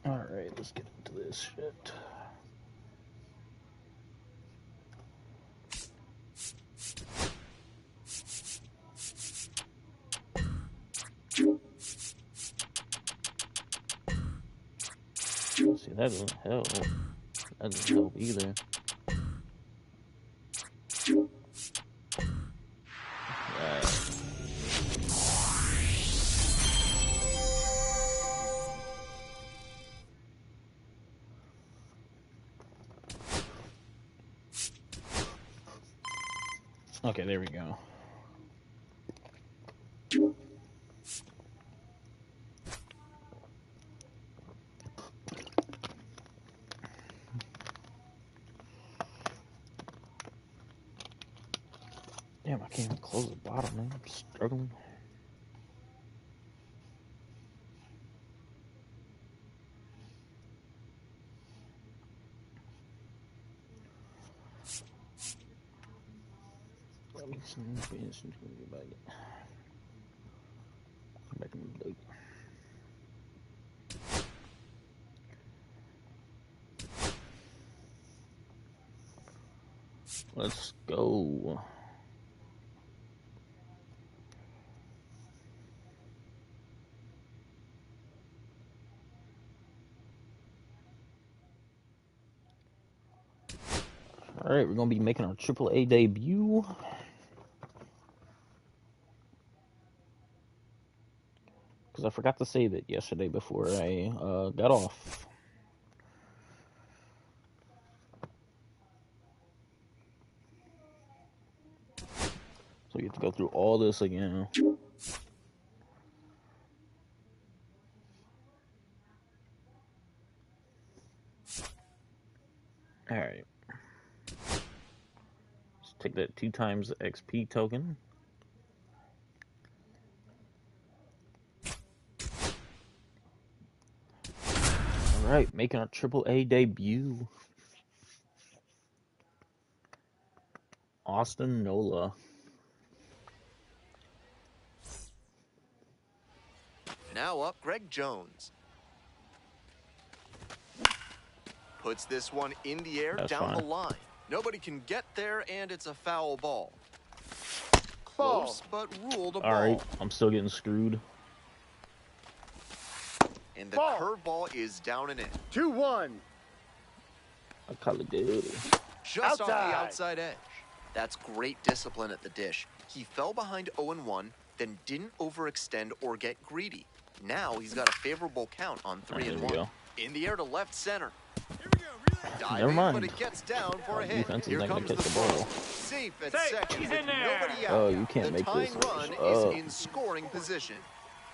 Alright, let's get into this shit. See, that doesn't help. That doesn't help either. Okay, there we go. Damn, I can't even close the bottom, man. I'm struggling. Back in the lake. Let's go. Alright, we're going to be making our AAA debut. Because I forgot to save it yesterday before I got off. So you have to go through all this again. Alright. Let's take that 2 times the XP token. Alright, making our AAA debut. Austin Nola. Now up, Greg Jones. Puts this one in the air. That's down fine. The line. Nobody can get there, and it's a foul ball. Close, but ruled a ball. Alright, I'm still getting screwed. And the curveball is down and in. 2-1. I call it good. Just off the outside edge. That's great discipline at the dish. He fell behind 0-1, then didn't overextend or get greedy. Now he's got a favorable count on 3-1. In the air to left center. Here we go. Dive Never mind. In, but it gets down for a hit. Here comes the ball. Safe at second. He's in there. Nobody out. Oh, you can't make this. The tying run is in scoring position.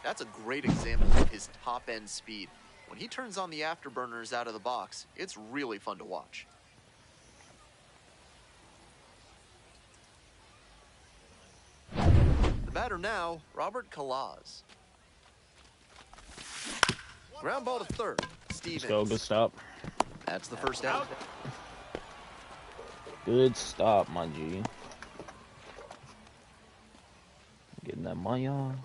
That's a great example of his top-end speed. When he turns on the afterburners out of the box, it's really fun to watch. The batter now, Robert Kalaz. Ground ball to third. Stevens. Let's go, good stop. That's the first out. Good stop, my G. Getting that money on.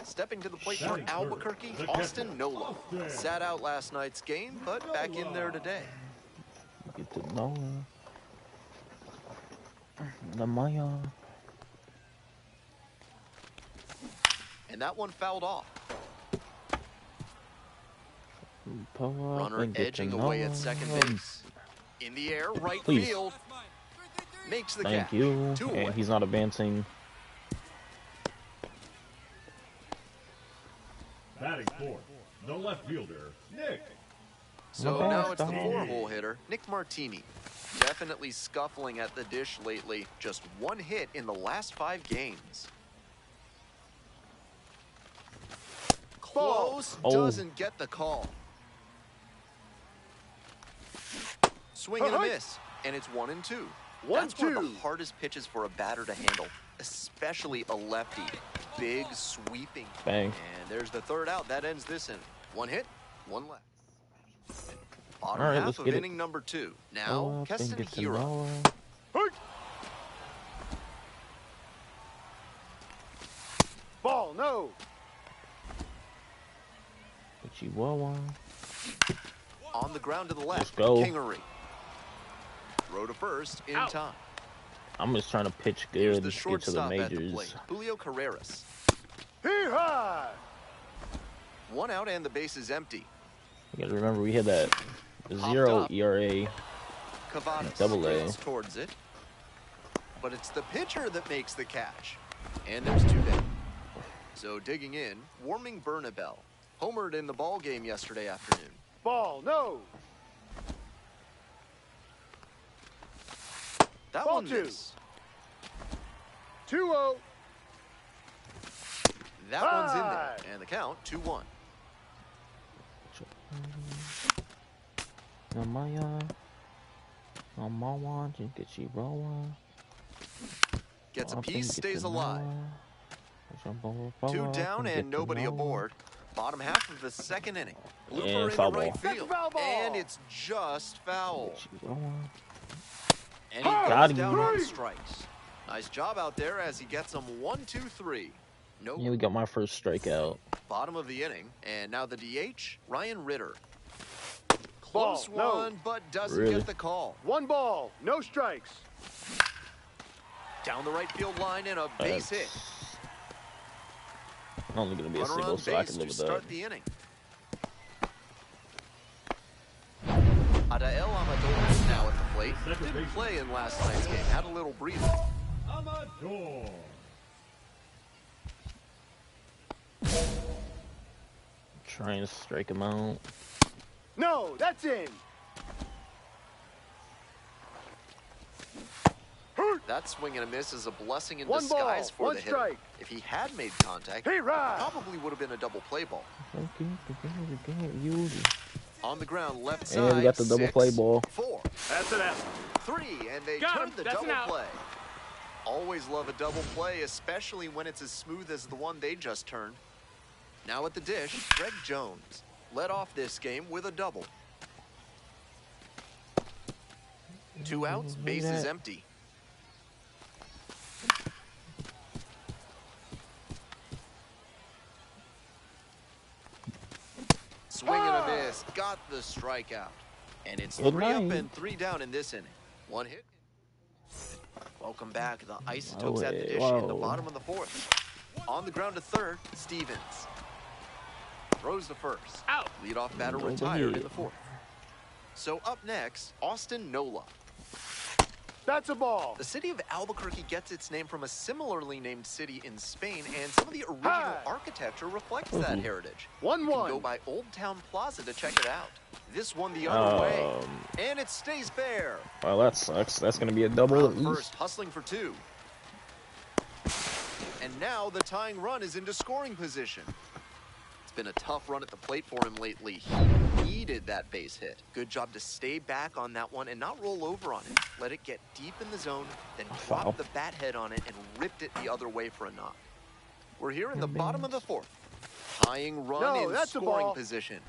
Stepping to the plate for Albuquerque, Austin Nola. Sat out last night's game, but back in there today. Get to Nola. The Maya. And that one fouled off. Runner edging away at second base. In the air, right field. Makes the catch. Thank you. And he's not advancing. Batting fourth, the left fielder, Nick. So now it's the 4-hole hitter, Nick Martini. Definitely scuffling at the dish lately. Just 1 hit in the last 5 games. Close, doesn't get the call. Swing and a miss, and it's 1-2. That's one of the hardest pitches for a batter to handle, especially a lefty. Big, sweeping. Bang. And there's the third out. That ends this inning. 1 hit, 1 left. Bottom half of inning number 2. Now, Keston Hero. Ball, no. Chihuahua. On the ground to the Let's left, go. Kingery. Throw to first in time. I'm just trying to pitch Here's good the to get to the shortstop at the majors. plate, Julio Carreras. Hee-haw! 1 out and the base is empty. You gotta remember we had that Popped 0 up. ERA. Cavadas Double A. drifts towards it. But it's the pitcher that makes the catch. And there's 2 down. So digging in, Warming Bernabel. Homered in the ball game yesterday afternoon. Ball, no. That Ball one 2. missed. 2-0. That one's in there. And the count, 2-1. Gets a piece, stays alive. 2 down and nobody aboard. Bottom half of the 2nd inning. Blooper into foul right ball. field. Foul ball. And it's just foul. And he Got goes him. down on strikes. Nice job out there as he gets them 1, 2, 3. No. Yeah, we got my first strikeout. Bottom of the inning. And now the DH, Ryan Ritter. Ball, Close no. one, but doesn't Really? get the call. 1 ball, no strikes. Down the right field line and a base hit. Only gonna be a Runner single, on so I base can live to with that. start the inning. Adael Amador is now at the plate. Didn't play in last night's game. Had a little breather. Amador. Trying to strike him out. No, that's in. That swing and a miss is a blessing in 1 ball, disguise for 1 the hitter. strike. If he had made contact, Hey, it right. probably would have been a double play ball. On the ground, left side. And we got the double 6, play ball. 4, That's an F. 3, and they Got turn him. the That's an double out. play. Always love a double play, especially when it's as smooth as the one they just turned. Now at the dish, Greg Jones led off this game with a double. 2 outs, base is empty. Swing and a miss, got the strikeout. And it's Good 3 up night. and 3 down in this inning. 1 hit. Welcome back, the Isotopes at the dish in the Whoa. bottom of the 4th. On the ground to third, Stevens. Throws the first. Out. Leadoff batter Over retired here. in the 4th. So up next, Austin Nola. That's a ball. The city of Albuquerque gets its name from a similarly named city in Spain, and some of the original Hi. architecture reflects that heritage. 1-1. You can go by Old Town Plaza to check it out. This one the other way, Um, and it stays fair. well, that sucks. That's gonna be a double at Round least. first, hustling for 2. And now the tying run is into scoring position. It's been a tough run at the plate for him lately. He needed that base hit. Good job to stay back on that one and not roll over on it. Let it get deep in the zone, then Foul. drop the bat head on it and ripped it the other way for a knock. We're here in the bottom of the 4th. Tying run No, in that's a scoring ball. position.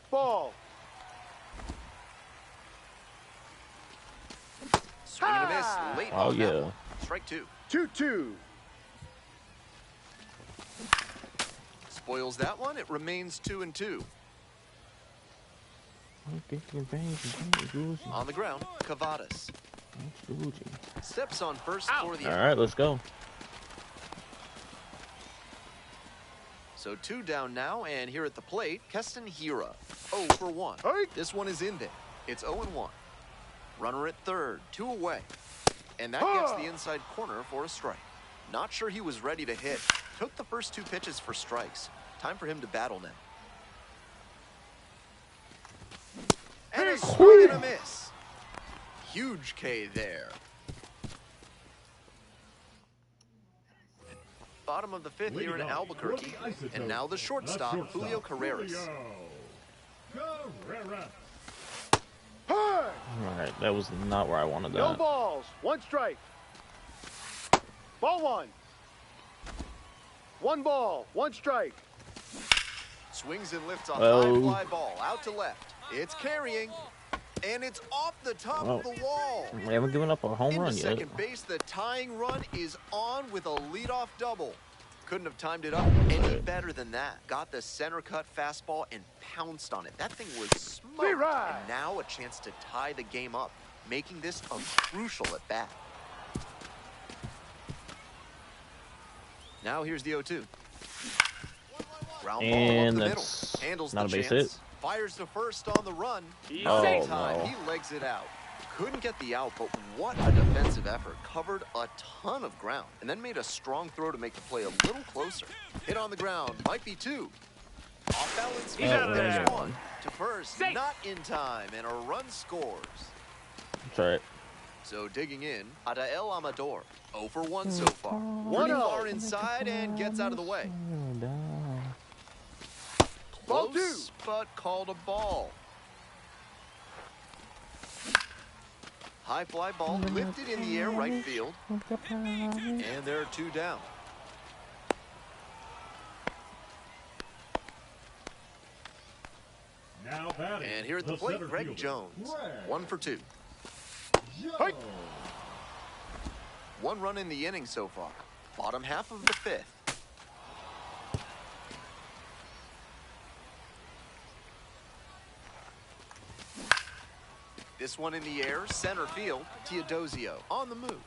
Ball. Swing and a miss late Oh on that yeah. one. Strike 2. 2-2. Spoils that one. It remains 2-2. On the ground, Cavadas steps on first for the All out. right, let's go. So 2 down now, and here at the plate, Keston Hira, 0 for 1. Hey. This one is in there. It's 0-1. Runner at third, 2 away. And that gets the inside corner for a strike. Not sure he was ready to hit. Took the first 2 pitches for strikes. Time for him to battle now. And a swing and a miss. Huge K there. Bottom of the 5th here in Leading off Albuquerque. for the Isotopes, And now the shortstop, Julio Carreras. Carreras. Hey. All right, that was not where I wanted No that. balls, 1 strike. Ball 1. 1 ball, 1 strike. Swings and lifts a high Oh. fly ball out to left. It's carrying, and it's off the top of the wall. We haven't given up a home Into run yet. second base, the tying run is on with a leadoff double. Couldn't have timed it up any better than that. Got the center cut fastball and pounced on it. That thing was smoked. And now a chance to tie the game up, making this a crucial at bat. Now here's the 0-2. Ground ball And up the middle. that's Handles not the a base chance. hit. Fires to first on the run. Oh, No time. no. He legs it out. Couldn't get the out, but what a defensive effort. Covered a ton of ground and then made a strong throw to make the play a little closer. Hit on the ground. Might be two. Off balance. He's out of There's there. one. To first. Safe. Not in time. And a run scores. That's alright. So digging in, Adael Amador. 0 for 1 so far. Pretty 1-0. far inside and gets out of the way. Ball Close, 2. but called a ball. High fly ball lifted in the air, right field. And there are 2 down. Now batting. And here at the plate, center Greg fielder, Jones. Greg 1 for 2. Hey. 1 run in the inning so far. Bottom half of the 5th. This one in the air, center field. Teodosio on the move.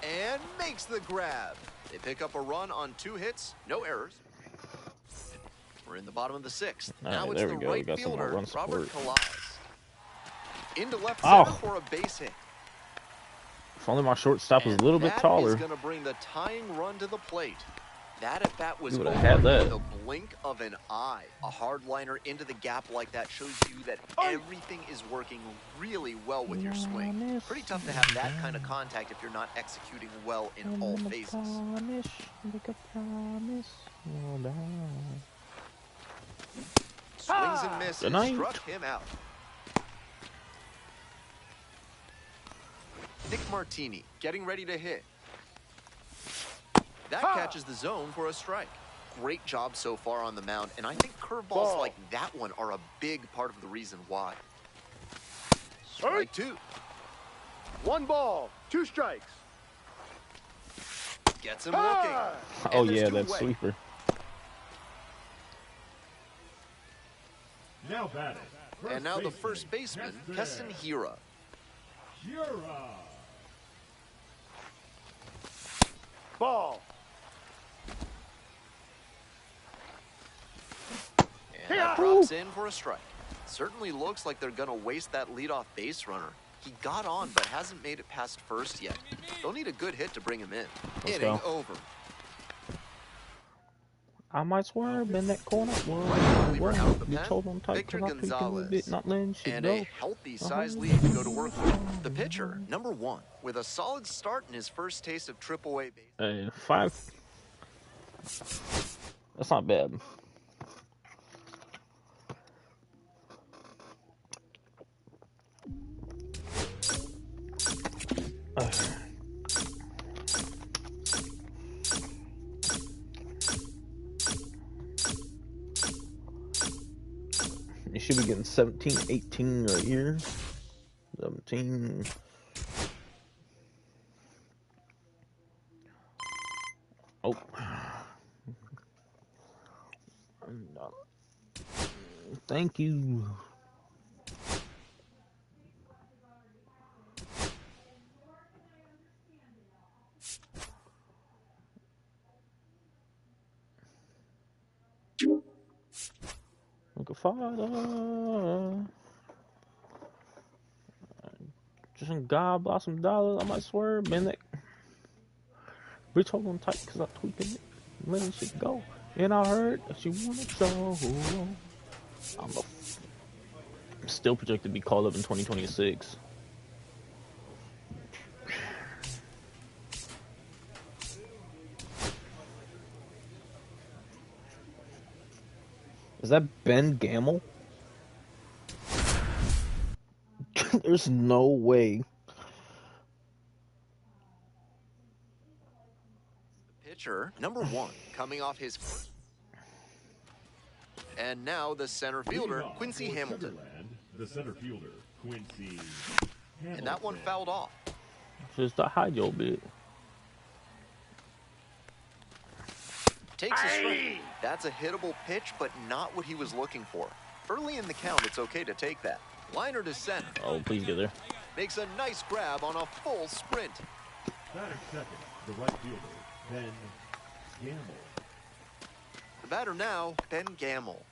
And makes the grab. They pick up a run on 2 hits, no errors. We're in the bottom of the 6th. Now Alright, it's there the we go. We right got some more fielder, run Robert support. Calais. Into left Oh. center for a base hit. If only my shortstop was a And little bit that taller. is going to bring the tying run to the plate. That at bat was You would've over had in that. the blink of an eye. A hard liner into the gap like that shows you that everything is working really well with your swing. Pretty tough to have that kind of contact if you're not executing well in all phases. Swings and misses, Good night. struck him out. Nick Martini getting ready to hit. That catches the zone for a strike. Great job so far on the mound, and I think curveballs Ball. like that one are a big part of the reason why. Strike 2. 1 ball, 2 strikes. Gets him looking. Oh And there's yeah, 2 that away. sweeper. Now batting. And now the first baseman, Keston Hira. Hira. Ball. And that drops in for a strike. Certainly looks like they're going to waste that leadoff base runner. He got on, but hasn't made it past first yet. They'll need a good hit to bring him in. Let's Inning go. over. I might swerve in that corner. reliever out of the You pen, told him tight Victor 'cause I tweaked a little Gonzalez. bit, not letting shit And go. a healthy size lead to go to work with. The pitcher, number 1, with a solid start in his first taste of AAA base. Hey, 5. That's not bad. You should be getting 17, 18 right here. 17. Oh. Thank you. Like a fighter. Just some God bless some dollars. I might swerve, man. That bitch hold on tight because I tweaking it. Letting shit go. And I heard that you wanna go. I'm still projected to be called up in 2026. Is that Ben Gamel? There's no way. Pitcher, number 1, coming off his... And now the center fielder, Leading off Quincy for Hamilton. Sunderland, the center fielder, Quincy Hamilton. And that one fouled off. Just to hide your bit. Takes a strike. That's a hittable pitch, but not what he was looking for. Early in the count, it's okay to take that. Liner to center. Oh, please get there. Makes a nice grab on a full sprint. Batter second, the right fielder, Ben Gamble. The batter now, Ben Gamble.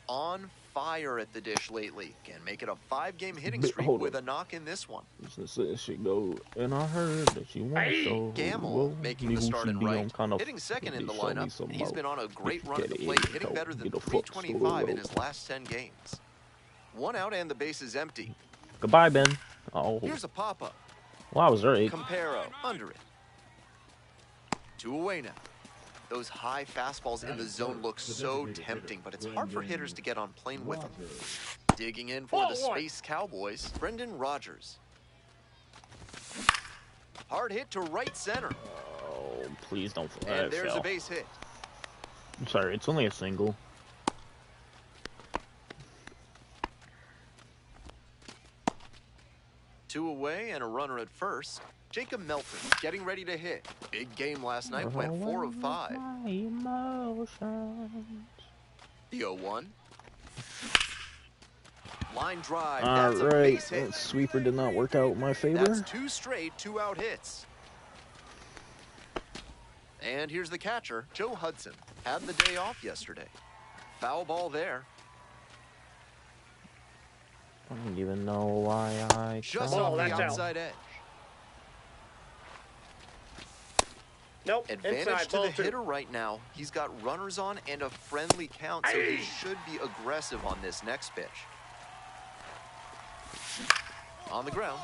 On fire at the dish lately. Can make it a 5-game hitting streak with a knock in this one. Since this shit go, and I heard that you want to show. Gamble making the start in right, hitting second in the lineup. He's been on a great run at the plate, hitting better than .325 in his last 10 games. 1 out and the base is empty. Goodbye, Ben. Oh. Here's a pop-up. Well, I was right. Comparo under it. 2 away now. Those high fastballs in the zone look so tempting, but it's hard for hitters to get on plane with them. Digging in for the Space Cowboys, Brendan Rodgers. Hard hit to right center. Oh, please don't. And there's a base hit. I'm sorry, it's only a single. Two away and a runner at first. Jacob Melton getting ready to hit. Big game last night, went 4 of 5. The 0-1. Line drive. That's a base hit. That sweeper did not work out in my favor. That's 2 straight 2-out hits. And here's the catcher, Joe Hudson. Had the day off yesterday. Foul ball there. I don't even know why I just off the outside edge. Nope. Advantage inside, to the 2. hitter right now. He's got runners on and a friendly count, so he should be aggressive on this next pitch. On the ground.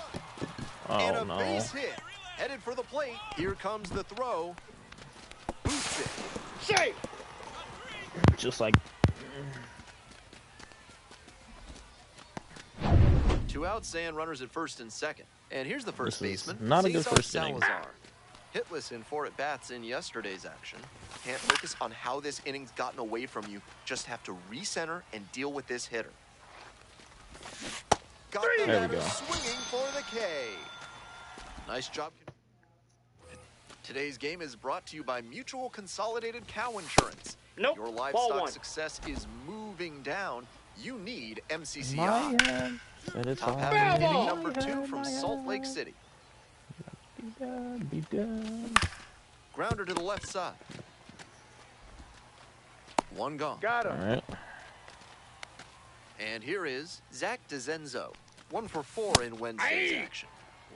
Oh, and a no. base hit. Headed for the plate. Here comes the throw. Boots it. Safe. Just like. 2 outs and runners at first and second. And here's the first baseman. Not a good Cesar first inning. Salazar. Hitless in 4 at-bats in yesterday's action. Can't focus on how this inning's gotten away from you. Just have to recenter and deal with this hitter. Got the batter swinging for the K. Nice job. Today's game is brought to you by Mutual Consolidated Cow Insurance. Nope. Your livestock success is moving down. You need MCCI. Top half of inning number 2 from Salt Lake City. Be done. Grounder to the left side. 1 gone. Got him. All right. And here is Zach DeZenzo. 1 for 4 in Wednesday's action.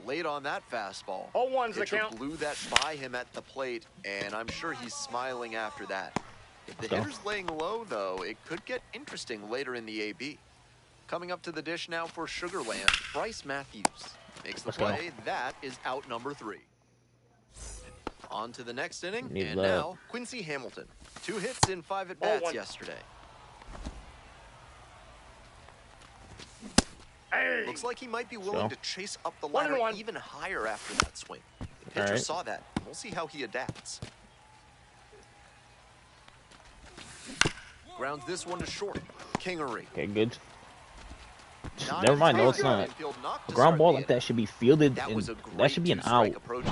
Late on that fastball. 0-1's the Pitcher count. blew that by him at the plate, and I'm sure he's smiling after that. If the hitter's laying low, though, it could get interesting later in the AB. Coming up to the dish now for Sugarland, Bryce Matthews. Makes the play. That is out number 3. On to the next inning, and now Quincy Hamilton. 2 hits in 5 at-bats yesterday. Looks like he might be willing to chase up the ladder even higher after that swing. The pitcher saw that. We'll see how he adapts. Grounds this one to short. Kingery. Okay, good. Never mind, no, it's not. A ground ball like that should be fielded, and that should be an out. That one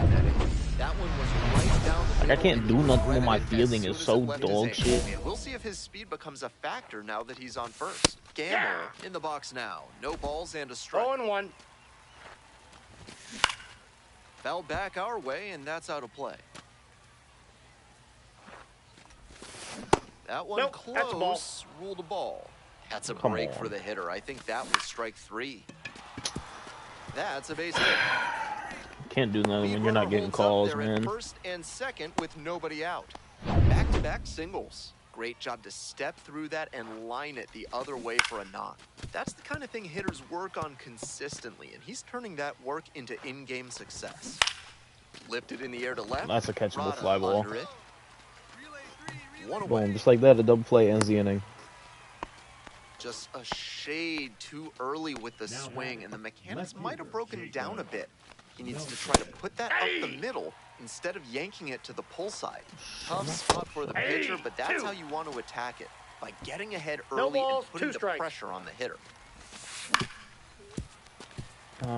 was right down the Like, I can't do nothing when my fielding is so dog shit. We'll see if his speed becomes a factor now that he's on first. Gamble in the box now. No balls and a strike. 0-1. Fell back our way, and that's out of play. That one close. Ruled a ball. That's a break for the hitter. I think that was strike 3. That's a base hit. Can't do nothing when you're not getting calls, man. First and second with nobody out. Back-to-back singles. Great job to step through that and line it the other way for a knock. That's the kind of thing hitters work on consistently, and he's turning that work into in-game success. Lifted in the air to left. That's a catchable fly ball. Boom, just like that, a double play ends the inning. Just a shade too early with the swing, and the mechanics might have broken down a bit. He needs to try to put that up the middle instead of yanking it to the pull side. Tough spot for the pitcher, but that's how you want to attack it, by getting ahead early and putting the pressure on the hitter. Let's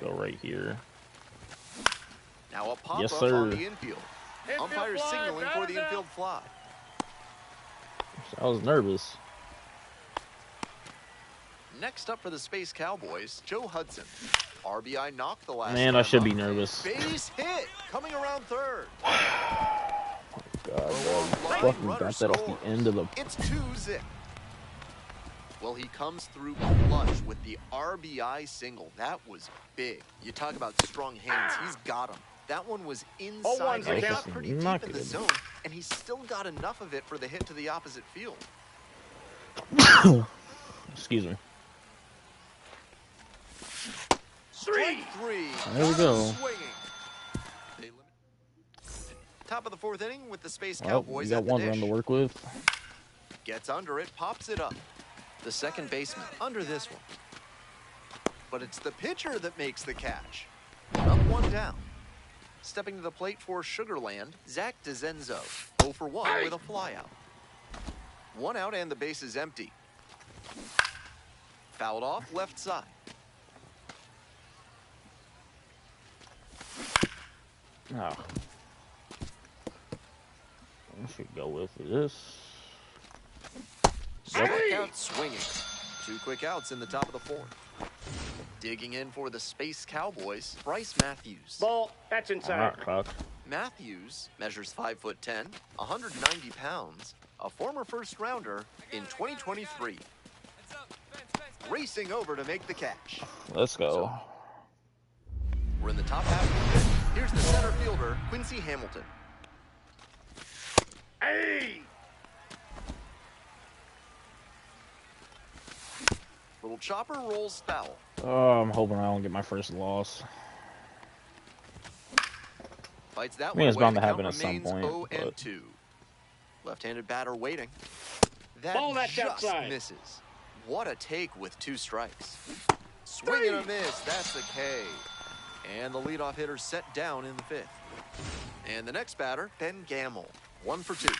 go right here. Now a pop-up on the infield. Umpire signaling for the infield fly. I was nervous. Next up for the Space Cowboys, Joe Hudson. RBI knocked the last Man, I should up. be nervous. Base hit coming around third. God, bro. Fucking got that off the end of the... It's 2-zip. Well, he comes through clutch with the RBI single. That was big. You talk about strong hands. He's got him. That one was inside. He got pretty deep in the zone, and he still got enough of it for the hit to the opposite field. Excuse me. Strike three. There we go. Top of the fourth inning with the Space Well, Cowboys. you got at the one dish. run to work with. Gets under it, pops it up. The second baseman under this one. But it's the pitcher that makes the catch. Up one down. Stepping to the plate for Sugarland, Zach DeZenzo. 0 for 1 with a flyout. 1 out and the base is empty. Fouled off left side. Oh. I should go with this. Strike out swinging. 2 quick outs in the top of the fourth. Digging in for the Space Cowboys, Bryce Matthews. Ball, that's inside. Alright, clock. Matthews measures 5'10", 190 pounds, a former first rounder in 2023. Racing over to make the catch. Let's go. We're in the top half of the fifth. Here's the center fielder, Quincy Hamilton. Hey! Little chopper rolls foul. Oh, I'm hoping I don't get my first loss. Fights that I mean, one it's away. bound The to count happen at some remains point, 0-2. Left-handed batter waiting. That Ball, that's just outside. misses. What a take with 2 strikes. Swing and a miss. That's the K. And the leadoff hitter set down in the 5th. And the next batter, Ben Gamble. 1 for 2.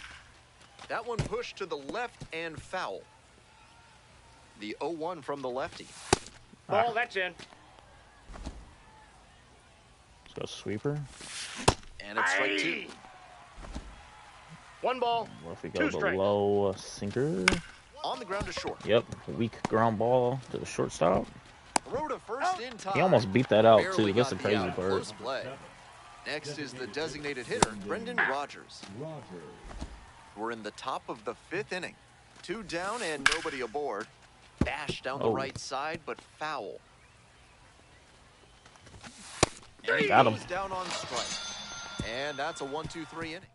That one pushed to the left and foul. The 0-1 from the lefty. Ball, that's in. Let's go sweeper. And it's strike 2. 1 ball. What if we 2 go strikes. below sinker? On the ground to short. Yep, weak ground ball to the shortstop. Throw to first in time. He almost beat that out, Barely too. That's the got crazy out. part. Close play. Next is the designated hitter, Brendan Rogers. We're in the top of the 5th inning. 2 down and nobody aboard. Bash down the Oh. right side, but foul. And he Got him. goes down on strike. And that's a 1-2-3 inning.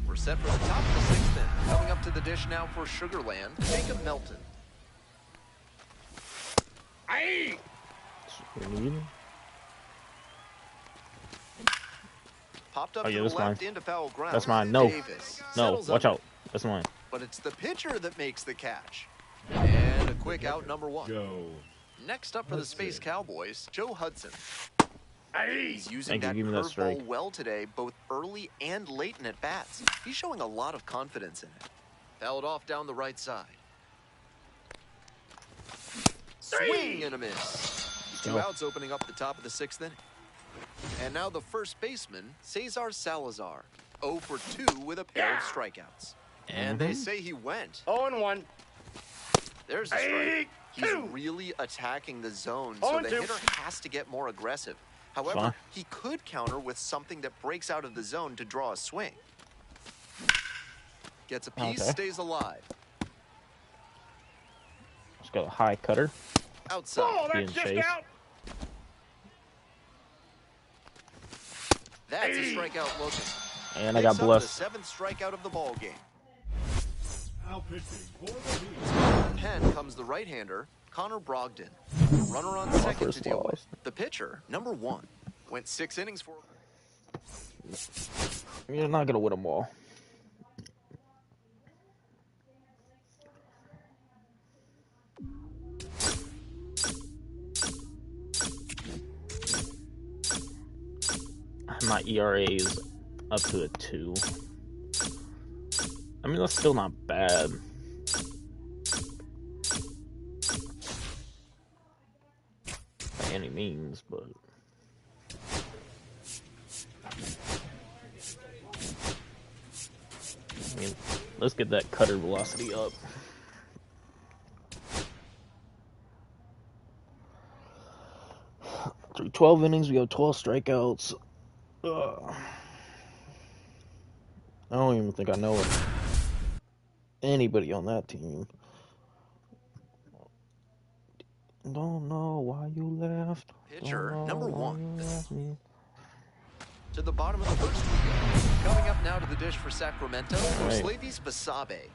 We're set for the top of the 6th inning. Coming up to the dish now for Sugarland, Jacob Melton. Hey! Popped up Oh, yeah, to the that's left mine. into foul ground. That's mine. No. Davis No, settles watch under. out. That's mine. But it's the pitcher that makes the catch. And a quick out, number 1. Joe. Next up for the Space Cowboys, Joe Hudson. Hey! He's using Thank you. that Give me that strike. curveball well today, both early and late in at-bats. He's showing a lot of confidence in it. Fouled off down the right side. Swing and a miss. 2 go. outs opening up the top of the 6th inning. And now the first baseman, Cesar Salazar. 0 for 2 with a pair of strikeouts. And they say he went. 0-1. There's a strike. He's really attacking the zone, so the hitter has to get more aggressive. However, Fine. he could counter with something that breaks out of the zone to draw a swing. Gets a piece, Okay. stays alive. Let's go high cutter. Outside. Ball, Being that's just chased. out. That's a strikeout looking. And I got Picks up blessed. the 7th strikeout of the ball game. Now pitching for the team. Pen comes the right-hander, Connor Brogdon. Runner on second to first deal loss. with. The pitcher, number 1. Went 6 innings for... You're not gonna win them all. My ERA is up to a 2. I mean, that's still not bad. By any means, but Let's get that cutter velocity up. Through 12 innings, we have 12 strikeouts. Ugh. I don't even think I know anybody on that team. Don't know why you left. Pitcher number Why 1. you left me. To the bottom of the first we go. Coming up now to the dish for Sacramento, Right. Slavi's Basabe.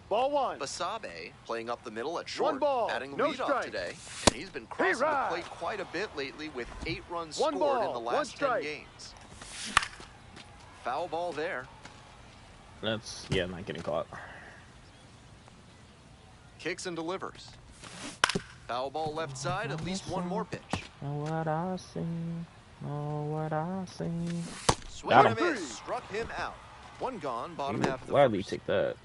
Ball 1. Basabe playing up the middle at short, 1 ball, batting no leadoff strike. today, and he's been crossing the Right. plate quite a bit lately with 8 runs 1 scored ball, in the 1 last 10 strike. games. Foul ball there. That's, yeah, not getting caught. Kicks and delivers. Foul ball left side, at least one more pitch. Know what I see. Know what I see. Swing Got and a him. miss, struck him out. One gone, bottom half of the Gladly first. take that.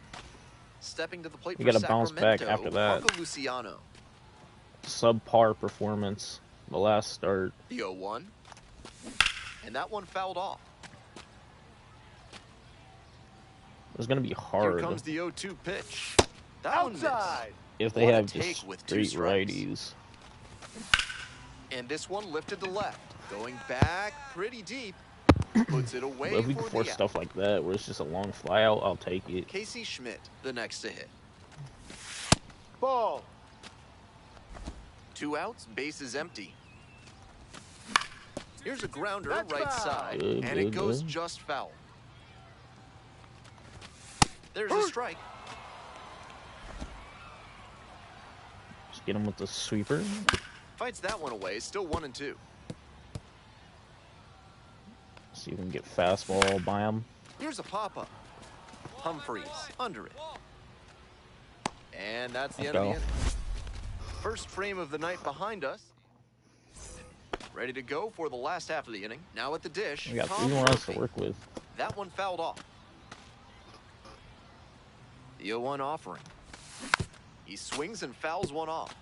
Stepping to the plate You for gotta bounce back Sacramento, after that. Marco Luciano. Subpar performance. The last start. The 0-1. And that one fouled off. It's gonna be Here hard comes the 0-2 pitch. That one Outside. if they What a have take just with 2 straight strikes. righties. missed. And this one lifted to left. Going back pretty deep. Puts it away But if we for can the force out. stuff like that, where it's just a long fly out, I'll take it. Casey Schmidt, the next to hit. Ball. 2 outs, bases empty. Here's a grounder That's right foul. side, Good, and it good, goes good. just foul. There's a strike. Just get him with the sweeper. Fights that one away, still 1-2. See if we can get fastball by him. Here's a pop-up. Humphreys under it. And that's the Let's end of go. the inning. First frame of the night behind us. Ready to go for the last half of the inning. Now at the dish, We got Tom 3 runs to Murphy. work with. That one fouled off. The 0-1 offering. He swings and fouls one off.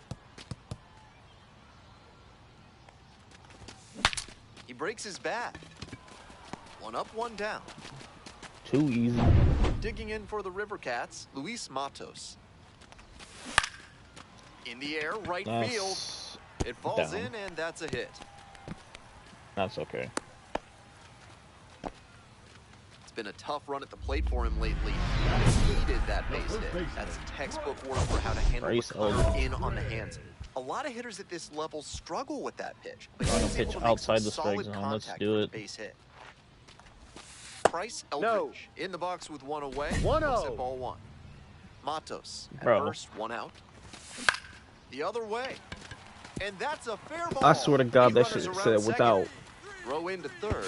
He breaks his bat. 1 up, 1 down. Too easy. Digging in for the River Cats, Luis Matos. In the air, right field. That's, It falls down. in, and that's a hit. that's okay. It's been a tough run at the plate for him lately. He needed that base hit. That's textbook work for how to handle Bryce the cutter Elder. in on the hands. A lot of hitters at this level struggle with that pitch. But Run a he's able pitch to make outside some the strike solid zone. Let's contact do for the it. base hit. Bryce Eldridge in the box with 1 away. 1-0. Looks at ball 1. Matos at Bro. first, 1 out. The other way. And that's a fair ball. I swear to God, He that runners shit around said second. without. Throw into third,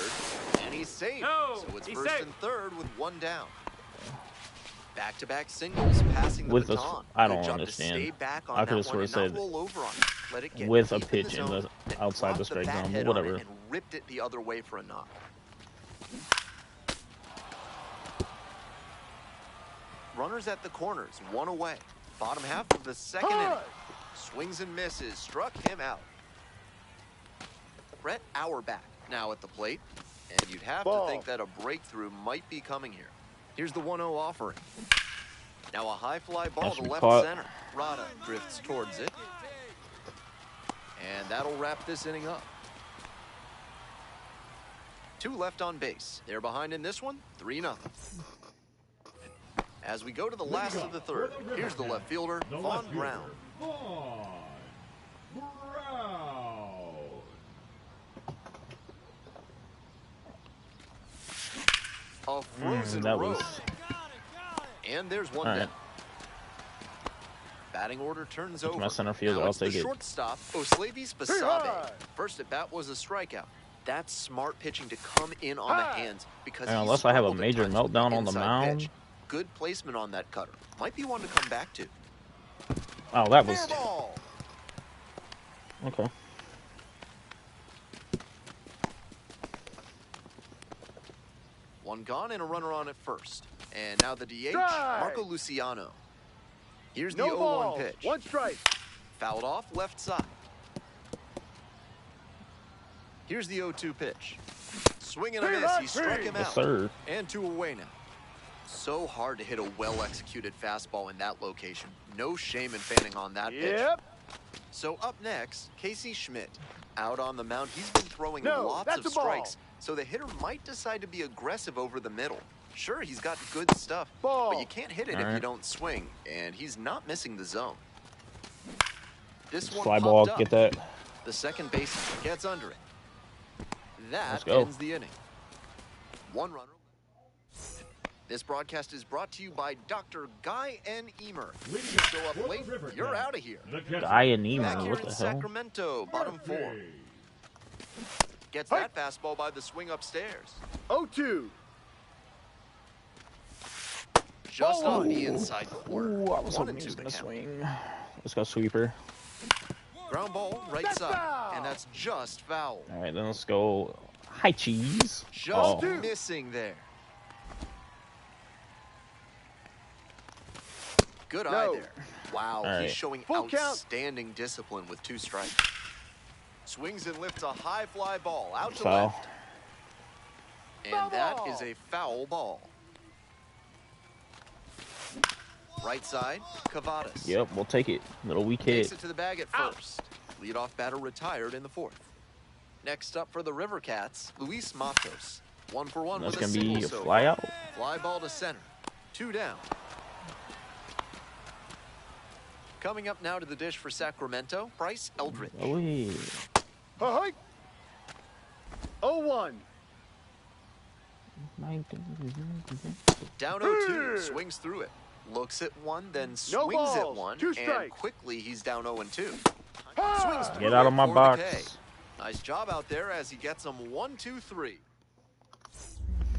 and he's safe. No, So it's he's first safe. and third with 1 down. Back-to-back singles, passing the With a- baton. I Good don't job understand. To stay back on I could've that sort one of and not said roll over on it. Let it get with a deep pitch in the zone, then outside the drop strike bat zone, head but on it whatever. And ripped it the other way for a knock. Runners at the corners, 1 away. Bottom half of the second inning. Hard. Swings and misses, struck him out. Brett Auerbach now at the plate. And you'd have Ball. to think that a breakthrough might be coming here. Here's the 1-0 offering. Now a high fly ball That to should be left caught. center. Rada drifts towards it. And that'll wrap this inning up. 2 left on base. They're behind in this one, 3-0. As we go to the last of the third, here's the left fielder, The Vaughn left fielder, Brown. Vaughn Brown. A frozen that row. was- And there's 1 All right. down. Batting order turns over. my center fielder, Now I'll it's the take it. shortstop, Oslavis Basabe. high. First at bat was a strikeout. That's smart pitching to come in on the High. hands because And he's unless I have a struggled at major times with meltdown on the inside mound. pitch. Good placement on that cutter. Might be one to come back to. Oh, that was Fair ball. okay. One gone and a runner on at first. And now the DH, Strike. Marco Luciano. Here's the No 0-1 ball. pitch. 1 strike. Fouled off left side. Here's the 0-2 pitch. Swing and a miss. He struck him Yes, out. sir. And 2 away now. So hard to hit a well-executed fastball in that location. No shame in fanning on that pitch. So up next, Casey Schmidt. Out on the mound, he's been throwing lots of strikes, so the hitter might decide to be aggressive over the middle. Sure, he's got good stuff, but you can't hit it if you don't swing, and he's not missing the zone. This one Fly ball, popped get up. that. The second baseman gets under it. That Let's go. ends the inning. One runner. This broadcast is brought to you by Dr. Guy N. Emer. Show up late, you're out of here. Guy and Emer, Back here what in the hell? Sacramento, bottom four. Gets that fastball by the swing upstairs. 0-2. Just on the inside corner. Ooh, I was 1 hoping and he 2 was the gonna count. swing. Let's go sweeper. Ground ball, right That's side. foul. And that's just foul. All right, then let's go. High cheese. Just missing there. Good eye there. Wow, All he's right. showing Full count. outstanding discipline with 2 strikes. Swings and lifts a high fly ball out to Foul. left. And that is a foul ball. Right side, Cavadas. Yep, we'll take it. Little weak Takes hit. it to the bag at first. Leadoff batter retired in the 4th. Next up for the River Cats, Luis Matos. 1 for 1 That's with a gonna single be a so fly far. out. Fly ball to center. 2 down. Coming up now to the dish for Sacramento, Bryce Eldridge. Oh, yeah. Hi. 0-1. Down 0-2, swings through it. Looks at one, then swings at balls, one, 2 and strikes. quickly he's down 0-2. Swings through Get out it of my for the box. K. Nice job out there as he gets them 1, 2, 3.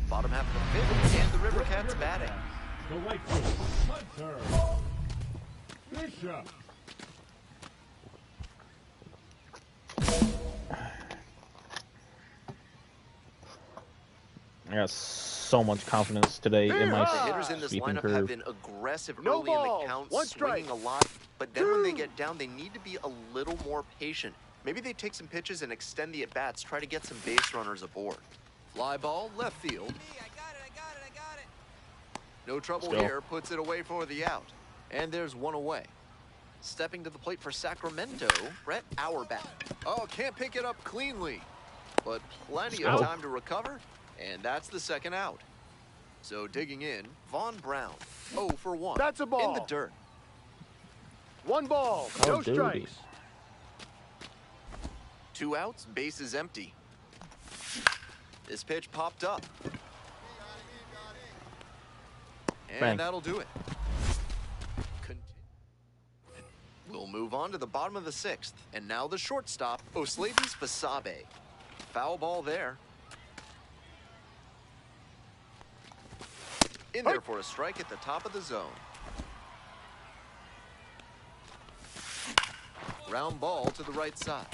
Bottom half of the 5th, and the River Cats batting. The right field, Hunter. Bishop. I got so much confidence today in my The hitters in this sweeping lineup have curve. been aggressive No early in balls, the count, 1 swinging strike. a lot, but then when they get down, they need to be a little more patient. Maybe they take some pitches and extend the at-bats, try to get some base runners aboard. Fly ball, left field. I got it. No trouble Let's go. here, puts it away for the out. And there's one away. Stepping to the plate for Sacramento, Brett Auerbach. Oh, can't pick it up cleanly, but plenty Let's of go. time to recover, and that's the second out. So digging in, Vaughn Brown, 0 for 1. That's a ball. In the dirt. 1 ball. Oh, No dude. strikes. 2 outs, base is empty. This pitch popped up. And Bang. that'll do it. We'll move on to the bottom of the 6th. And now the shortstop, Oslavis Basabe. Foul ball there. In there for a strike at the top of the zone. Round ball to the right side.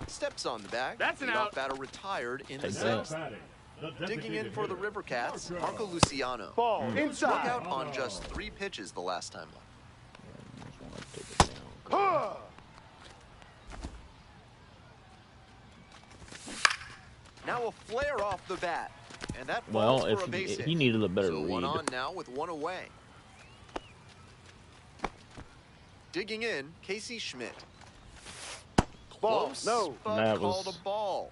Steps on the bag. That's an Leadoff out. batter retired in the Take that. 6th. Batting, the Digging in designated for the hitter, River Cats, Marco. Marco Luciano. Ball. Struck Inside. out on just 3 pitches the last time up. Huh. Now a flare off the bat. And that Well, falls for a base if hit. he needed a better So one read. on now with 1 away. Digging in, Casey Schmidt. Ball. Close, No. but That called was- a ball.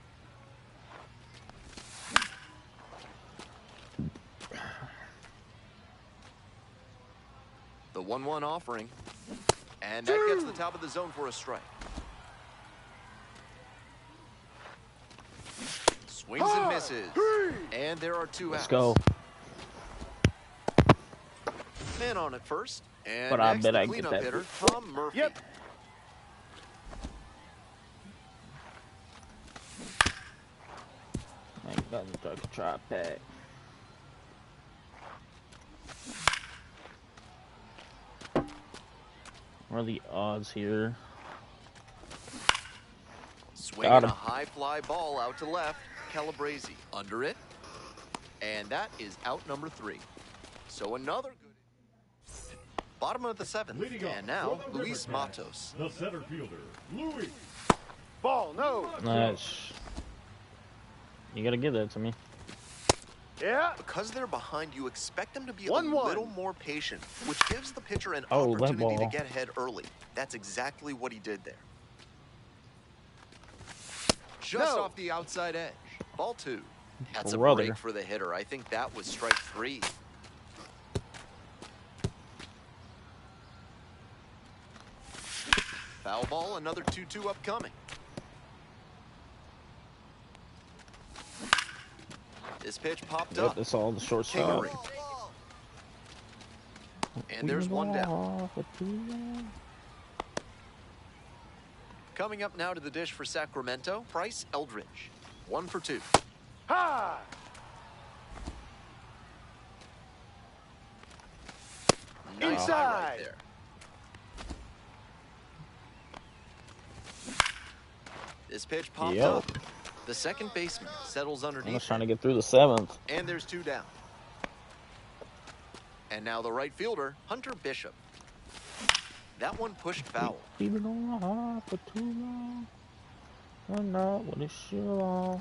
The 1-1 offering. And that gets the top of the zone for a strike. Swings and misses. And there are 2 outs. Let's go. Man on at first. And But I next, bet the I get cleanup that. hitter, Tom Murphy. Yep. Ain't nothing like a tri-pack. What are the odds here? Swinging Got a him. high fly ball out to left. Calabrese under it. And that is out number 3. So another good. Bottom of the 7th. Leading off And now, for the Luis River Cats, Matos. the center fielder, Luis. Ball. No. Nice. You gotta give that to me. Yeah. Because they're behind, you expect them to be 1-1. a little more patient, which gives the pitcher an Oh, that opportunity to ball. get ahead early. That's exactly what he did there. Just No. off the outside edge. Ball 2. That's a Brother. break for the hitter. I think that was strike 3. Foul ball, another 2-2 upcoming. This pitch popped Yep, up. that's all the short Take a stop. rip. And there's one down. Coming up now to the dish for Sacramento, Bryce Eldridge. 1 for 2. Ha! Nice Inside. eye right there. This pitch popped Yep. up. The second baseman settles I underneath. was trying to get through the 7th. And there's 2 down. And now the right fielder, Hunter Bishop. That one pushed foul. Keep it on high for too long. I'm not what it should.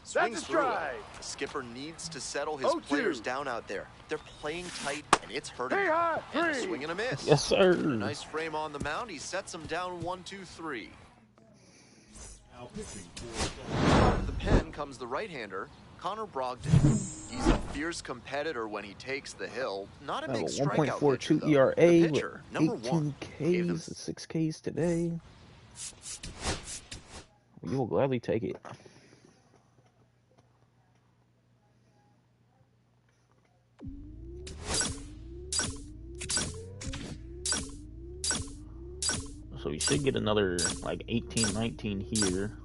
Swings That's a through it. strike. The skipper needs to settle his 0-2. players down out there. They're playing tight, and it's hurting. Hey, high, And a 3. swing and a miss. Yes, sir. Nice frame on the mound. He sets them down 1-2-3. Now pitching for Out of the pen comes the right-hander, Connor Brogdon. He's a fierce competitor when he takes the hill. Not a I have big a strikeout pitcher, 1.42 though. ERA The with pitcher, number 1, 18 gave them Ks, 6 Ks today. You will gladly take it. So we should get another like 18, 19 here.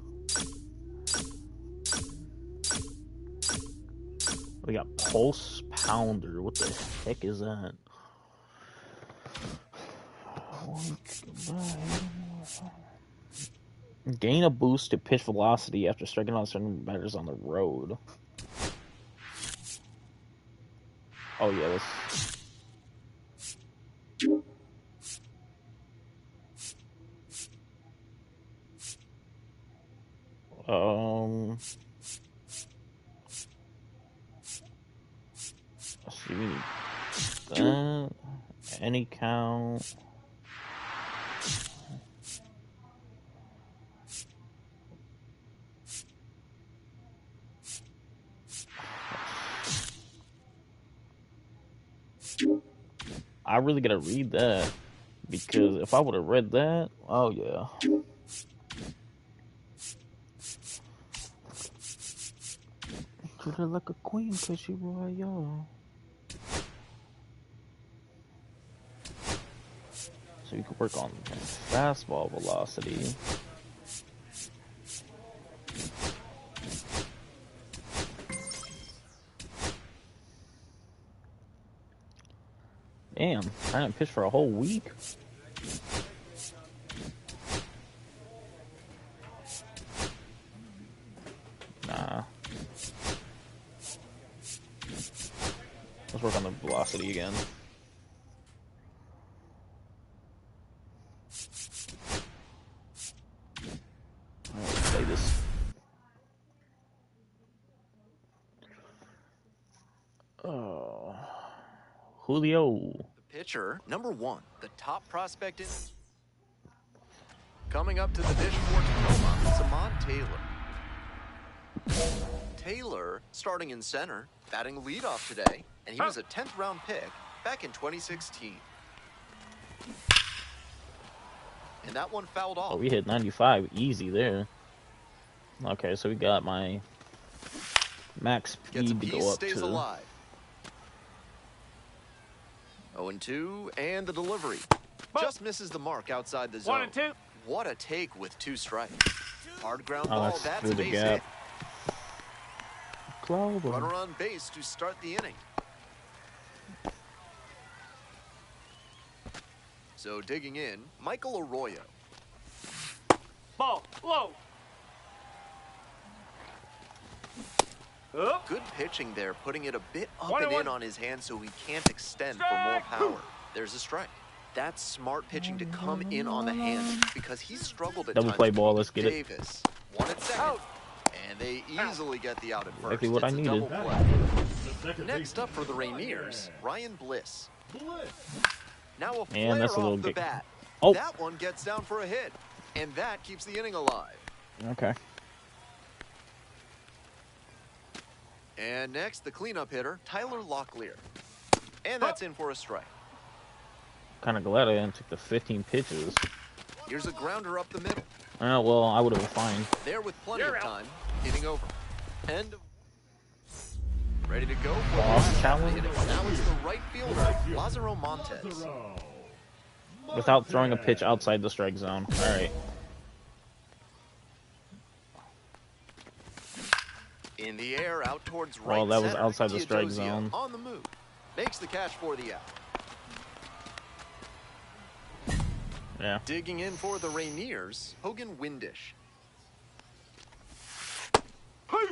We got Pulse Pounder. What the heck is that? Gain a boost to pitch velocity after striking out certain batters on the road. Oh yeah, that's... Let's see, we need that. Any count. I really gotta read that, because if I would have read that, oh yeah. Treat her like a queen because she royal. So you can work on fastball velocity. Damn, I didn't pitch for a whole week. Nah. Let's work on the velocity again. Alright, let's play this. Oh. Julio. The pitcher, number 1, the top prospect in. Coming up to the dish for Tacoma, Samad Taylor. Taylor starting in center, batting leadoff today, and he was a 10th round pick back in 2016. And that one fouled off. Oh, we hit 95 easy there. Okay, so we got my max Gets a speed to piece, go up stays to. alive. 0-2, and the delivery. Just misses the mark outside the zone. 1-2. What a take with 2 strikes. Hard ground Oh, ball, that's that's through a the base gap. hit. Clover. Runner on base to start the inning. So digging in, Michael Arroyo. Ball. Low. Up. Good pitching there, putting it a bit up 1-1. and in on his hand so he can't extend for more power. There's a strike. That's smart pitching to come in on the hand because he struggled at Double times. play ball, let's get it. Davis, 1 at second. Out. And they easily get the out at first. Exactly what I It's a needed. double Batting play. first, the second Next up for the baseman, Rainiers, Ryan Bliss. Bliss. Now a Man, flare that's a little off the big. bat. Oh. That one gets down for a hit. And that keeps the inning alive. Okay. And next, the cleanup hitter, Tyler Locklear. And that's in for a strike. Kind of glad I didn't take the 15 pitches. Here's a grounder up the middle. Oh, well, I would have been fine. There with plenty You're of out. time. Inning over. End of... Ready to go for the Boss last half of the challenge. inning. Now it's the right fielder, Lazaro Montes. Lazaro. Without throwing a pitch outside the strike zone. All right. In the air, out towards right Well, that was center. outside the strike Teodosio zone. on the move. Makes the catch for the out. Yeah. Digging in for the Rainiers, Hogan Windish.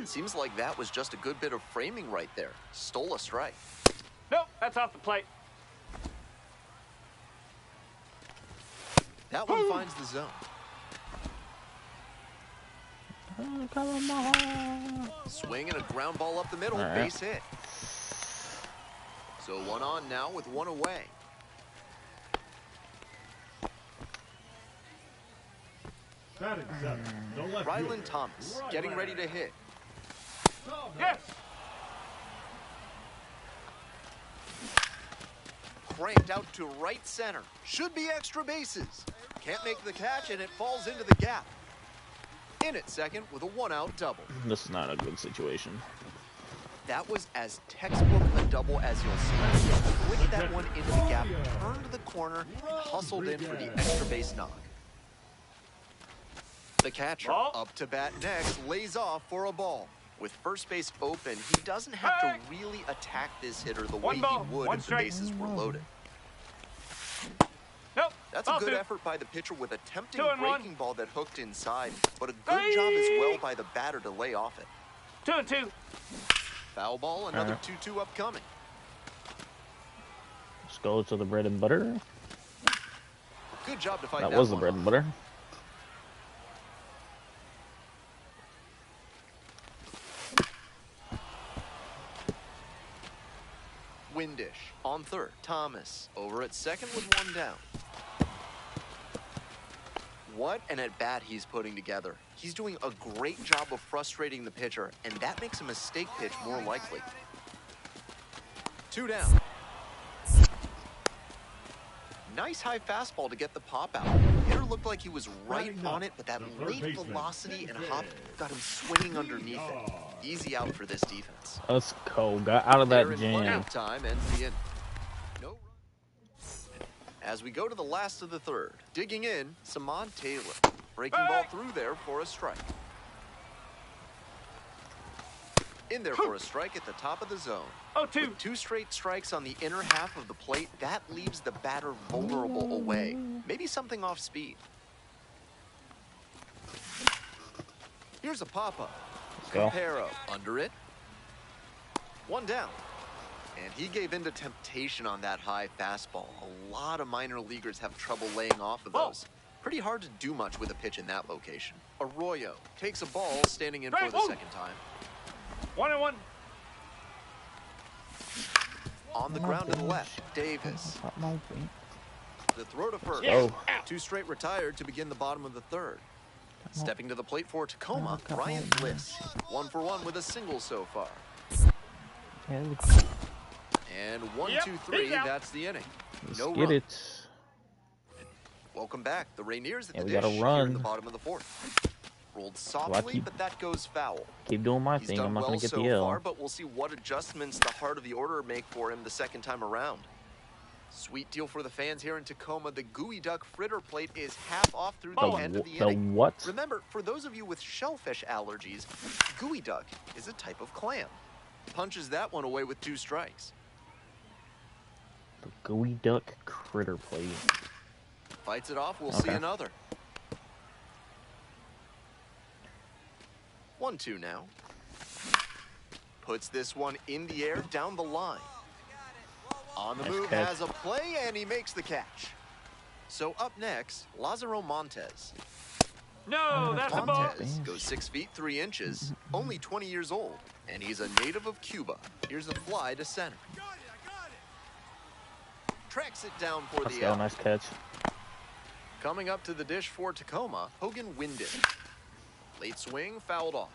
Seems like that was just a good bit of framing right there. Stole a strike. Nope, that's off the plate. That one finds the zone. Swing and a ground ball up the middle, All right. base hit. So one on now with one away. Batting seven, the left Rylan fielder, Thomas getting ready to hit. Thomas. Yes. Cranked out to right center. Should be extra bases. Can't make the catch and it falls into the gap. In at second with a one-out double. This is not a good situation. That was as textbook a double as you'll see. Flicked that one into the gap, turned the corner, and hustled in for the extra base knock. The catcher, Ball. up to bat next, lays off for a ball. With first base open, he doesn't have to really attack this hitter the way One ball, he would one if the strike. bases were loaded. Nope. That's a ball good two. effort by the pitcher with a tempting 2-1. breaking ball that hooked inside, but a good job as well by the batter to lay off it. 2-2. Foul ball, another Alright. 2-2 upcoming. Let's go to the bread and butter. Good job to fight That that was the one bread off. and butter. Windish on third. Thomas over at second with one down. What an at-bat he's putting together. He's doing a great job of frustrating the pitcher, and that makes a mistake pitch more likely. 2 down. Nice high fastball to get the pop out. Hitter looked like he was right on it, but that late velocity and hop got him swinging underneath it. Easy out for this defense. Let's go. Got out of There that in plenty jam. of time ends the inning. No run. As we go to the last of the third, digging in, Samad Taylor. Breaking ball through there for a strike. In there for a strike at the top of the zone. 0-2. With 2 straight strikes on the inner half of the plate, that leaves the batter vulnerable away. Maybe something off speed. Here's a pop-up. Go. Capero under it. 1 down. And he gave in to temptation on that high fastball. A lot of minor leaguers have trouble laying off of those. Pretty hard to do much with a pitch in that location. Arroyo takes a ball, standing in for the second time. 1-1. On the ground to the left, Davis. The throw to first. Oh. 2 straight retired to begin the bottom of the third. Stepping to the plate for Tacoma, Ryan Bliss. 1 for 1 with a single so far. And 1, Yep, 2, 3, he's out. that's the inning. Let's No get run. it. Welcome back. The Rainiers at Yeah, the we dish gotta here in run. the bottom of the fourth. Rolled softly, keep- but that goes foul. Keep doing my He's thing. done I'm not well going to get so the L. far, but we'll see what adjustments the heart of the order make for him the second time around. Sweet deal for the fans here in Tacoma. The gooey duck fritter plate is half off through the The, end of the the inning. what? Remember, for those of you with shellfish allergies, gooey duck is a type of clam. Punches that one away with 2 strikes. The gooey duck critter plate. Fights it off, we'll see Okay. another. 1-2 now. Puts this one in the air down the line. On the Nice move, catch. has a play, and he makes the catch. So up next, Lazaro Montes. No, that's a ball. Montez goes 6 feet 3 inches, only 20 years old, and he's a native of Cuba. Here's a fly to center. I got it. Tracks it down for Let's the go. out. Nice catch. Coming up to the dish for Tacoma, Hogan Winded. Late swing, fouled off.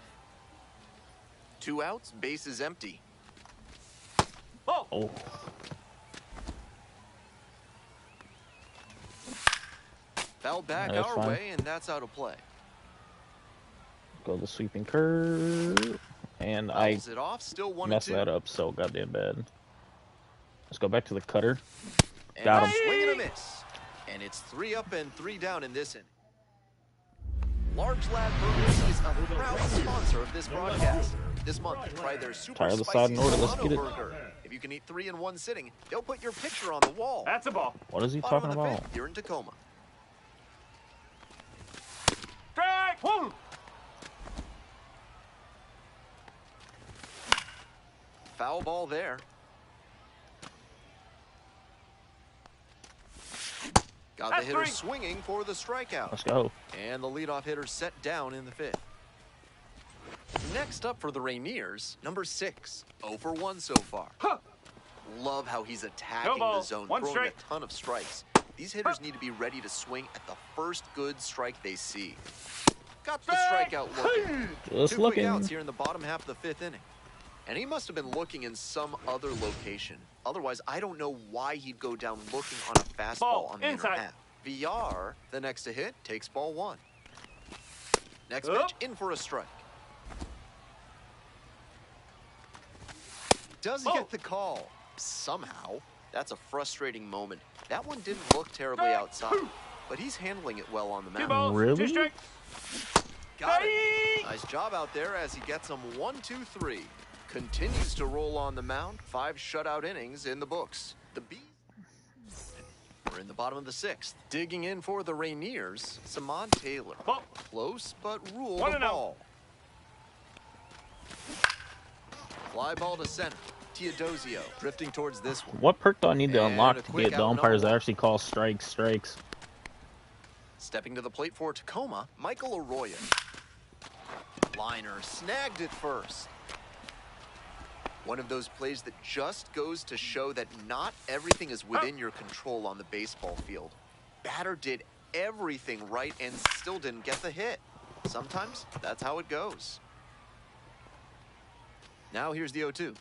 2 outs, base is empty. Oh. Foul back That's our fine. way, and that's out of play. Go the sweeping curve. And I Fouls it off, still 1-2. messed that up so goddamn bad. Let's go back to the cutter. And Got a him. swing and a miss. And it's 3 up and 3 down in this inning. Large Lab Burgers is a proud sponsor of this broadcast. This month, try their super Tire the spicy side in order, let's Solano get it. burger. If you can eat 3 in one sitting, they'll put your picture on the wall. That's a ball. What is he Bottom talking of the about? fifth, you're in Tacoma. Strike. Woo. Foul ball there. Got the That's hitter 3. swinging for the strikeout. Let's go. And the leadoff hitter set down in the fifth. Next up for the Rainiers, number 6. 0 for 1 so far. Huh. Love how he's attacking No ball. the zone, 1 throwing strike. a ton of strikes. These hitters need to be ready to swing at the first good strike they see. Got the Strike. strikeout looking. Just 2 quick looking. outs here in the bottom half of the fifth inning. And he must have been looking in some other location. Otherwise, I don't know why he'd go down looking on a fastball Ball. on the inner Inside. half. VR, the next to hit, takes ball 1. Next Up. pitch, in for a strike. Does Oh. get the call. Somehow. That's a frustrating moment. That one didn't look terribly Strike. outside, but he's handling it well on the 2 mound. balls. Really? 2 strikes. Got it. Strike. Nice job out there as he gets them 1-2-3. Continues to roll on the mound. 5 shutout innings in the books. The Bees. We're in the bottom of the 6th. Digging in for the Rainiers, Samad Taylor. Ball. Close, but ruled 1 the and out. ball. Fly ball to center. Teodosio drifting towards this one. What perk do I need to And unlock a to quick get the out, umpires no. that actually call strikes? Stepping to the plate for Tacoma, Michael Arroyo. Liner snagged at first. One of those plays that just goes to show that not everything is within your control on the baseball field. Batter did everything right and still didn't get the hit. Sometimes that's how it goes. Now here's the 0-2.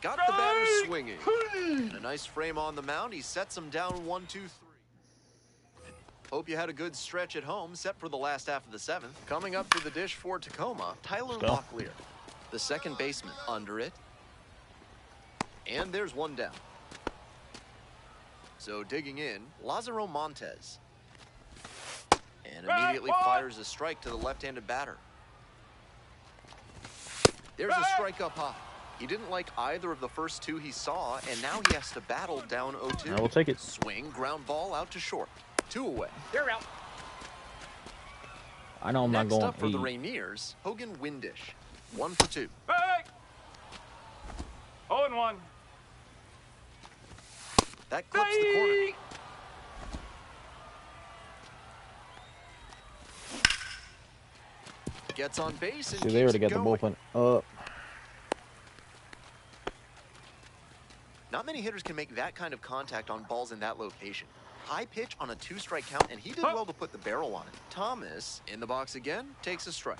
Got the batter swinging. And a nice frame on the mound. He sets him down 1-2-3. Hope you had a good stretch at home, set for the last half of the 7th. Coming up to the dish for Tacoma, Tyler Let's go. Locklear, the second baseman, under it. And there's 1 down. So digging in, Lázaro Montes. And immediately fires a strike to the left-handed batter. There's a strike up high. He didn't like either of the first 2 he saw, and now he has to battle down 0-2. I will take it. Swing, ground ball out to short. 2 away. You're out. I know I'm not Next going up for the 8. Rainiers, Hogan Windish. 1 for 2. Strike. 0 and 1. That clips the corner. Strike. Gets on base and See, they already keeps got the going. bullpen up. Not many hitters can make that kind of contact on balls in that location. High pitch on a 2-strike count, and he did well to put the barrel on it. Thomas, in the box again, takes a strike.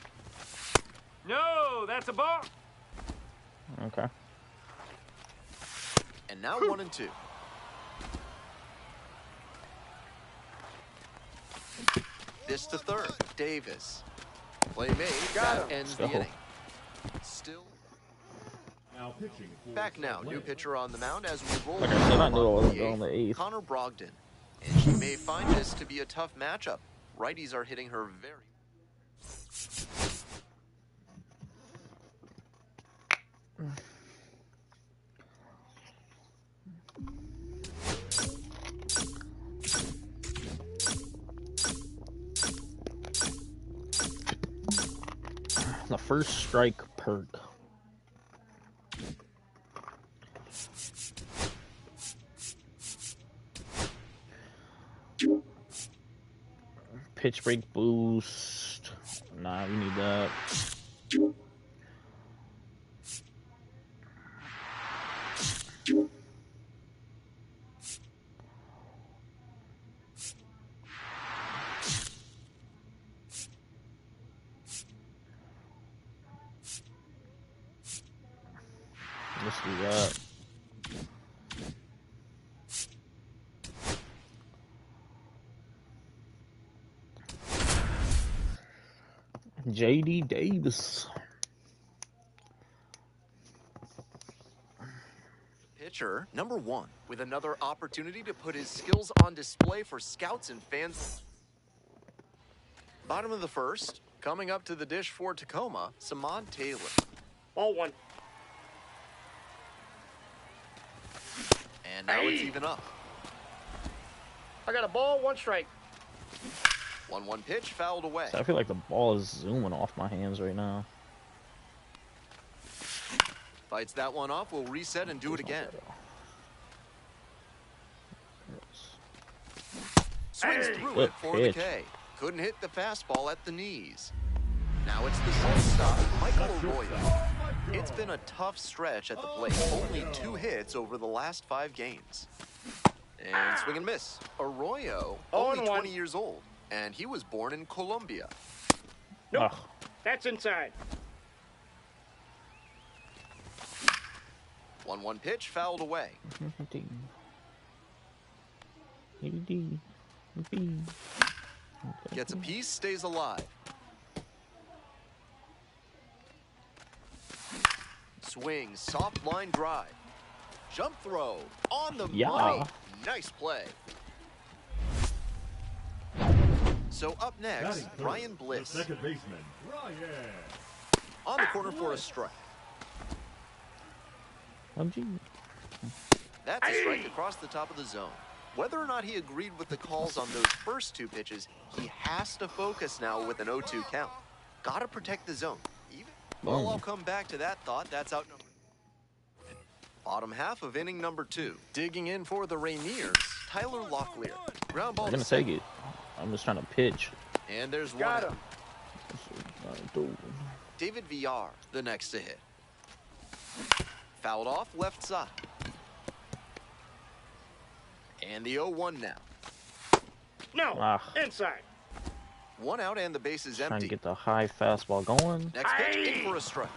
No, that's a ball. Okay. And now 1-2. This to third. Davis. Play made. That ends the Go. inning. Still Now pitching for back now. New pitcher on the mound as we roll. Like I said, I knew I wasn't the going the 8th. Connor Brogdon. And she may find this to be a tough matchup. Righties are hitting her very. The first strike perk. pitch break boost. Nah, we need that. Let's do that. J.D. Davis. Pitcher number 1 with another opportunity to put his skills on display for scouts and fans. Bottom of the first, coming up to the dish for Tacoma, Samad Taylor. Ball 1. And now it's even up. I got a ball, 1 strike. 1-1 pitch fouled away. I feel like the ball is zooming off my hands right now. Fights that one off, we'll reset and do it again. Swings through Good it for the pitch. K. Couldn't hit the fastball at the knees. Now it's the shortstop, Michael Arroyo. It's been a tough stretch at the plate. Only 2 hits over the last 5 games. And swing and miss. Arroyo, only 0-1. 20 years old, and he was born in Colombia. Nope. Ugh. That's inside. 1-1 pitch fouled away. Gets a piece, stays alive. Swing, soft line drive. Jump throw, on the money. Nice play. So up next, Batting third, Ryan the Bliss. second baseman, Ryan. On the corner for a strike. That's a strike across the top of the zone. Whether or not he agreed with the calls on those first 2 pitches, he has to focus now with an 0-2 count. Gotta protect the zone. Well, I'll come back to that thought. That's out number. Bottom half of inning number 2. Digging in for the Rainiers, Tyler Locklear. Ground ball I'm gonna to take second. it. I'm just trying to pitch. And there's Got one him. out. David VR, the next to hit. Fouled off left side. And the 0-1 now. No. Ah. Inside. 1 out and the base is Trying to empty. get the high fastball going. Next pitch in for a strike.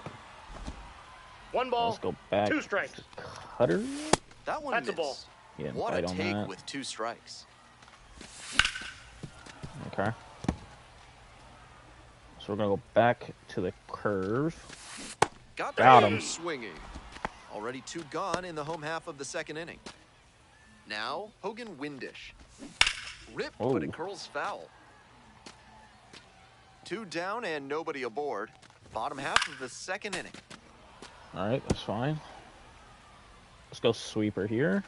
1 ball. Let's go back. 2 strikes. Cutter. That one That's a missed. ball. He didn't What a bite on take that. with 2 strikes. Okay. So we're gonna go back to the curve. Got Got him him. swinging. Already 2 gone in the home half of the second inning. Now Hogan Windish. Rip, Oh. but it curls foul. 2 down and nobody aboard. Bottom half of the second inning. All right, that's fine. Let's go sweeper here.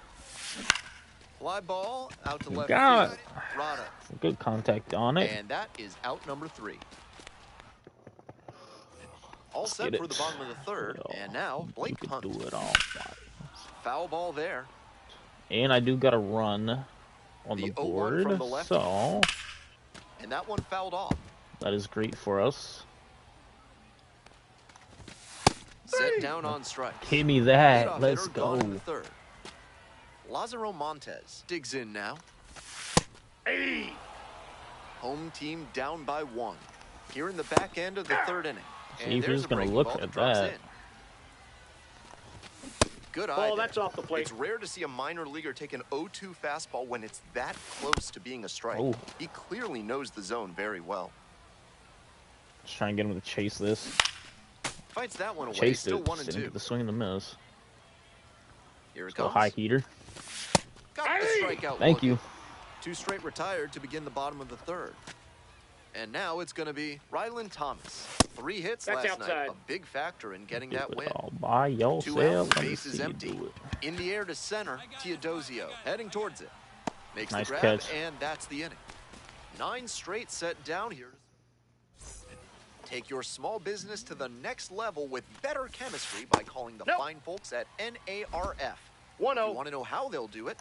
Fly ball out to left Got field. it. Rada. Good contact on it. And that is out number 3. All Let's set get for it. the bottom of the third. Yo, And now you Blake can Hunt. do it all. Foul ball there. And I do got a run on the The 0-1 board, from the left. so And that one fouled off. that is great for us. Set down on strike. Give me that. Leadoff Let's hitter go. gone in the third. Lazaro Montes digs in now. Hey. Home team down by 1. Here in the back end of the third inning. See And if there's he's a gonna breaking look ball at drops that. in. Good eye. Ball, there. that's off the plate. It's rare to see a minor leaguer take an 0-2 fastball when it's that close to being a strike. Oh. He clearly knows the zone very well. Just trying to get him to chase this. Fights that one away. Chased Still it. 1 and Didn't 2. get the swing and the miss. Here it Go comes. high heater. Got the strikeout. Thank looking. you. 2 straight retired to begin the bottom of the third. And now it's going to be Rylan Thomas. 3 hits That's last outside. night. A big factor in getting Do that it win. all by 2 yourself. out, Let me base is see you empty. do it. In the air to center, Teodosio heading towards it. Makes Nice the grab, catch. and that's the inning. 9 straight set down here. Take your small business to the next level with better chemistry by calling the Nope. fine folks at NARF. 1-0. You want to know how they'll do it?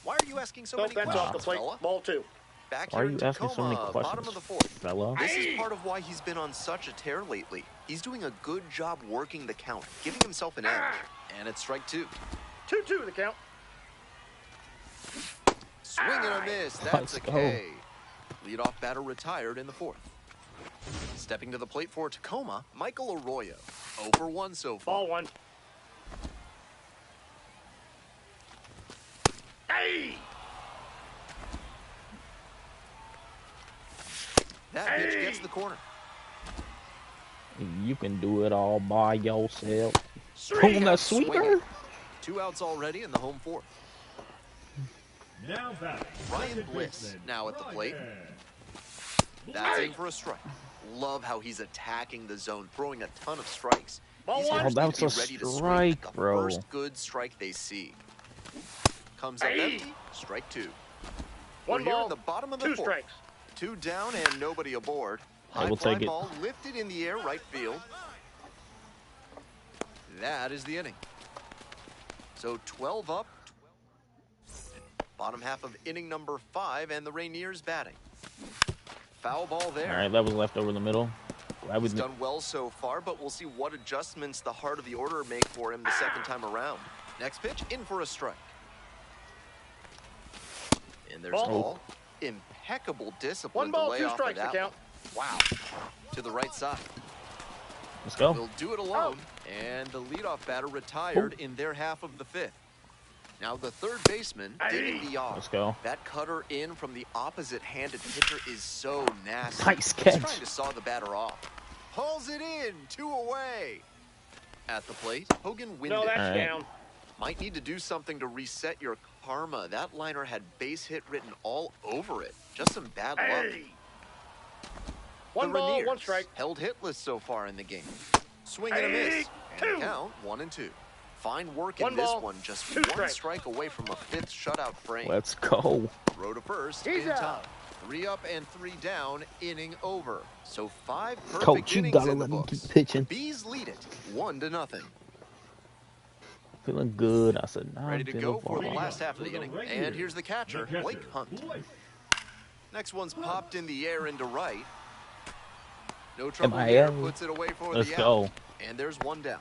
Why are you asking so Nope, many that's questions, off the plate. fella? Ball 2. Back Why are here you in asking so many Tacoma, bottom questions, of the fourth. fella? This is part of why he's been on such a tear lately. He's doing a good job working the count, giving himself an edge. And it's strike two. 2-2 the count. Swing and a miss. That's Let's a go. K. Leadoff batter retired in the fourth. Stepping to the plate for Tacoma, Michael Arroyo. 0 for 1 so far. Ball one. Hey! That pitch gets the corner. You can do it all by yourself. Swing. Boom, that Swing sweeper. it. 2 outs already in the home fourth. Now batting. Ryan Second Bliss baseman, now at the plate. Ryan. That's in for a strike. Love how he's attacking the zone, throwing a ton of strikes. Ball These one. hitters Oh, need that's to a be ready to swing strike, at the bro. first good strike they see. Comes up Hey. empty, strike two. One We're here ball, in the bottom of the 2 fourth. strikes. 2 down and nobody aboard. I High will fly take it. ball lifted in the air, right field. That is the inning. So 12 up. Bottom half of inning number 5, and the Rainiers batting. Foul ball there. All right, that was left over the middle. I He's would. done well so far, but we'll see what adjustments the heart of the order make for him the second time around. Next pitch, in for a strike. And there's a Ball. ball. Impeccable discipline 1 ball, to lay 2 off of strikes the that count. one. Wow. To the right side. Let's go. They'll do it alone, and the leadoff batter retired in their half of the fifth. Now the third baseman digging the yard. Let's go. That cutter in from the opposite-handed pitcher is so nasty. Nice He's catch. trying to saw the batter off. Hauls it in, 2 away. At the plate, Hogan winded. No, that's All right. down. Might need to do something to reset your karma. That liner had base hit written all over it. Just some bad luck. Hey! 1 The ball, Rainiers 1 strike. held hitless so far in the game. Swing and a miss. And the count 1-2. Fine work in 1 this ball, one. Just 2 one strikes. strike away from a 5th shutout frame. Let's go. Throw to first He's in out. time. 3 up and 3 down. Inning over. So 5 perfect Coach, you innings gotta in the let him books. keep pitching. Bees lead it 1-0. Feeling good. I said, nah, Ready I'm to feeling go for the fine. last half of the inning. And here's the catcher, Blake Hunt. Next one's popped in the air into right. No trouble here. MIA. Puts it away for Let's the out. go. And there's 1 down.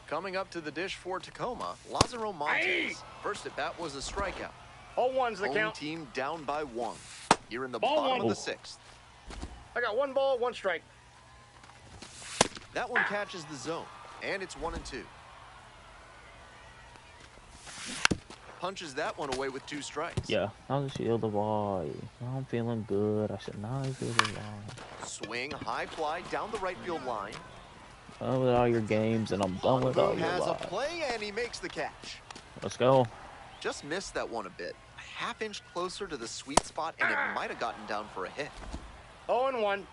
Coming up to the dish for Tacoma, Lazaro Montes. First at bat was a strikeout. 0-1's the Home count. team down by 1. You're in the Ball bottom one. of the 6th. I got 1 ball, 1 strike. That one catches the zone, and it's 1-2. Punches that one away with 2 strikes. Yeah, now the shield of boy. I'm feeling good. I said, now I feel alive. Swing, high fly down the right field line. Done with all your games, and I'm done with all Hongo your has a lives. play, and he makes the catch. Let's go. Just missed that one a bit. A half-inch closer to the sweet spot, and it might have gotten down for a hit. 0-1.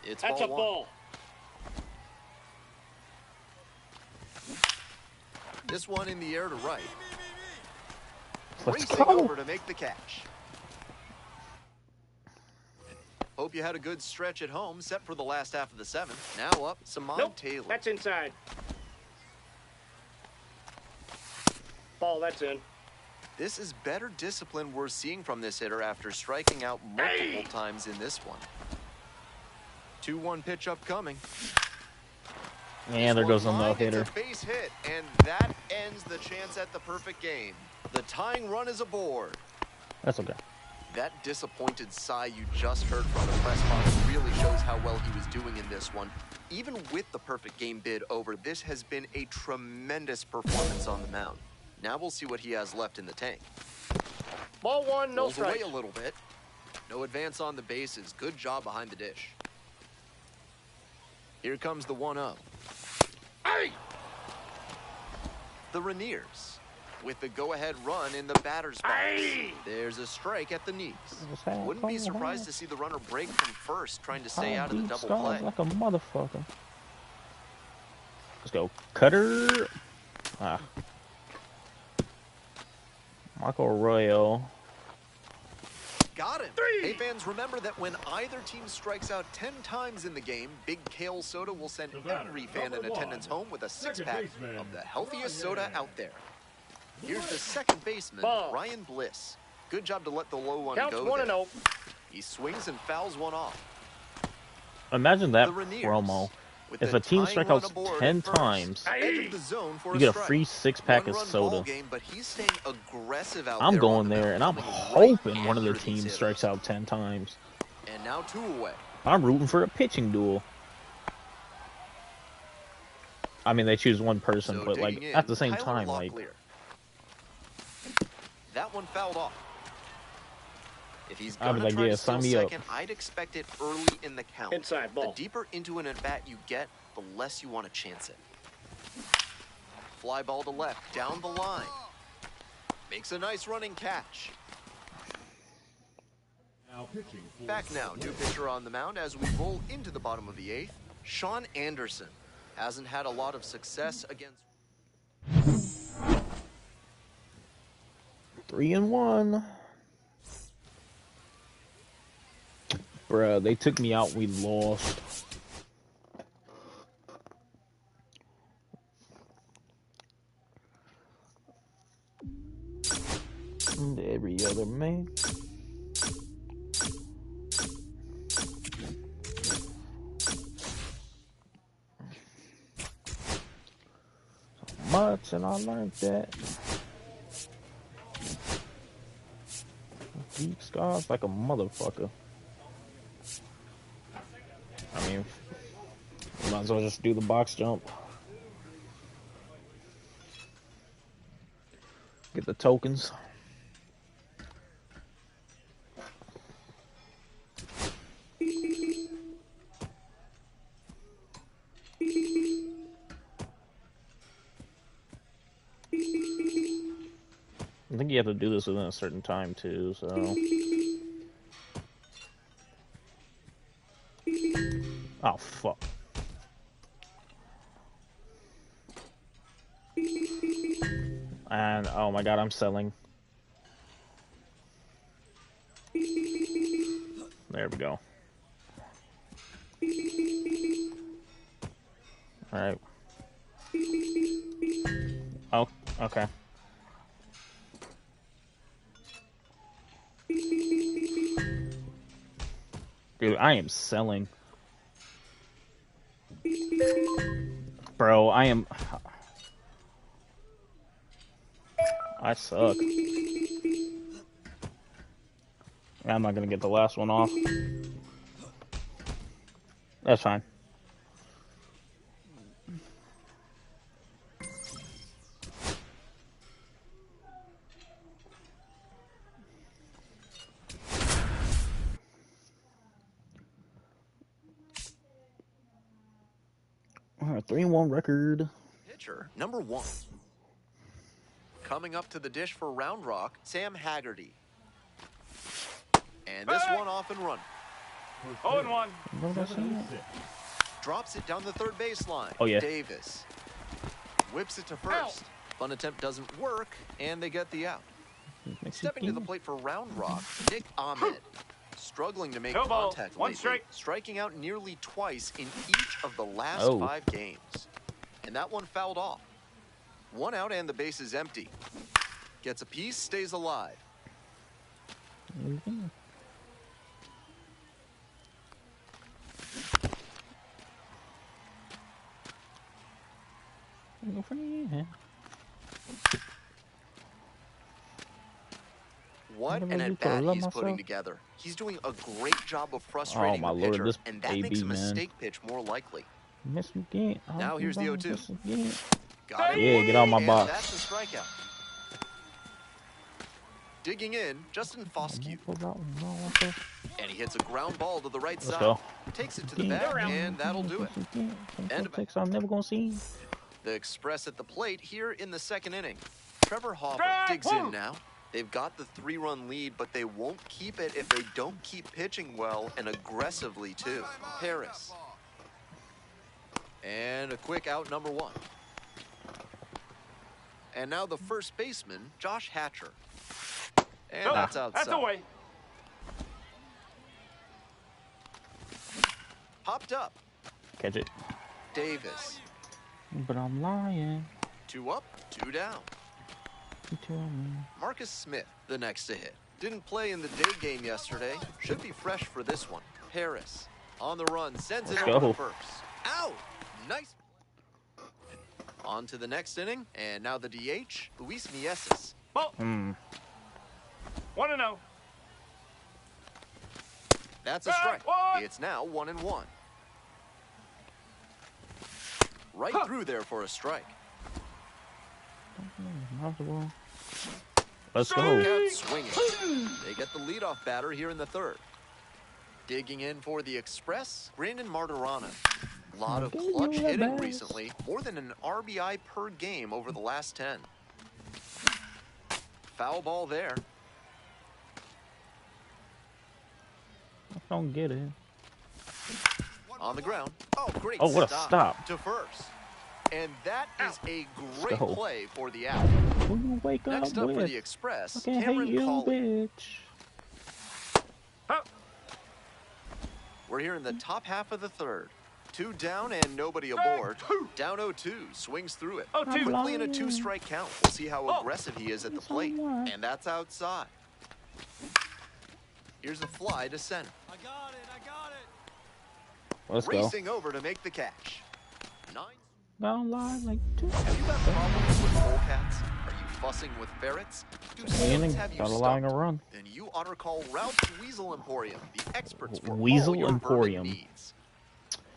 It's That's ball a 1. ball. This one in the air to right. Let's Racing go. over to make the catch. Hope you had a good stretch at home, set for the last half of the 7th. Now up, Simon Nope, Taylor. that's inside. Ball, that's in. This is better discipline we're seeing from this hitter after striking out multiple times in this one. 2-1 pitch upcoming. And there goes a no-hitter. It's a base hit, and that ends the chance at the perfect game. The tying run is aboard. That's okay. That disappointed sigh you just heard from the press box really shows how well he was doing in this one. Even with the perfect game bid over, this has been a tremendous performance on the mound. Now we'll see what he has left in the tank. Ball 1, no Pulls away strike. a little bit. No advance on the bases. Good job behind the dish. Here comes the 1-0. Hey! The Rainiers with the go-ahead run in the batter's box. Hey! There's a strike at the knees. Hey, Wouldn't be come surprised on. to see the runner break from first, trying to stay I out of the beat double stars play. like a motherfucker. Let's go. Cutter. Ah. Michael Arroyo. Got him. Three. Hey, fans, remember that when either team strikes out 10 times in the game, Big Kale Soda will send The batter, every fan in number attendance 1, home with a second 6-pack baseman, of the healthiest Ryan soda out there. Here's the second baseman, Ball. Ryan Bliss. Good job to let the low one Counts go 1 and there. 0. He swings and fouls one off. Imagine that The Rainiers, promo. with If the a team tying run strikeouts aboard 10 at first. times, Edge of the zone for you get a strike. free 6-pack of One-run soda. ball game, but he's staying aggressive out I'm there going on the there, mound, and I'm coming right hoping one of the after these teams hitters. strikes out 10 times. And now 2 away. I'm rooting for a pitching duel. I mean, they choose one person, So but like digging in, at the same Tyler time, like Locklear. That one fouled off. If he's I'd be gonna like, try yeah, to steal sign me up. second, I'd expect it early in the count. Inside ball. The deeper into an at-bat you get, the less you want to chance it. Fly ball to left, down the line. Makes a nice running catch. Now pitching for Back now, new pitcher on the mound as we roll into the bottom of the 8th. Sean Anderson hasn't had a lot of success against... 3-1. Bruh, they took me out. We lost. And every other man. Much, and I learned that. Deep scars like a motherfucker. I mean, might as well just do the box jump. Get the tokens. I think you have to do this within a certain time too, so. Oh, fuck. And, oh my god, I'm selling. There we go. Alright. Oh, okay. Dude, I am selling. Bro, I suck. I'm not gonna get the last one off. That's fine. Alright, 3-1 record. Pitcher number 1. Coming up to the dish for Round Rock, Sam Haggerty. And this one off and run. 0-1. What was I saying? Drops it down the third baseline. Oh, yeah. Davis whips it to first. Fun attempt doesn't work, and they get the out. Stepping to the plate for Round Rock, Nick Ahmed. Struggling to make No ball. contact One lately, strike. striking out nearly twice in each of the last 5 games. And that one fouled off. 1 out and the base is empty. Gets a piece, stays alive. What an at-bat he's putting together. He's doing a great job of frustrating my the Lord, pitcher, this and that AB, makes a man. mistake pitch more likely. Miss again. Now here's the 0-2. Got it. Yeah, get out of my And box. that's the strikeout. Digging in, Justin Foscue. And he hits a ground ball to the right Let's side. go. Takes it to the back, and that'll do it. And I'm never gonna see. the Express at the plate here in the 2nd inning. Trevor Hoffa digs in now. They've got the 3-run lead, but they won't keep it if they don't keep pitching well and aggressively, too. Harris. And a quick out, number 1. And now the first baseman, Josh Hatcher. And that's outside. That's away. Popped up. Catch it. Davis. But I'm lying. 2 up, 2 down. You tell me. Marcus Smith, the next to hit. Didn't play in the day game yesterday. Should be fresh for this one. Harris on the run, sends it Let's over go. to first. Out! Nice. On to the next inning, and now the DH, Luis Mieses. Ball. 1-0. That's a strike. One. It's now 1-1. Right through there for a strike. Let's go. Cats swinging. They get the leadoff batter here in the third. Digging in for the Express, Brandon Martirana. A lot of clutch hitting recently, more than an RBI per game over the last 10. Foul ball there. I don't get it. On the ground. Oh, great Oh, what a stop. to first. And that is a great go. play for the out. Who you wake Next up up for with? the Express, I can't hate Cameron you, Cawley. bitch. We're here in the top half of the third. 2 down and nobody aboard. Down 0-2, swings through it. 0-2. Quickly in a 2-strike count. We'll see how aggressive he is at the plate. And that's outside. Here's a fly to center. I got it. I got it. Let's go. Racing over to make the catch. 9. Don't lie like two. Have you got problems with polecats? Are you fussing with ferrets? Do Inning, snakes have you got allowing a stumped? run. Then you ought to call Ralph's Weasel Emporium, the experts for Weasel all your Emporium. vermin needs.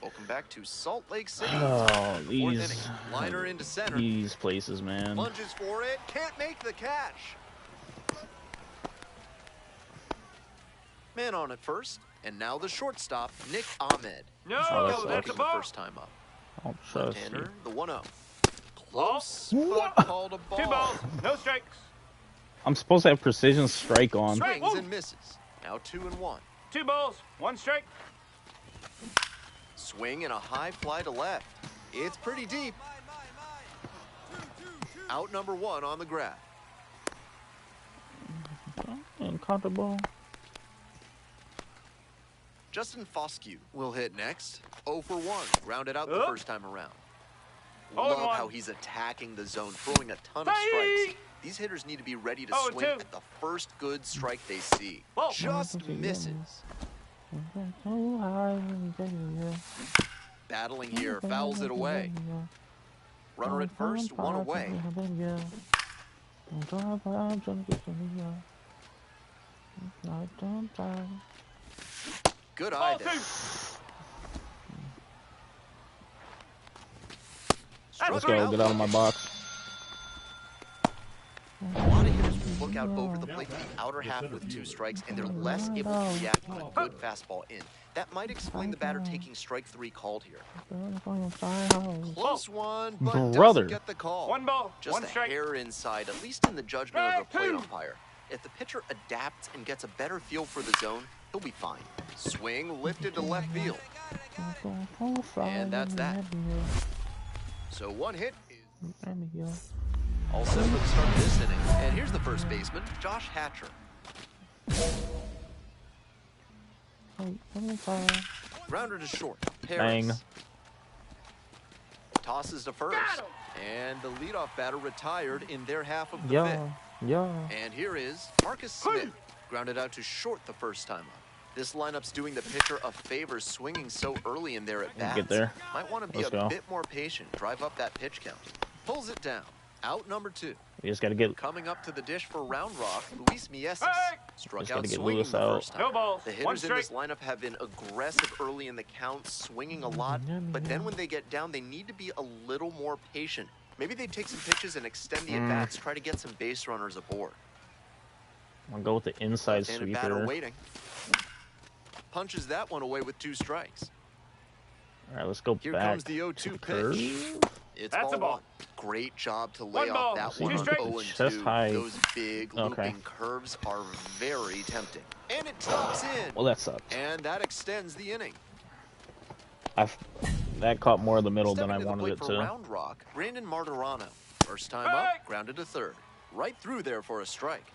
Welcome back to Salt Lake City. Oh, Fourth these inning. Liner into center. places, man. Lunges for it. Can't make the catch. Man on at first. And now the shortstop, Nick Ahmed. No, Oh, that Struck that's a the ball. first time up. Don't trust you. Left-hander, the 1-0. Close, What? but called a ball. 2 balls. No strikes. I'm supposed to have precision strike on. Strike. Swings Woo. and misses. Now 2-1. 2 balls. 1 strike. Swing and a high fly to left. It's pretty deep. Out number 1 on the grab. Uncomfortable. Justin Foscue will hit next. 0 for 1. Grounded out the Up. first time around. 0-1. Love how he's attacking the zone, throwing a ton of Strike. strikes. These hitters need to be ready to 0-2. swing at the first good strike they see. Ball. Just misses. Battling here, fouls it away. Runner at first, 1 away. Good eye Ball 2. there. Let's Struck go. out Get out of my box. A lot of hitters will look out over the plate to the outer half with 2 strikes, and they're less able to react with a good fastball in. That might explain the batter taking strike 3 called here. Close one, but Brother. doesn't get the call. 1 ball. Just 1 a strike. hair inside, at least in the judgment of the Strike plate 2. umpire. If the pitcher adapts and gets a better feel for the zone, he'll be fine. Swing lifted to left field. And that's that. So 1 hit is all set for the start of this inning. And here's the first baseman, Josh Hatcher. Grounder to short. Harris. Bang. Tosses to first. Got him. And the leadoff batter retired in their half of the Yeah, fifth. yeah. And here is Marcus Smith, grounded out to short the first time up. This lineup's doing the pitcher a favor, swinging so early in there at bats. Get there. Might want to be Let's go. bit more patient, drive up that pitch count. Pulls it down. Out number 2. We just gotta get. Coming up to the dish for Round Rock, Luis Mieses. Hey! Struck Just out gotta get swinging Lewis the out. first time. No balls. The 1 hitters in strike. this lineup have been aggressive early in the count, swinging a lot, but then when they get down, they need to be a little more patient. Maybe they take some pitches and extend the at-bats, try to get some base runners aboard. I'm gonna go with the inside And batter sweeper. waiting. Punches that one away with 2 strikes. All right, let's go Here back. comes the 0-2 to pitch. curve. It's That's ball a ball. 1. Great job to lay 1 off ball. that See, one on straight. 0-2. Chest high. Those big looping curves are very tempting. And it drops in. Well, that sucked. And that extends the inning. That caught more of the middle than I Stepping to the wanted plate it for to. Round Rock, Brandon Martirana. First time Hey! up, grounded to third. Right through there for a strike.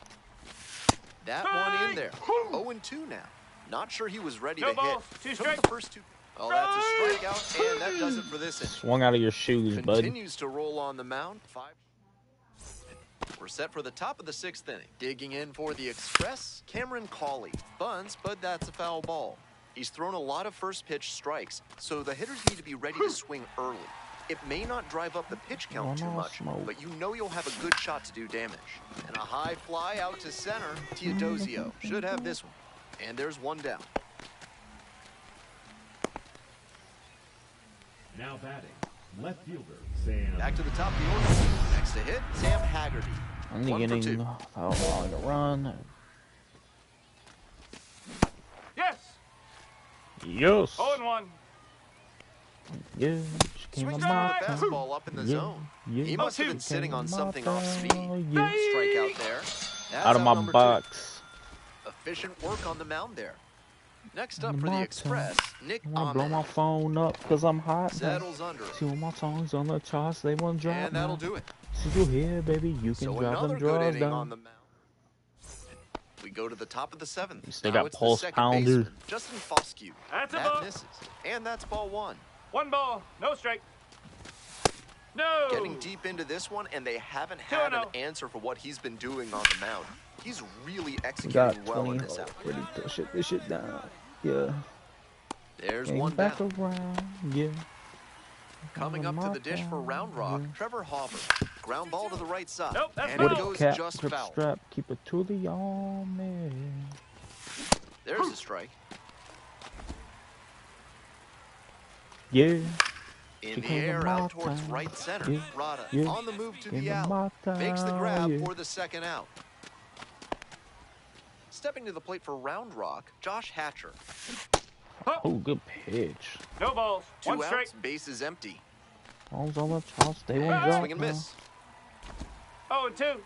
That one in there. 0-2 now. Not sure he was ready No to balls, hit. 2 Took strikes. the first 2. Oh, that's a strikeout, and that does it for this inning. Swung out of your shoes, bud. Continues to roll on the mound. 5. We're set for the top of the 6th inning. Digging in for the Express, Cameron Cawley. Bunts, but that's a foul ball. He's thrown a lot of first pitch strikes, so the hitters need to be ready to swing early. It may not drive up the pitch count too much, but you know you'll have a good shot to do damage. And a high fly out to center. Teodosio should have this one. And there's one down. Now batting, left fielder Sam. Back to the top of the order. Next to hit, Sam Haggerty. Only 1 for getting 2. allowing a run. Yes. Yes. 0-1. Yeah. She came Swings on for my the time. fastball up in the Yeah, zone. yeah. He must have been Came sitting on my something off speed. time, yeah. Strikeout there. That's Out of my number 2. box. Efficient work on the mound there. Next up On for my the Express, Nick I wanna blow my Ahmed. phone up because I'm hot. Settles under. See all my songs on the charts, they won't drop. And that'll now. do it. See you here, baby, you can So drop another them good drawers inning on down. the mound. We go to the top of the 7th. They Now got it's the pulse second pounder. baseman, Justin Foscue. That's a That ball. misses. And that's ball 1. 1 ball, no strike. No. Getting deep into this one, and they haven't had an 2-0. answer for what he's been doing on the mound. He's really We got executing well 20. in this out. Pretty push it, this shit down. Yeah. There's Came one back down. around. Yeah. Coming up to the dish for Round Rock, Yeah. Trevor Hauber. Ground ball to the right side. Nope, that's and foul. it With a goes cap, just grip foul. strap, keep it to the army. There's a strike. Yeah. In She the came air, to my out towards town. right center. Yeah, Rada yeah. on the move to Came the to out. my Makes the town, grab yeah. for the second out. Stepping to the plate for Round Rock, Josh Hatcher. Oh, good pitch. No balls, 2 1 strike. outs, base is empty. Balls on the charts, they won't drop. Swing and now. miss. 0-2.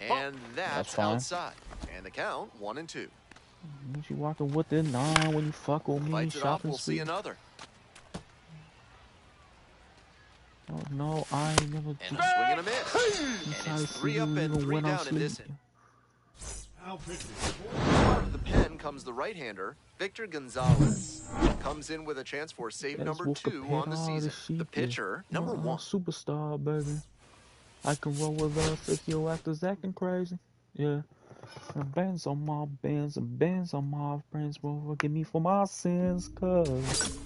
And that's That's fine. outside. And the count, 1-2. Ain't you walking with the 9 when you fuck with me? Fights it off, Shopping we'll see spree. another. Oh, no, I ain't never. And a swing and a miss. And it's 3 up and 3 down in this inning. Out pitches. Out of the pen comes the right-hander, Victor Gonzalez. Comes in with a chance for save That's number what 2 prepared on the all season. sheep The is. pitcher, number I'm a 1. superstar, baby. I can roll with us if your actors acting crazy. Yeah. And bands on my bands and bands on my friends will forgive me for my sins, cause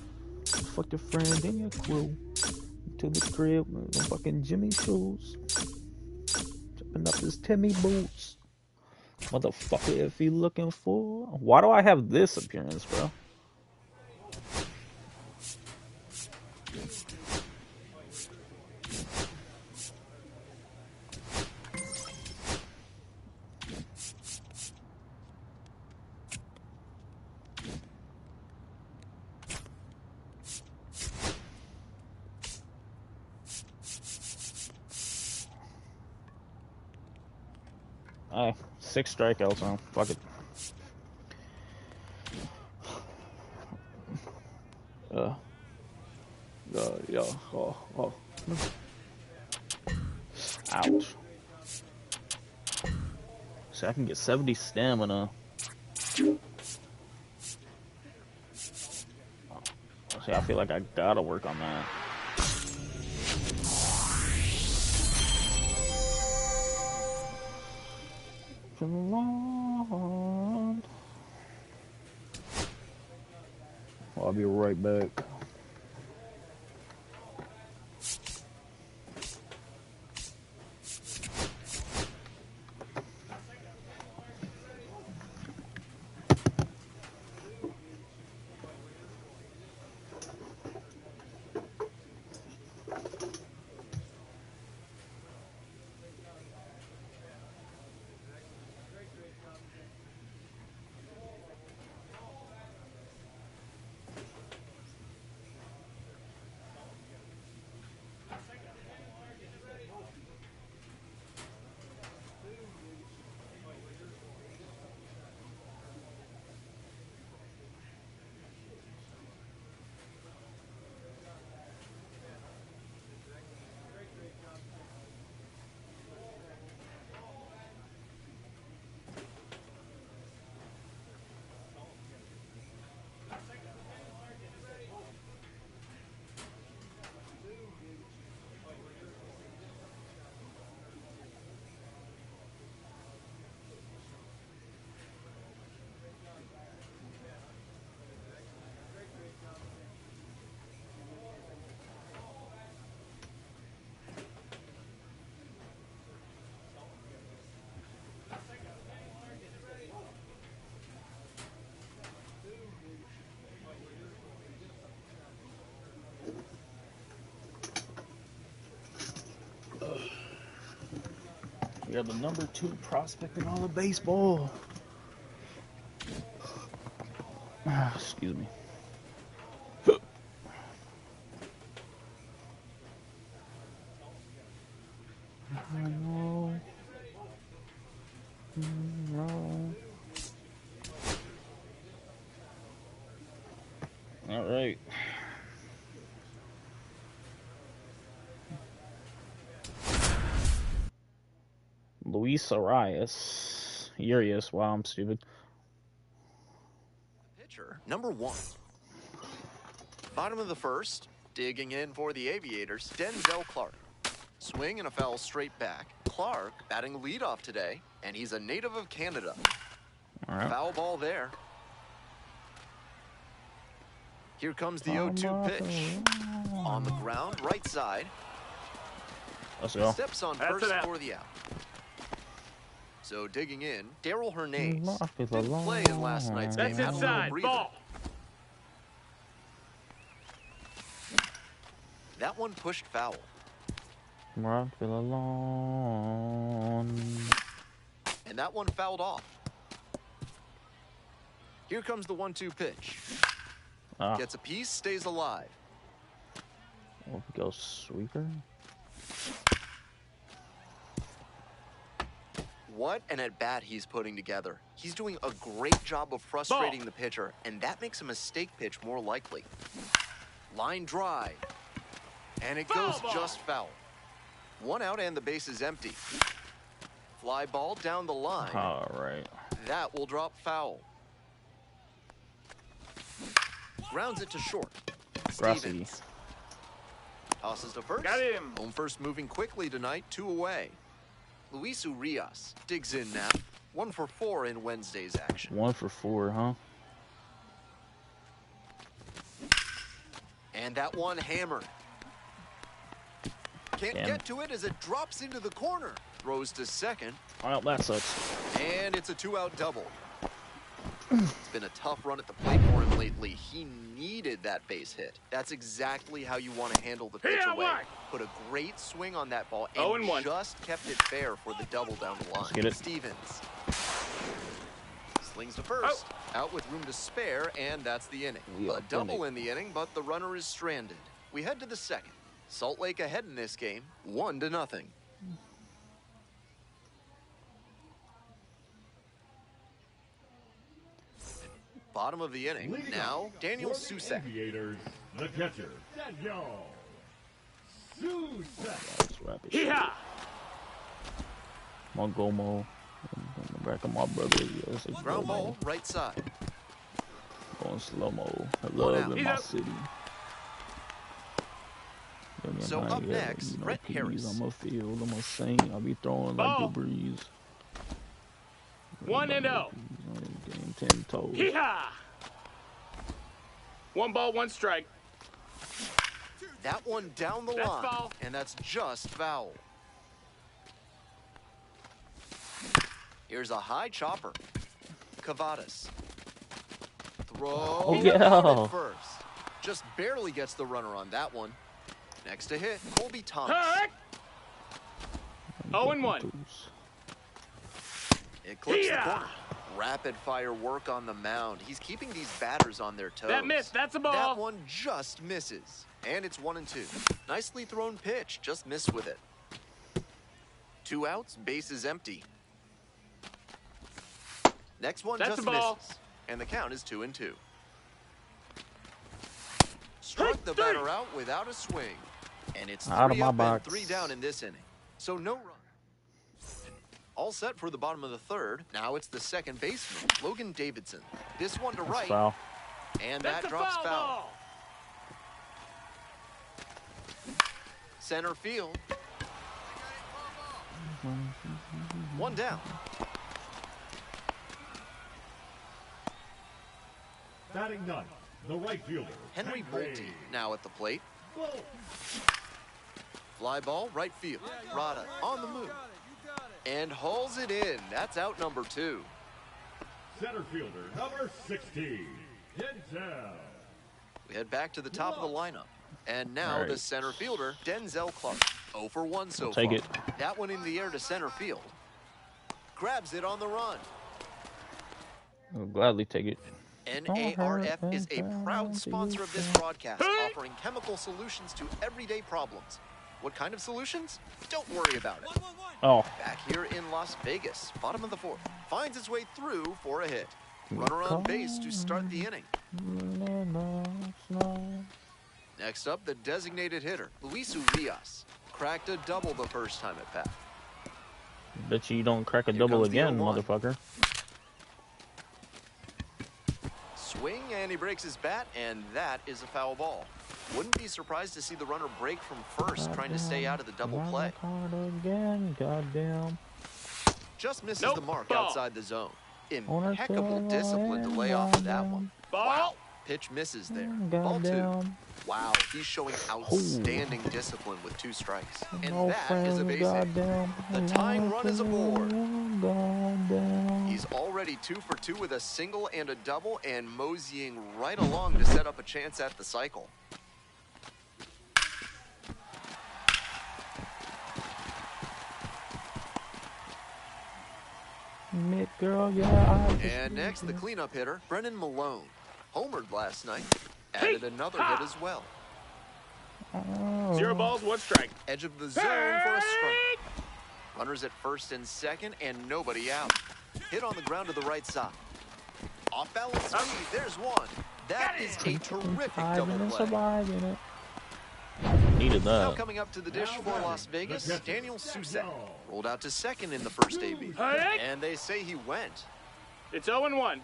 fuck your friend and your crew. To the crib with the fucking Jimmy shoes. Jumping up his Timmy boots. Motherfucker, if he looking for. Why do I have this appearance, bro? Alright, 6 strikeouts on. Fuck it. Oh. Ouch. So I can get 70 stamina. See, I feel like I gotta work on that. I'll be right back. We are the number 2 prospect in all of baseball. Excuse me. No. All right. Luis Arias. Urias. Wow, I'm stupid. Pitcher, number 1. Bottom of the first, digging in for the Aviators, Denzel Clark. Swing and a foul straight back. Clark batting leadoff today, and he's a native of Canada. All right. Foul ball there. Here comes the 0-2 pitch. On the ground, right side. Let's go. Steps on That's first an out. for the out. So digging in, Daryl Hernandez. Life is Didn't a play in last night's game. That's Had a little inside. breather. Ball. That one pushed foul. Rockville alone. And that one fouled off. Here comes the 1-2 pitch. Gets a piece, stays alive. We'll go sweeper. What an at-bat he's putting together. He's doing a great job of frustrating the pitcher, and that makes a mistake pitch more likely. Line drive. And it goes just foul. 1 out and the base is empty. Fly ball down the line. All right. That will drop foul. Grounds it to short. Grassy. Stevens tosses to first. Got him. Home first moving quickly tonight, 2 away. Luis Urias digs in now. 1 for 4 in Wednesday's action. 1 for 4, huh? And that one hammered. Can't Damn. get to it as it drops into the corner. Throws to second. Well, that sucks. And it's a 2-out double. It's been a tough run at the plate for him lately. He needed that base hit. That's exactly how you want to handle the pitch away. Put a great swing on that ball and 0-1. just kept it fair for the double down the line. get it. Stevens slings to first. Out with room to spare, and that's the inning. We are A double winning. in the inning, but the runner is stranded. We head to the second. Salt Lake ahead in this game, 1-0. Bottom of the inning. Leading Now, off Daniel for the Susek. Aviators, the catcher, Daniel Susek. Let's wrap it. Yeehaw! Mongomo. Back of my brother. Yes, it's Ground Gomo. ball, right side. Going slow-mo. I One love out. in He's my up. city. So up next, Brett please, Harris. I'm a field, I'm a saint. I'll be throwing like Ball. the breeze. 1-0. Game 10 toes. Yeehaw! 1 ball, 1 strike. That one down the That's line, foul. and that's just foul. Here's a high chopper. Cavadas. Throw. Oh, yeah. At first. Just barely gets the runner on that one. Next to hit, Colby Thomas. Heck! 0-1. It clips the Yeah. corner. Rapid fire work on the mound. He's keeping these batters on their toes. That missed. That's a ball. That one just misses. And it's 1-2. Nicely thrown pitch. Just missed with it. 2 outs, base is empty. Next one That's just a ball. misses. And the count is 2-2. Struck the Hey, batter out without a swing. And it's Out of 3 my up and box. 3 down in this inning. So no run. All set for the bottom of the third. Now it's the second baseman, Logan Davidson. This one to That's right. foul. And That's that a drops foul foul. ball. Center field. 1 down. Batting ninth, the right fielder, Henry Bolte now at the plate. Fly ball, right field. Rada on the move. And hauls it in. That's out number 2. Center fielder, number 16, Denzel. We head back to the top of the lineup. And now Right. the center fielder, Denzel Clark. 0 for 1 so Take far. it. That one in the air to center field. grabs it on the run. I'll gladly take it. NARF is a proud sponsor of this broadcast, offering chemical solutions to everyday problems. What kind of solutions? Don't worry about it. Oh. Back here in Las Vegas, bottom of the fourth, finds its way through for a hit. Runner on base to start the inning. Next up, the designated hitter, Luis Urias, cracked a double the first time at bat. Bet you don't crack a double again, motherfucker. Swing, and he breaks his bat, and that is a foul ball. Wouldn't be surprised to see the runner break from first, trying to stay out of the double play. Again, goddamn. Just misses the mark outside the zone. Impeccable discipline to lay off of that one. Wow. Pitch misses there. Ball two. Wow, he's showing outstanding discipline with 2 strikes. And that is a base hit. The tying run is aboard. He's already 2 for 2 with a single and a double, and moseying right along to set up a chance at the cycle. Girl, yeah. And next, the cleanup hitter, Brennan Malone. Homered last night. Added another hit as well. 0 balls, 1 strike. Edge of the zone for a strike. Runners at first and second, and nobody out. Hit on the ground to the right side. Off balance speed, there's one. That is a terrific double play. Needed that. Now coming up to the dish for Las Vegas, Daniel Suset. Rolled out to second in the first AB. And they say he went. It's 0-1.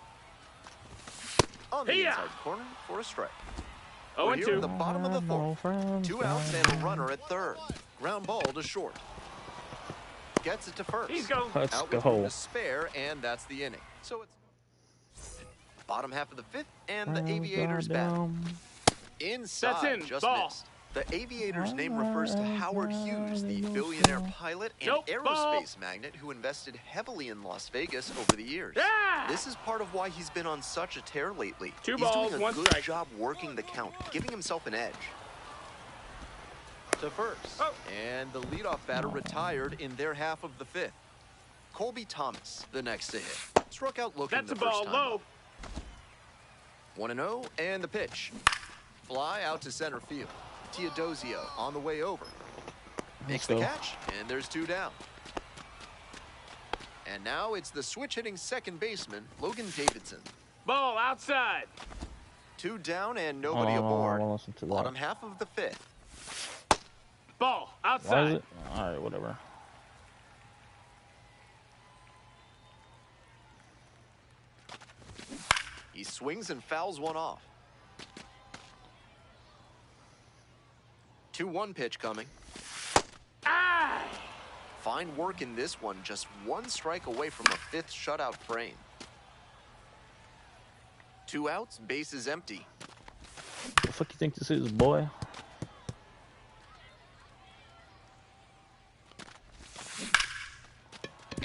On the inside corner for a strike. 0-2. Here in the bottom of the fourth. 2 outs and a runner at third. Ground ball to short. Gets it to first. He's going. Let's Out with go. room to spare, and that's the inning. So it's bottom half of the fifth, and the Aviators bat. Inside, That's in. just Ball. missed. The Aviators' name refers to Howard Hughes, the billionaire pilot and aerospace magnate who invested heavily in Las Vegas over the years. Yeah. This is part of why he's been on such a tear lately. 2 He's balls, doing a 1 good strike. job working the count, giving himself an edge. To first, and the leadoff batter retired in their half of the fifth. Colby Thomas, the next to hit. Struck out looking That's the a first ball time low. up. 1-0, and the pitch. Fly out to center field. Teodosio on the way over. Makes the catch, and there's 2 down. And now it's the switch-hitting second baseman, Logan Davidson. Ball outside. 2 down and nobody aboard. Bottom half of the fifth. Ball Why is outside. it? Alright, whatever. He swings and fouls one off. 2-1 pitch coming. Ah! Fine work in this one, just 1 strike away from a 5th shutout frame. 2 outs, base is empty. What the fuck you think this is, boy?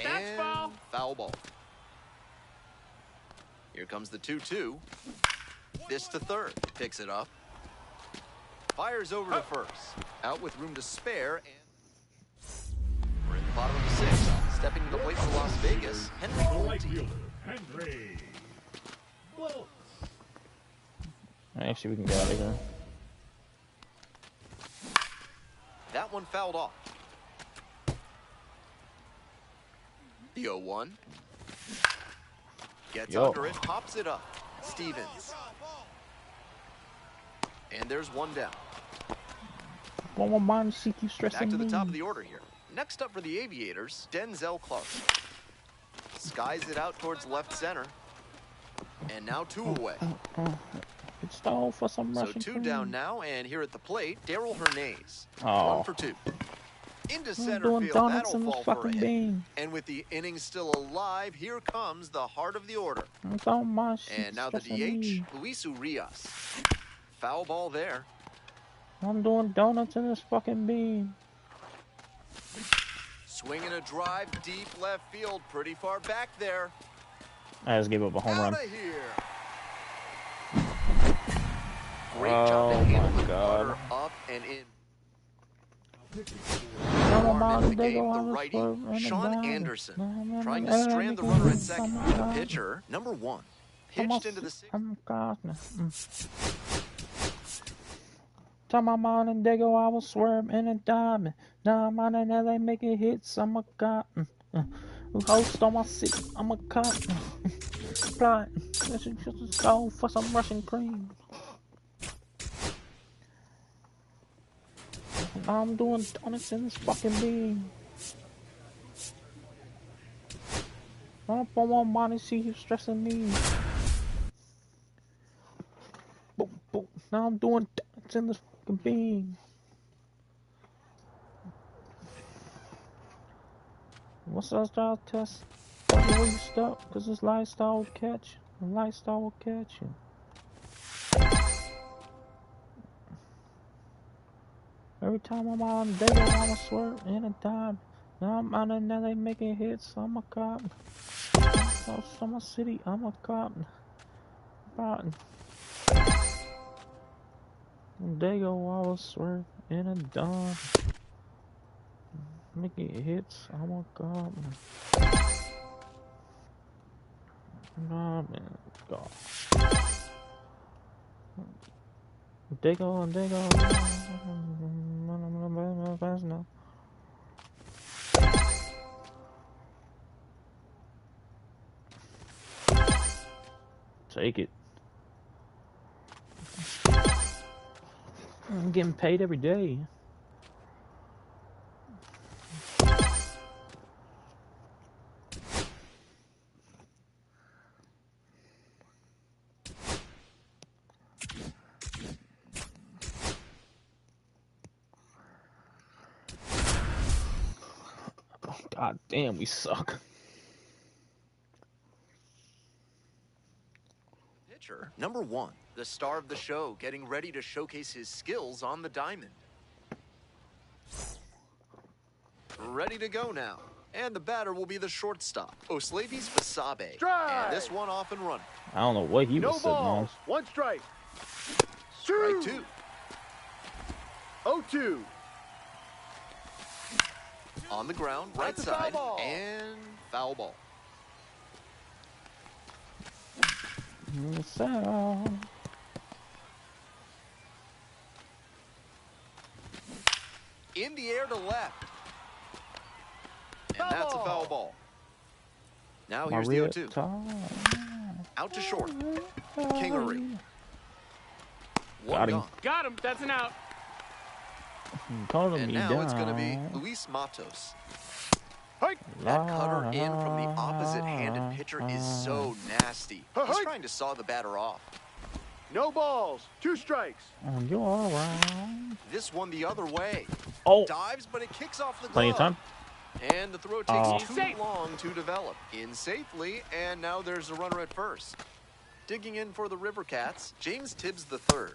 And foul ball. Here comes the 2-2. This to third. Picks it up. Fires over to first. Out with room to spare. And we're in the bottom of the 6th. Stepping to the plate for Las Vegas, Henry The right Bolte. fielder, Henry Bolte. Actually, we can get out of here. That one fouled off. The 0-1. Gets under it, pops it up. Stevens. And there's 1 down. Back to the top of the order here. Next up for the Aviators, Denzel Clark. Skies it out towards left center. And now 2 away. It's stalled for some So Russian 2 down now, and here at the plate, Daryl Hernandez. Oh. 1 for 2. Into I'm center doing field, donuts that'll in this fall for a fucking hit. bean. And with the inning still alive, here comes the heart of the order. It's all my shit. And now the DH, Luis Urias. Foul ball there. I'm doing donuts in this fucking bean. Swinging a drive deep left field, pretty far back there. I just gave up a home run. Out of here. Great job to handle the God. runner up and in. No, arm into the game, the righty, Sean Anderson, trying to strand the runner at second. The pitcher, number 1, pitched into the sixth. Tell my mom and they go, I was swerve in a diamond. Now I'm on and they making hits. I'm a cop. Host on my city. I'm a cop. Plot. Just go for some Russian cream. I'm doing donuts in this fucking bean. Run up on my money, see you stressing me. Boom, boom. Now I'm doing donuts in this fucking bean. What's that style test? Where you stop? Cause this lifestyle will catch you. The lifestyle will catch you. Every time I'm on the day, I'm a swerve in a dime. Now I'm on and now they making hits. I'm a cop. I'm a city. I'm a cop. Rotten. They go, I was swerve in a dime. Making hits. I'm a cop. Nah, man. God. They go and they go. No. Take it. I'm getting paid every day. God damn, we suck. Pitcher, number 1, the star of the show, getting ready to showcase his skills on the diamond. Ready to go now. And the batter will be the shortstop, Oslavis Basabe. And this one off and running. I don't know what he was sitting on. 1 strike. Strike 2. 0-2. On the ground, right side, and foul ball. In the air to left. And that's a foul ball. Now here's the 0-2. Out to short. Kingery. One gone. Got him. That's an out. And now it's going to be Luis Matos. That cutter in from the opposite-handed pitcher is so nasty. He's trying to saw the batter off. No balls. 2 strikes. Oh, you're all right. This one the other way. Oh. Dives, but it kicks off the glove. Plenty of time. And the throw takes too long to develop. In safely, and now there's a runner at first. Digging in for the River Cats, James Tibbs III.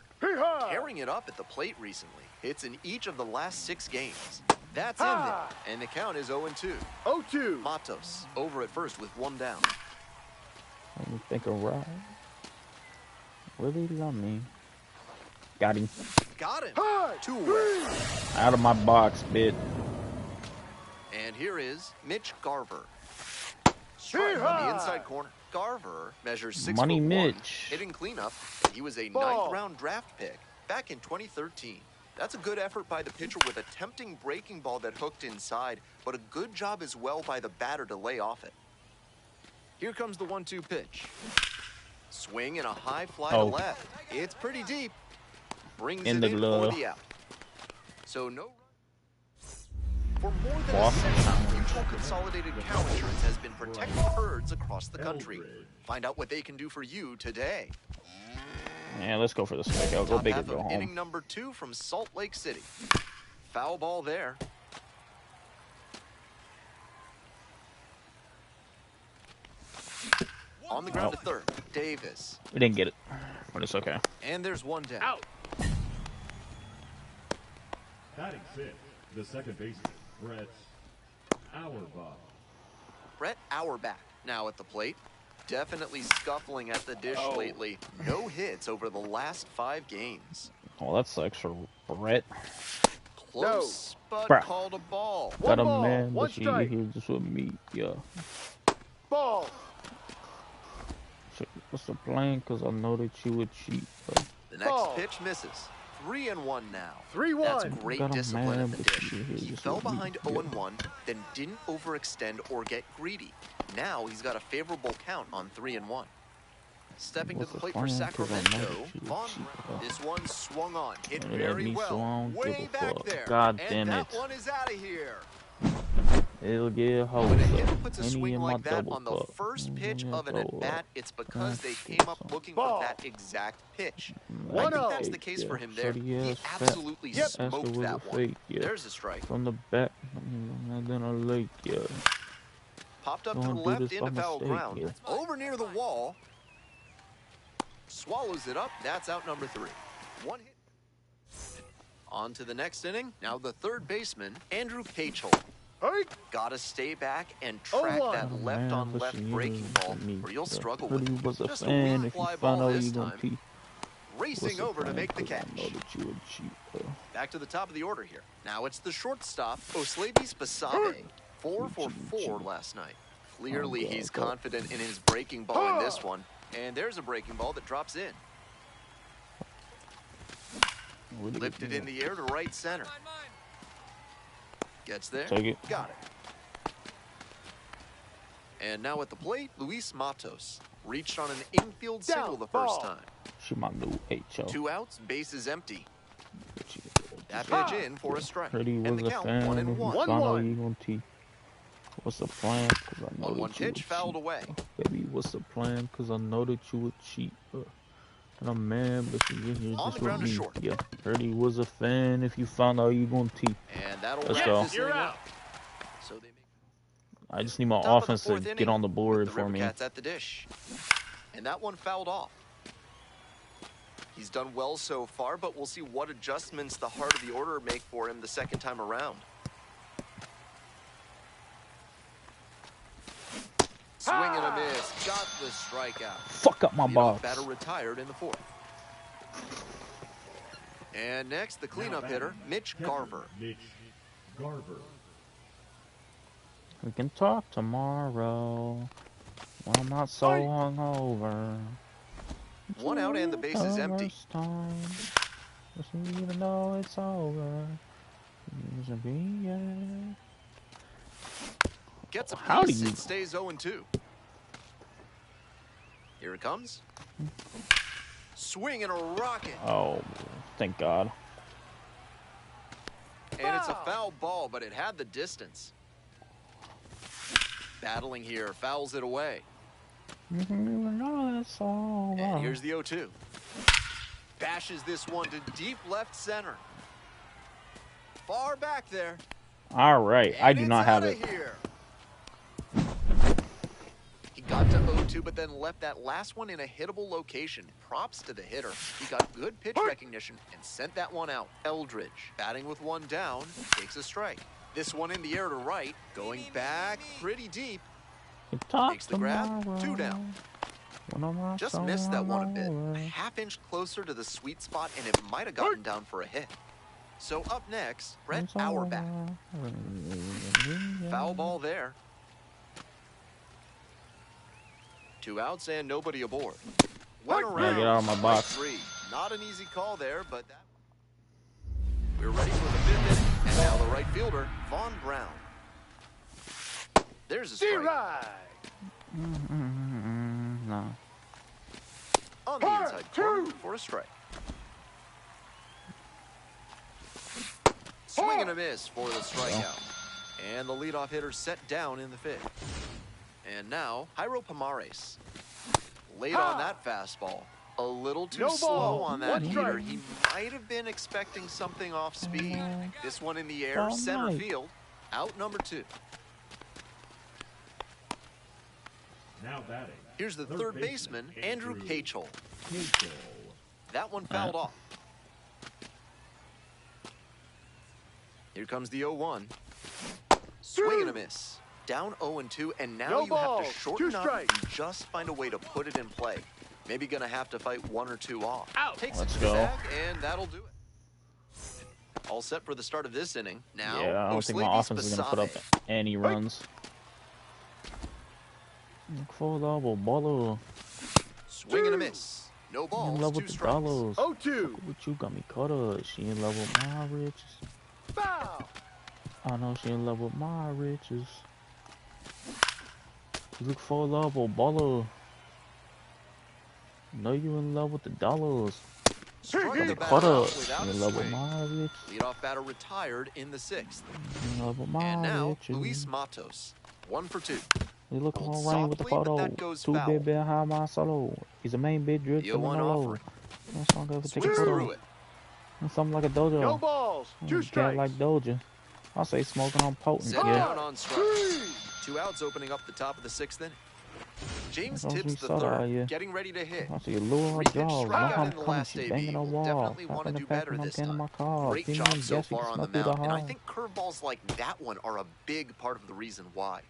Tearing it up at the plate recently. Hits in each of the last 6 games. That's in there, and the count is 0-2. 0-2. Matos over at first with 1 down. Let me think of right. Really love me. Got him. Got him. 2 away. Out of my box, bitch. And here is Mitch Garver. Strike on the inside corner. Garver measures 6'1", Money Mitch. hitting cleanup, and he was a 9th-round draft pick back in 2013. That's a good effort by the pitcher with a tempting breaking ball that hooked inside, but a good job as well by the batter to lay off it. Here comes the 1-2 pitch. Swing and a high fly to left. It's pretty deep. Brings it in for the out. So no run. For more than a century, Mutual Consolidated Cow Insurance has been protecting herds across the country. Find out what they can do for you today. Yeah, let's go for the strikeout. Go big or go home. Inning number 2 from Salt Lake City. Foul ball there. On the ground to third, Davis. We didn't get it, but it's okay. And there's 1 down. Out. Batting 6th, the second baseman, Brett Auerbach. Brett Auerbach now at the plate. Definitely scuffling at the dish lately. No hits over the last 5 games. Oh, that sucks for Brett. Close, but Bruh. called a ball. Got a ball, man, one but she strike. here just with me. Yeah. Ball. Check what's the plan? Cause I know that you would cheat. Bro. The next Ball. pitch misses. 3-1 now. 3-1. That's great Got a discipline man, at the but dish. she here He just fell with me. behind Yeah. 0-1, then didn't overextend or get greedy. Now he's got a favorable count on 3-1. Stepping What's to the the plate for plan? 'Cause I know Sacramento, that you would Vaughn. cheat. Bro. This one swung on, hit And it very ain't me, so I well, don't way give a back fuck. there. God And damn that it. one is out of here. It'll get hold When a up. hitter puts a Any swing in my like that double on the cup. first pitch of an Throw at-bat, up. it's because they That's came up awesome. looking Ball. for that exact pitch. I One think oh. that's the case for him there. Shorty He ass fat. absolutely Yep. smoked Ask her was a that one. fake, yeah. There's a strike. From the back, and then a lake, yeah. Popped up to the Don't do left this by into foul mistake, ground. yeah. Over near the wall. Swallows it up. That's out number 3. One hit. On to the next inning. Now the third baseman, Andrew Pagel. Hey. Gotta stay back and track 0-1. that Oh, left-on-left man, breaking listen, ball, for me, or you'll yeah. struggle Heard with you it. was a Just fan. weak If you fly find ball out this you gonna time. pee. Racing What's the over to plan? make the 'Cause I catch. know that you would cheat, bro. Back to the top of the order here. Now it's the shortstop, Oslavis Basabe. 4 for 4 last night. Clearly, God, he's God. confident in his breaking ball in this one. And there's a breaking ball that drops in. Really good Lifted in deal. the air to right center. Gets there. Take it. Got it. And now at the plate, Luis Matos. Reached on an infield single the first time. She my new HO. 2 outs, bases empty. She- That pitch in for a strike. Heard he And was the a count fan. 1-1. If you find out you gonna tee. What's the plan? Cause I know 1-1 that you pitch would fouled cheat. away. Baby, what's the plan? Cause I know that you would cheat. And I'm mad, but you in here On just the ground with to me. short. Yeah, heard he was a fan. If you found out you gonna tee. And that'll Let's wrap go. this You're inning out. up. So they make I just need my top of the offense to fourth get inning on the board with the for me. Rivercats at the dish. And that one fouled off. He's done well so far, but we'll see what adjustments the heart of the order make for him the second time around. Swing and a miss. Got the strikeout. Fuck up my Leadoff box. batter retired in the 4th. And next, the cleanup hitter, Mitch Garver. Mitch Garver. We can talk tomorrow when I'm not so hungover. 1 out and the base is empty. First time, just even though it's over. It should be, yeah. Gets a How do piece you- and stays 0-2. Here it comes. Swing and a rocket. Oh, thank God. And it's a foul ball, but it had the distance. Battling here, fouls it away. You can even know it's over. And here's the 0-2. Bashes this one to deep left center. Far back there. All right, I And do it's not have outta it. Here. He got to 0-2, but then left that last one in a hittable location. Props to the hitter. He got good pitch recognition and sent that one out. Eldridge, batting with 1 down, takes a strike. This one in the air to right, going back pretty deep. We can talk Makes the grab, tomorrow 2 down. when I'm not Just so missed that one a bit. hungover. A half-inch closer to the sweet spot, and it might have gotten down for a hit. So up next, Brett It's Auerbach. over. Foul ball there. 2 outs and nobody aboard. Went Yeah, around. get out of my box. Strike 3. Not an easy call there, but that. We're ready for the 5th inning, and now the right fielder, Vaughn Brown. There's a strike. No. On the inside corner for a strike. Swing and a miss for the strikeout. And the leadoff hitter set down in the 5th. And now, Jairo Pomares. Late on that fastball. A little too No slow ball. on that One heater. strike. He might have been expecting something off speed. This one in the air, All center night. field. Out number 2. Now batting. Here's the third baseman, Andrew Pagel. Pagel. That one fouled off. Here comes the 0-1. Swing and a miss. Down 0-2, and now No you ball. have to shorten 2 up strikes. and just find a way to put it in play. Maybe gonna have to fight 1 or 2 off. Out. Takes Let's it to the go. bag, and that'll do it. All set for the start of this inning. Now, Yeah, I don't think my offense is going to put up any runs. Look for the baller. Swing and a miss. No balls, in love 2 with the strikes. dollars. 0-2. Fuck with you, got me cut up. She in love with my riches. Foul. I know she in love with my riches. You look for love, oh baller. Know you in love with the dollars. Struck Got the me batter cut out up. without You a in love with swing. my riches. Leadoff batter retired in the 6th. In love with my And now, riches. Luis Matos. 1 for 2. You looking Pulled all rain with the softly, but photo. that goes 2 foul. big behind my solo. He's a main big drip The in the 0-1 low. offering. No song ever take a Swings photo. through it. Something like a dojo. No balls. 2 Cat strikes. like Doja. I'll say smoking on potent. Set Yeah. down on strikes. 2 outs opening up the top of the 6th inning. James Don't tips you the saw that, 3rd, yeah. getting ready to hit. I see a lure her 3-pitch jaws. Know strikeout how in I'm the coming. last She AB. banging a Will wall. definitely want to Tapping the do pack better and I'm this pinning time. my car. Great Female job so guess you far can on smell the through the mound, and I hall. think curveballs like that one are a big part of the reason why.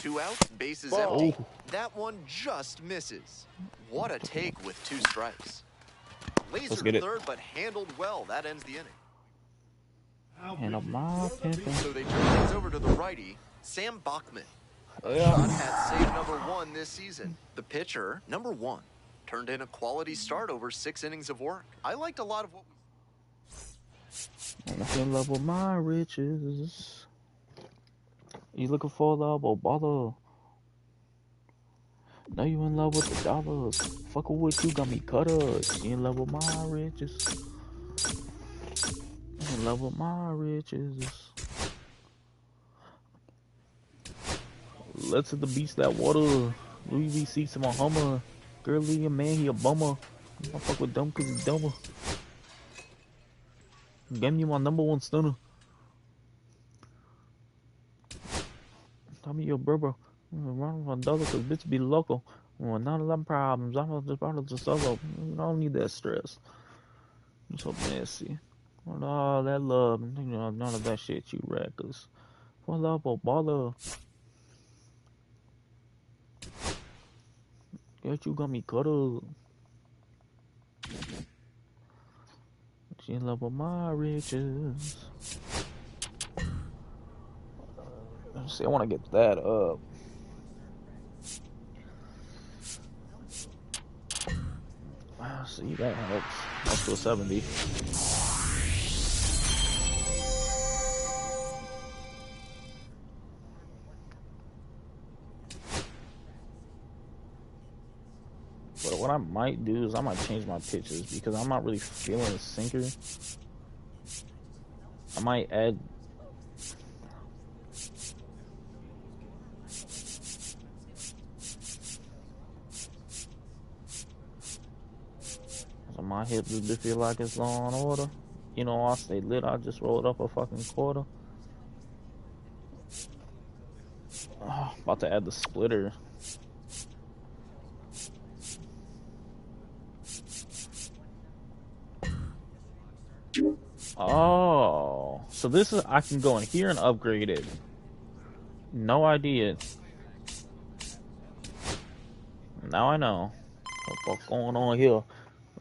2 outs, bases Ball. empty. Oh. That one just misses. What a take with 2 strikes. Laser get to it. 3rd, but handled well. That ends the inning. And a my pimpin'. So they turn things over to the righty, Sam Bachman. A Yeah. shot at save number 1 this season. The pitcher, number 1, turned in a quality start over 6 innings of work. I liked a lot of what we... And I'm in love with my riches. You looking for love, oh baller. Know you in love with the dollars. Fuckin' with you, got me cut up. She in love with my riches. In love with my riches. Let's hit the beach that water. Louis V seats in my Hummer. Girly a man, he a bummer. I fuck with dumb cause he dumber. Gave me my #1 stunner. Tell me your brother. Run my dollar cause bitch be local. Well, none of them problems. I'm just part of the solo. I don't need that stress. I'm so messy. All that love, none of that shit you records. For love, oh baller. Get you got me cut up. She in love with my riches. Let's see, I want to get that up. See, that helps. Up to a 70. But what I might do is I might change my pitches because I'm not really feeling a sinker. I might add. So my hips just feel like it's Law and Order. You know, I stay lit. I just rolled up a fucking quarter. About to add the splitter. Oh, so this is, I can go in here and upgrade it. No idea. Now I know. What the fuck going on here?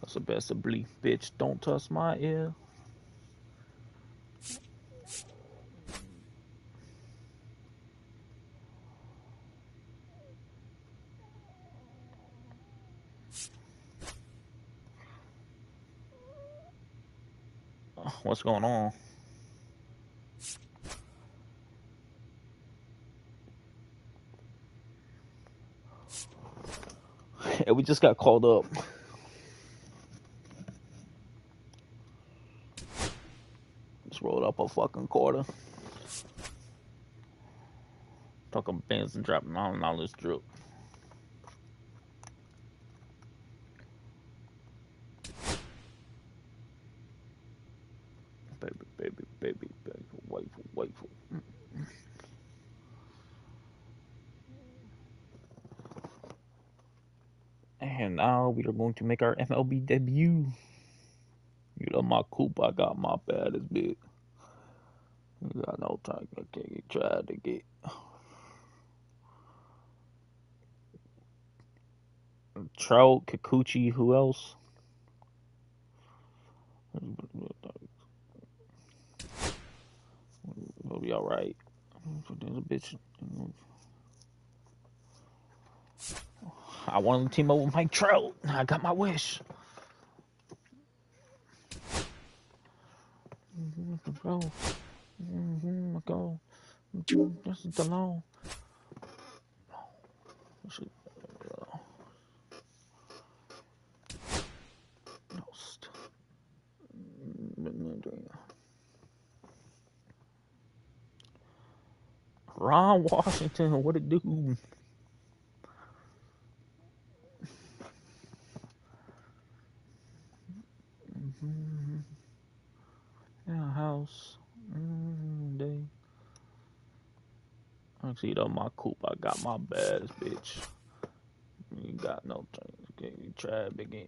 That's the best of bleep, bitch. Don't touch my ear. What's going on? Yeah, we just got called up. Just rolled up a fucking quarter. Talking bands and dropping $9 drip. Baby, waifu. And now we are going to make our MLB debut. You know my coupe, I got my baddest bit. You got no time, okay, try to get Trout, Kikuchi, who else? It'll be alright. There's a bitch. I wanted to team up with Mike Trout. I got my wish. Go. Go. This is the long. Ron Washington, what it do? Yeah, house. Day. I see though my coupe. I got my baddest bitch. You got no thing. Okay, you try it again.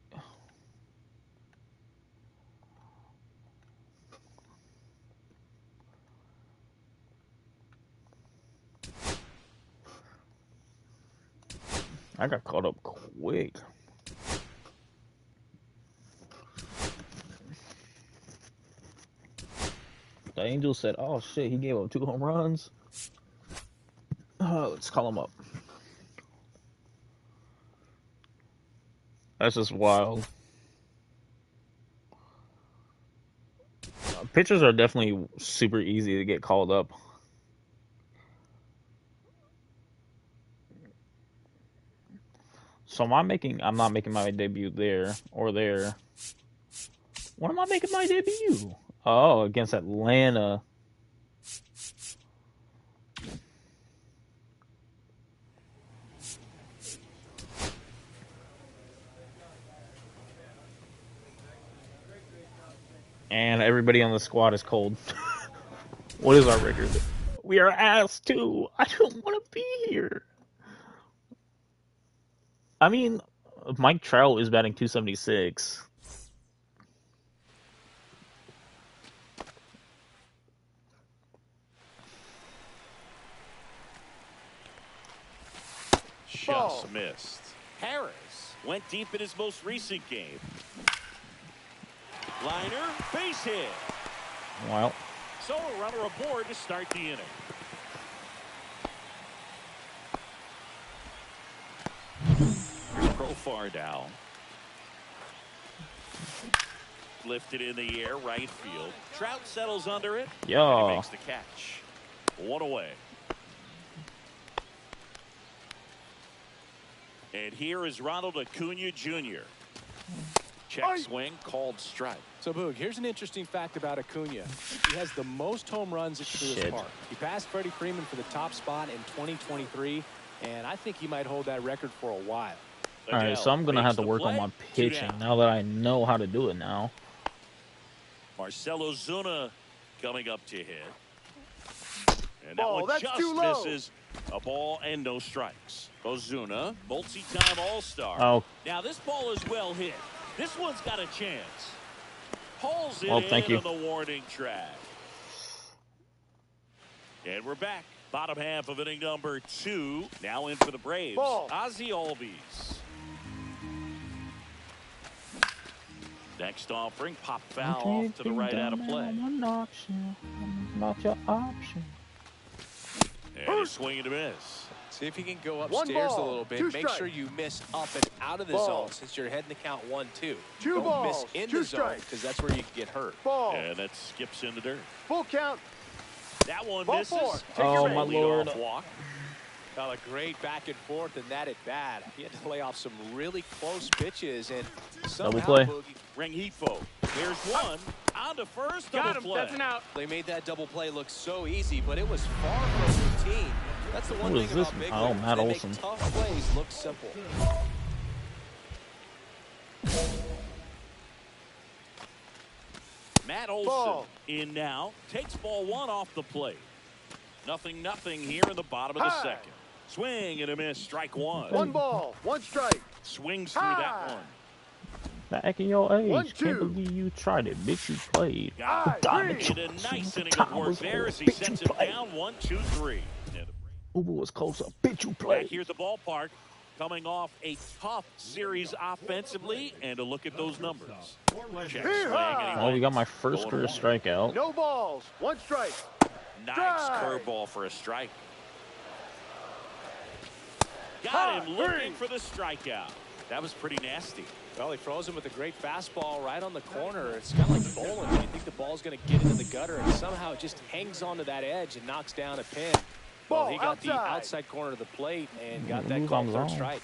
I got caught up quick. The Angels said, "Oh shit, he gave up 2 home runs." Let's call him up. That's just wild. Pitchers are definitely super easy to get called up. So I'm not making my debut there or there. When am I making my debut? Oh, against Atlanta. And everybody on the squad is cold. What is our record? We are ass too. I don't want to be here. I mean, Mike Trout is batting .276. Just missed. Harris went deep in his most recent game. Liner, base hit. Well. So a runner aboard to start the inning. Profar down. Lifted in the air, right field. Trout settles under it. Yeah. And he makes the catch. 1 away. And here is Ronald Acuna Jr. Check swing, called strike. So, Boog, here's an interesting fact about Acuna. He has the most home runs at Truist Park. He passed Freddie Freeman for the top spot in 2023, and I think he might hold that record for a while. All right, so I'm going to have to work on my pitching now that I know how to do it now. Marcell Ozuna coming up to hit. And that one just misses. A ball and no strikes. Ozuna, multi-time All-Star. Oh. Now this ball is well hit. This one's got a chance. Pulls it thank you. on the warning track. And we're back. Bottom half of inning number 2. Now in for the Braves. Ozzie Albies. Next offering, pop foul off to the right out of play. Not your option. And a swing and a miss. See if you can go upstairs a little bit. Make sure you miss up and out of the zone since you're heading the count 1-2. Don't miss in the zone because that's where you can get hurt. And that skips in the dirt. Full count. That one misses. Oh, my Lord. Walk. Got a great back and forth, and that at bat. He had to lay off some really close pitches, and somehow play. Rengifo. There's one. On to first. Got him. Play. That's an out. They made that double play look so easy, but it was far from routine. That's the one thing about big leaguers. Matt they Olson. make tough plays look simple. Matt Olson in now. Takes ball 1 off the plate. 0-0 here in the bottom of the second. Swing and a miss. Strike 1. 1 ball, 1 strike. Swings through that one. Back in your age. 1-2. Can't believe you tried it. Bitch, you played. Did a nice inning of work there as he sets it down. 1-2-3. Uber was closer. Bitch, you played. Back here at the ballpark. Coming off a tough series offensively, and a look at those numbers. Check swing, Oh, we got my first career strikeout. No balls, 1 strike. Nice curveball for a strike. Got him looking for the strikeout. That was pretty nasty. Well, he throws him with a great fastball right on the corner. It's kind of like bowling. You think the ball's going to get into the gutter, and somehow it just hangs onto that edge and knocks down a pin. Well, he got the outside corner of the plate and got that called third strike.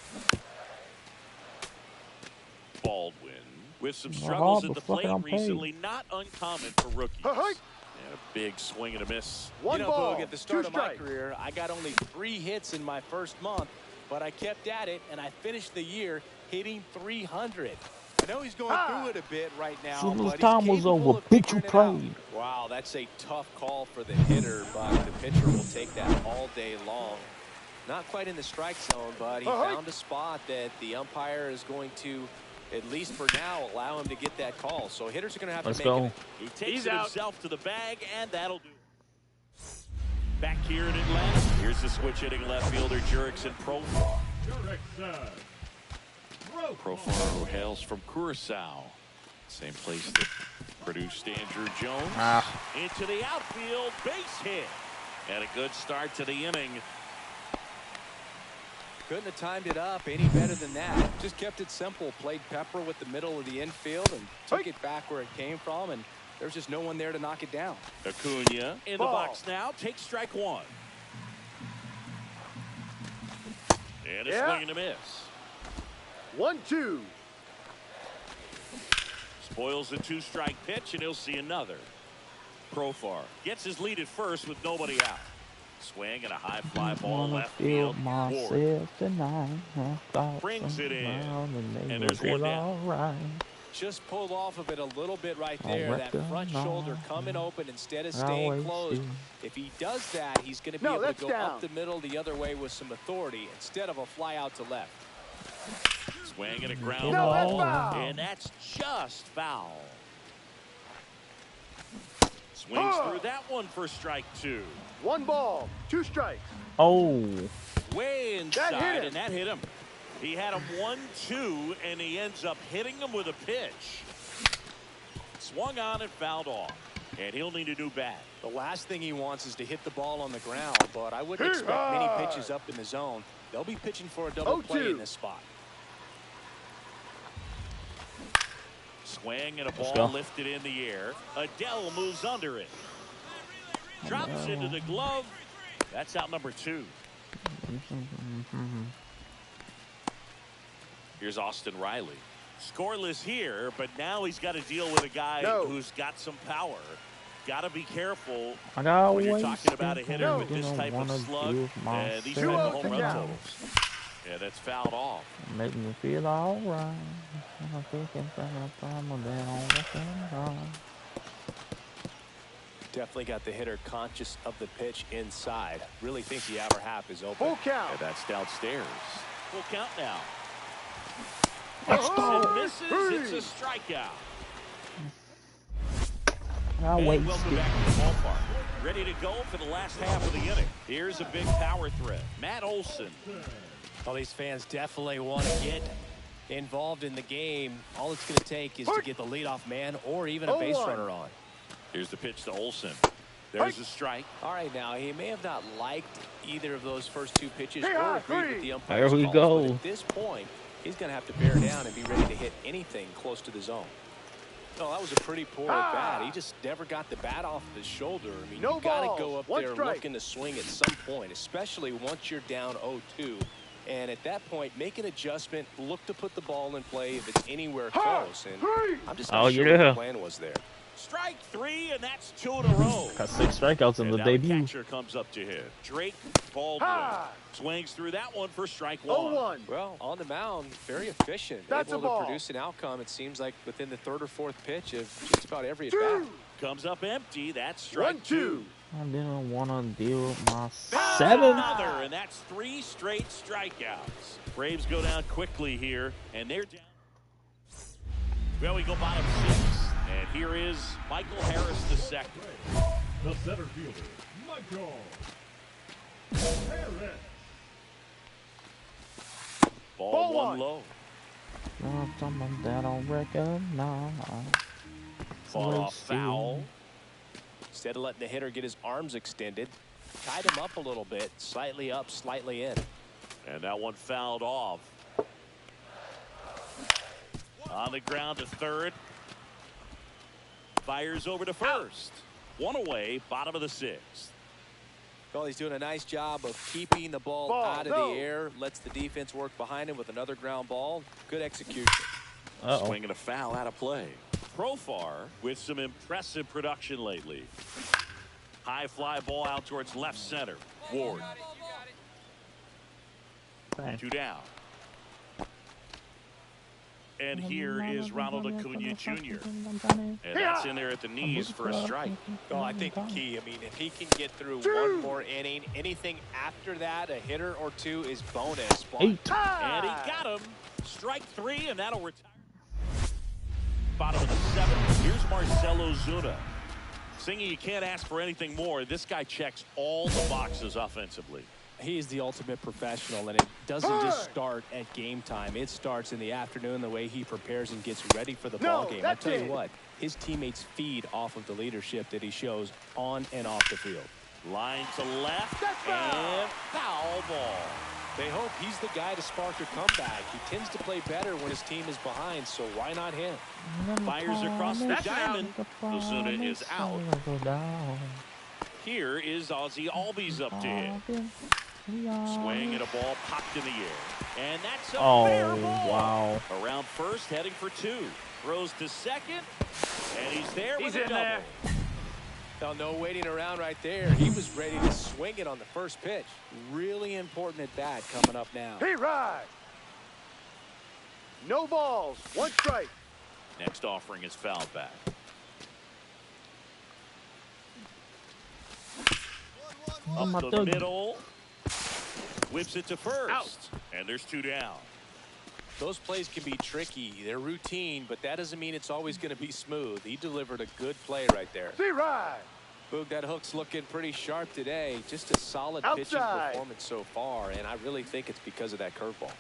Baldwin with some struggles at the plate recently, not uncommon for rookies. And a big swing and a miss. You know, Boog, at the start of my career, I got only 3 hits in my first month, but I kept at it, and I finished the year hitting 300. I know he's going through it a bit right now, but time was over. Bitch, you played. Wow, that's a tough call for the hitter, but the pitcher will take that all day long. Not quite in the strike zone, but he found a spot that the umpire is going to, at least for now, allow him to get that call. So hitters are going to have to make it. He takes it himself to the bag, and that'll do it. Back here in Atlanta, here's the switch hitting left fielder Jurickson Profar. Profar hails from Curacao, same place that produced Andrew Jones. Into the outfield, base hit, and a good start to the inning. Couldn't have timed it up any better than that. Just kept it simple. Played pepper with the middle of the infield and took it back where it came from, and there's just no one there to knock it down. Acuna in the box now. Takes strike one. And a swing and a miss. 1-2. Spoils the 2-strike pitch, and he'll see another. Profar gets his lead at first with nobody out. Swing and a high fly ball left field. Brings it in. And there's one down. Just pulled off of it a little bit right there. That front shoulder coming open instead of staying closed. If he does that, he's going to be able to go up the middle the other way with some authority instead of a fly out to left. Swing and a ground ball, and that's just foul. Swings through that one for strike 2. 1 ball, 2 strikes. Oh. Way inside, and that hit him. He had him 1-2, and he ends up hitting him with a pitch. Swung on and fouled off, and he'll need a new bat. The last thing he wants is to hit the ball on the ground, but I wouldn't expect many pitches up in the zone. They'll be pitching for a double play in this spot. Swing and a ball lifted in the air. Adele moves under it. Drops into the glove. That's out number 2. Here's Austin Riley. Scoreless here, but now he's got to deal with a guy who's got some power. Got to be careful when you're talking about a hitter with this type of slug and these type of home run totals. Yeah, that's fouled off. Make me feel all right. Definitely got the hitter conscious of the pitch inside. Really think the outer half is open. Full count. Yeah, that's downstairs. Full count now. Misses. It's a strikeout. I'll wait. Welcome back to the ballpark. Ready to go for the last half of the inning. Here's a big power threat. Matt Olson. Well, these fans definitely want to get involved in the game. All it's going to take is to get the leadoff man or even a base runner on. Here's the pitch to Olson. There's a strike. All right, now he may have not liked either of those first 2 pitches or agreed with the umpire's There we calls, go. but at this point, he's going to have to bear down and be ready to hit anything close to the zone. Oh, that was a pretty poor at bat. He just never got the bat off his shoulder. I mean, you got to go up there looking to swing at some point, especially once you're down 0-2. And at that point, make an adjustment, look to put the ball in play if it's anywhere close. And I'm just not sure what the plan was there. Strike 3, and that's 2 in a row. Got 6 strikeouts in the debut. The catcher comes up to hit. Drake Baldwin swings through that one for strike 1. 0-1. Well, on the mound, very efficient. Able to produce an outcome, it seems like, within the 3rd or 4th pitch of just about every at-bat. Comes up empty. That's strike 2. I didn't want to deal with my 7th. Another, and that's 3 straight strikeouts. Braves go down quickly here, and they're down. Well, we go bottom 6. And here is Michael Harris the second. The center fielder, Michael Harris. Ball 1 low. Someone that I'll recognize. Ball off foul. Instead of letting the hitter get his arms extended, tied him up a little bit, slightly up, slightly in. And that one fouled off. On the ground to third. Fires over to first. One away, bottom of the sixth. Well, he's doing a nice job of keeping the ball out of the air. Lets the defense work behind him with another ground ball. Good execution. Swinging a foul out of play. Profar with some impressive production lately. High fly ball out towards left center. Ward. Two down. And here is Ronald Acuna Jr. And that's in there at the knees for a strike. Oh, I think the key, I mean, if he can get through one more inning, anything after that, a hitter or two is bonus. And he got him. Strike three, and that'll retire. Bottom of the seventh. Here's Marcell Ozuna. Singing, you can't ask for anything more. This guy checks all the boxes offensively. He is the ultimate professional, and it doesn't just start at game time. It starts in the afternoon, the way he prepares and gets ready for the ball game. I'll tell you what, his teammates feed off of the leadership that he shows on and off the field. Line to left, and foul ball. They hope he's the guy to spark a comeback. He tends to play better when his team is behind, so why not him? Fires across the diamond. Ozuna is out. Here is Ozzy Albies up to hit. Swing and a ball popped in the air. And that's a fair ball. Wow. Around first, heading for two. Throws to second, and he's there with a double. There. Well, no waiting around right there. He was ready to swing it on the first pitch. Really important at bat coming up now. Hey, ride. No balls. One strike. Next offering is fouled back. Up the middle. Whips it to first. Out. And there's two down. Those plays can be tricky. They're routine, but that doesn't mean it's always going to be smooth. He delivered a good play right there. See ride. Boog, that hook's looking pretty sharp today. Just a solid pitching performance so far, and I really think it's because of that curveball.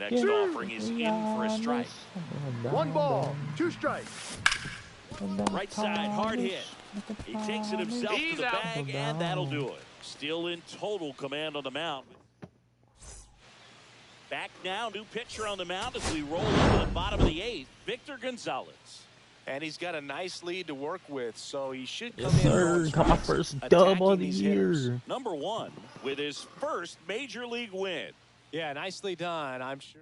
Next offering is in for a strike. One ball, two strikes. Right side, hard hit. He takes it himself to the bag, and that'll do it. Still in total command on the mound. Back now, new pitcher on the mound as we roll into the bottom of the eighth, Victor Gonzalez. And he's got a nice lead to work with, so he should come Yes, in. sir. Got my first dub of the year. Number one with his first major league win. Yeah, nicely done, I'm sure.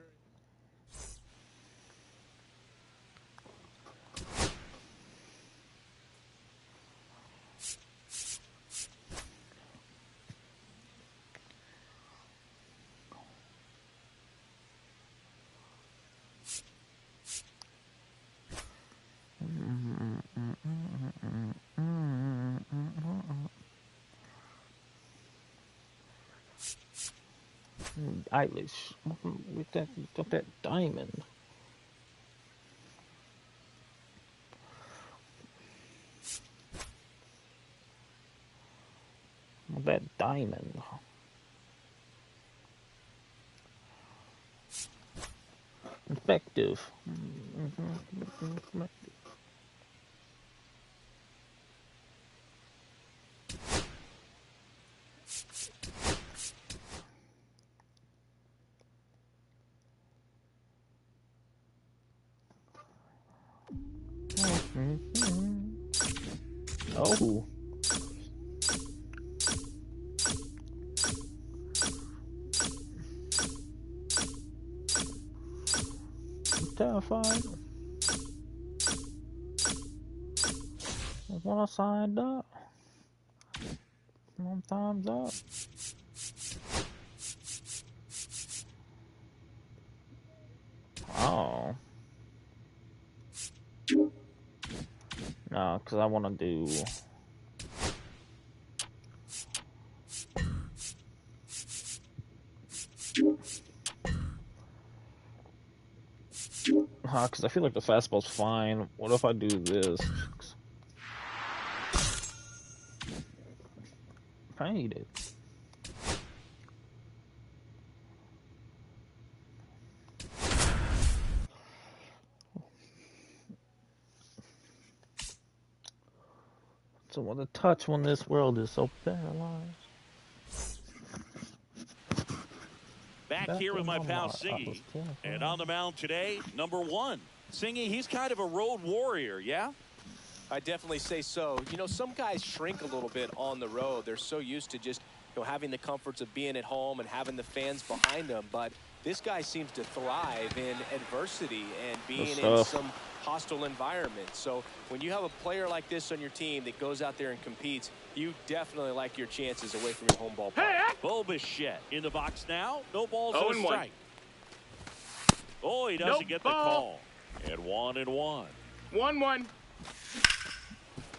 Eilish with that diamond. That diamond. Effective. Effective. Oh. I'm terrified. When I signed up. One time's up. Oh. No, because I want to do... Because I feel like the fastball's fine. What if I do this? I hate it. So want to touch when this world is so paralyzed. Back here with my pal Singy. And on the mound today, number 1. Singy, he's kind of a road warrior, yeah? I definitely say so. You know, some guys shrink a little bit on the road. They're so used to just, you know, having the comforts of being at home and having the fans behind them. But this guy seems to thrive in adversity and being in some hostile environment. So when you have a player like this on your team that goes out there and competes, you definitely like your chances away from your home ballpark. Hey, Bo Bichette in the box now. No balls and a strike. Oh, he doesn't get the call. And 1-1. 1-1.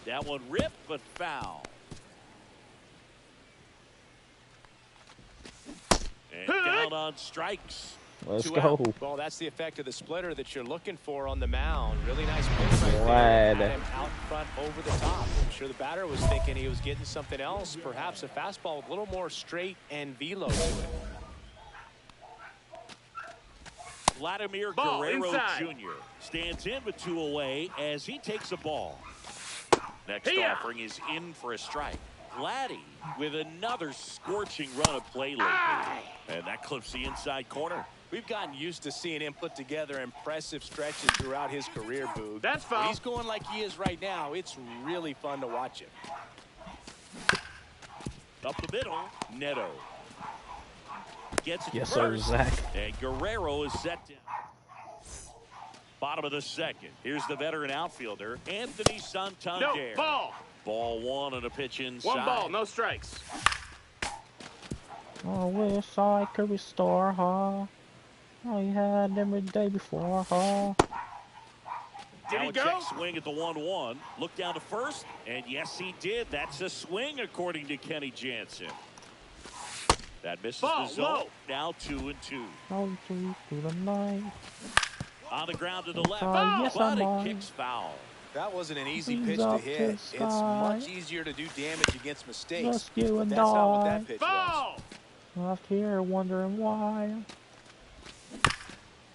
That one ripped, but foul. And down on strikes. Let's go. Well, that's the effect of the splitter that you're looking for on the mound. Really nice pitch right there. Glad. Had him out front over the top. I'm sure the batter was thinking he was getting something else. Perhaps a fastball with a little more straight and velo to it. Vladimir Ball Guerrero inside. Jr. stands in with 2 away as he takes a ball. Next offering is in for a strike. Vladdy with another scorching run of play lately. And that clips the inside corner. We've gotten used to seeing him put together impressive stretches throughout his career, Boog. That's foul. When he's going like he is right now, it's really fun to watch him. Up the middle, Neto. Gets it Yes, first. sir, Zach. And Guerrero is set down. Bottom of the second. Here's the veteran outfielder, Anthony Santander. No, ball. Ball 1 and a pitch inside. 1 ball, no strikes. I wish I could restore her. I had every day before her. Did he go? Swing at the 1-1. Look down to first, and yes, he did. That's a swing, according to Kenny Jansen. That misses Ball, the zone. low. Now 2-2. Out through the night. On the ground to the left. Yes, but I'm it on. kicks foul. That wasn't an easy He's pitch to up hit. to It's sky. much easier to do damage against mistakes. Just you But and that's not what I. that pitch was. Ball. Left here wondering why.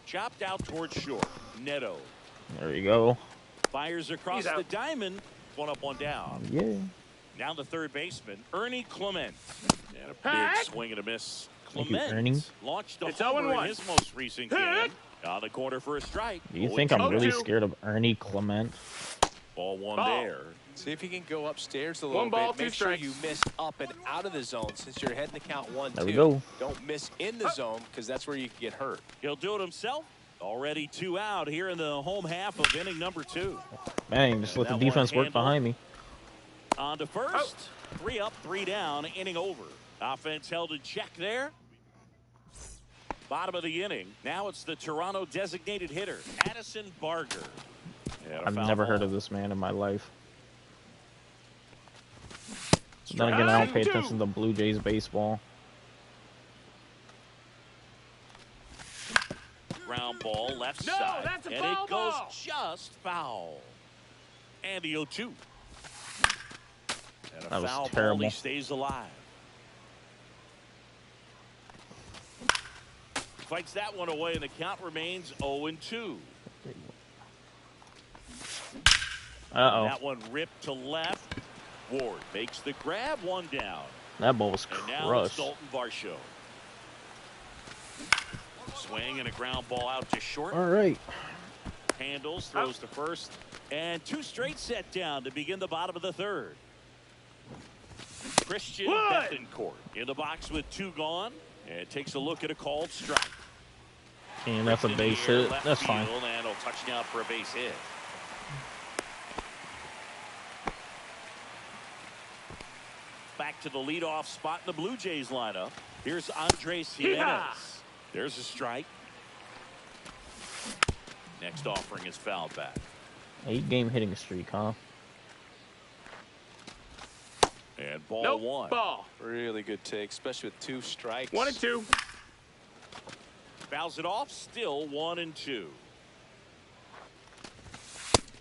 Chopped out towards short. Neto There you go. fires across He's the out. diamond. 1 up, 1 down. Yeah. Now the third baseman, Ernie Clement. And a big Pack. swing and a miss. Thank you, Clement Ernie. launched a It's homer 0-1. in his most recent game. Pack. On the corner for a strike. Do you think I'm 0-2. really scared of Ernie Clement? Ball 1 Ball. there. See if you can go upstairs a little 1 ball, bit. Make 2 sure strikes. you miss up and out of the zone since you're heading to count 1-2. There we go. Don't miss in the zone because that's where you can get hurt. He'll do it himself. Already 2 out here in the home half of inning number 2. Bang, just let the defense work behind me. On to first. 3 up, 3 down, inning over. Offense held in check there. Bottom of the inning. Now it's the Toronto designated hitter, Addison Barger. I've never heard of this man in my life. Then again, I don't pay attention to Blue Jays baseball. Ground ball, left No, side. that's a and foul it goes ball. just foul. And the 0-2. And a That was foul terrible. ball, he stays alive. Fights that one away, and the count remains 0-2. Uh-oh. That one ripped to left. Ward makes the grab, 1 down. That ball was And now it's crushed. Dalton Varsho. Swing and a ground ball out to short. All right. Handles, throws to first. And 2 straight set down to begin the bottom of the third. Christian Wood. Bethencourt in the box with 2 gone. And takes a look at a called strike. And that's a In the base air, hit. left That's fine. field, and a touchdown for a base hit. Back to the leadoff spot in the Blue Jays lineup. Here's Andres Jimenez. Yeah. There's a strike. Next offering is fouled back. 8-game hitting streak, huh? And ball Nope. 1. Ball. Really good take, especially with 2 strikes. 1-2. Fouls it off. Still 1-2.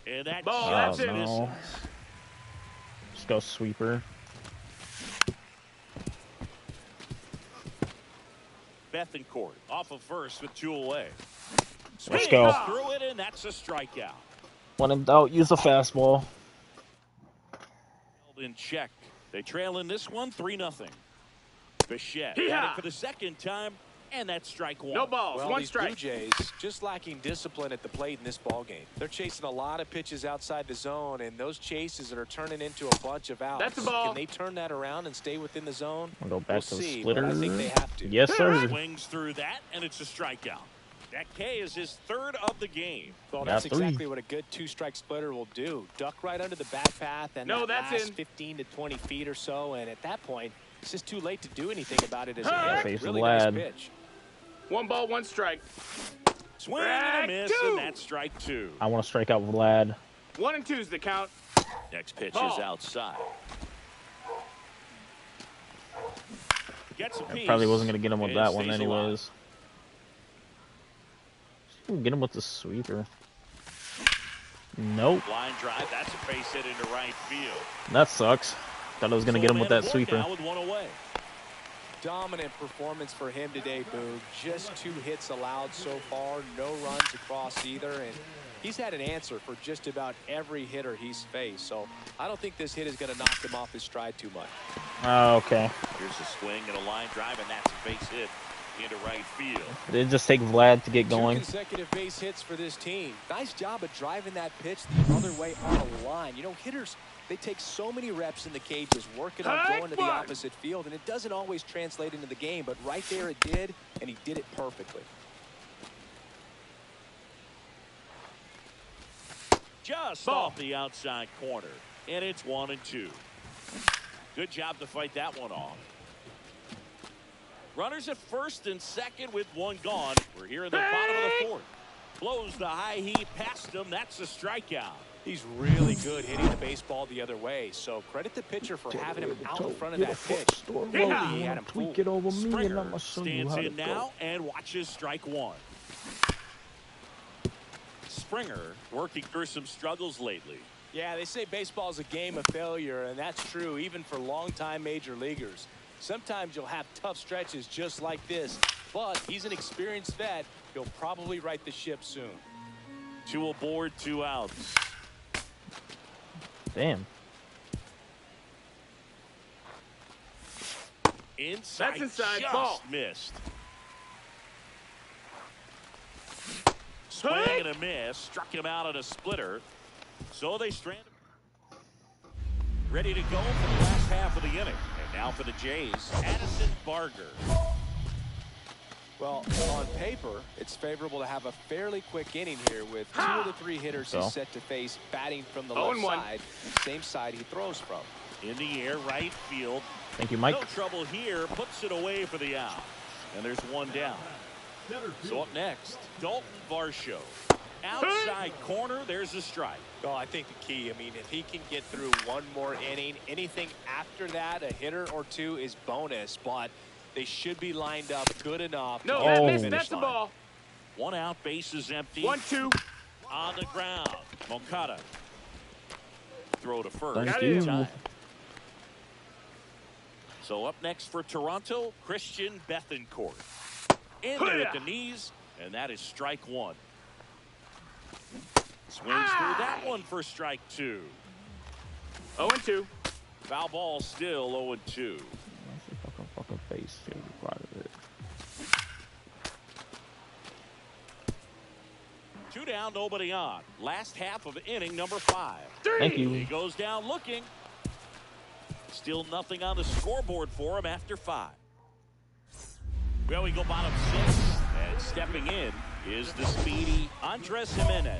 And that Ball, just that's it. no. misses. Let's go sweeper. Bethencourt off of first with 2 away. Let's Swings go. through it, and that's a strikeout. When in doubt, use a fastball. in check. They trail in this one 3-0. Bichette Hee-haw! got it for the second time, and that's strike one. No balls. Well, One these strike. Blue Jays just lacking discipline at the plate in this ball game. They're chasing a lot of pitches outside the zone, and those chases are turning into a bunch of outs. That's a ball. Can they turn that around and stay within the zone? I'll go back We'll to the see, splitter. but I think they have to. Yes, sir. Swings through that, and it's a strikeout. That K is his third of the game. Well, Got that's three. exactly what a good two-strike splitter will do. Duck right under the bat path and No, that that's last in. 15 to 20 feet or so, and at that point, it's just too late to do anything about it as a hitter. Face Really Vlad. nice pitch. 1 ball, 1 strike. Swing and a Strike miss, two. and that's strike 2. I want to strike out Vlad. 1 and 2's the count. Next pitch Ball. is outside. Gets a piece. Probably wasn't going to get him with and that one stays alive. anyways. Get him with the sweeper. Nope. Line drive, that's a base hit into right field. That sucks. Thought I was going to get him with that sweeper. Now with one away. Dominant performance for him today, Boog. Just 2 hits allowed so far, no runs across either, and he's had an answer for just about every hitter he's faced. So I don't think this hit is going to knock him off his stride too much. Oh, okay. Here's a swing and a line drive, and that's a base hit into right field. Did it just take Vlad to get 2 going? consecutive base hits for this team. Nice job of driving that pitch the other way on a line. You know, hitters, they take so many reps in the cages, working on going to the opposite field, and it doesn't always translate into the game, but right there it did, and he did it perfectly. Just Ball. off the outside corner, and it's 1 and 2. Good job to fight that one off. Runners at first and second with 1 gone. We're here in the bottom of the 4th. Blows the high heat past him. That's a strikeout. He's really good hitting the baseball the other way, so credit the pitcher for having him out in front of that pitch. Really, he had him Tweak fooled. it over me and Springer I'ma show you stands how to in go. now and watches strike 1. Springer working through some struggles lately. Yeah, they say baseball is a game of failure, and that's true even for longtime major leaguers. Sometimes you'll have tough stretches just like this, but he's an experienced vet. He'll probably right the ship soon. 2 aboard, 2 outs. Damn. Inside, That's inside, just ball. missed. Swing and a miss. Struck him out on a splitter. So they strand him. Ready to go for the last half of the inning. And now for the Jays, Addison Barger. Well, on paper, it's favorable to have a fairly quick inning here with 2 of the 3 hitters So. he's set to face batting from the 0 left and 1. side, same side he throws from. In the air, right field. Thank you, Mike. No trouble here. Puts it away for the out. And there's 1 down. So up next, Dalton Varsho. Outside corner, there's a strike. Well, I think the key, I mean, if he can get through 1 more inning, anything after that, a hitter or 2 is bonus, but they should be lined up good enough. No, to that get to the missed. finish That's a line. ball. 1 out, base is empty. 1 2. On the ground. Moncada. Throw to first. Thank Got you. it. Time. So up next for Toronto, Christian Bethancourt. In there at the knees, and that is strike 1. Swings through that one for strike 2. 0 and 2. Foul ball still 0 and 2. Fucking face. Part of it. 2 down, nobody on. Last half of inning number 5. Thank He you. goes down looking. Still nothing on the scoreboard for him after 5. Well, we go bottom 6. And stepping in is the speedy Andres Jimenez.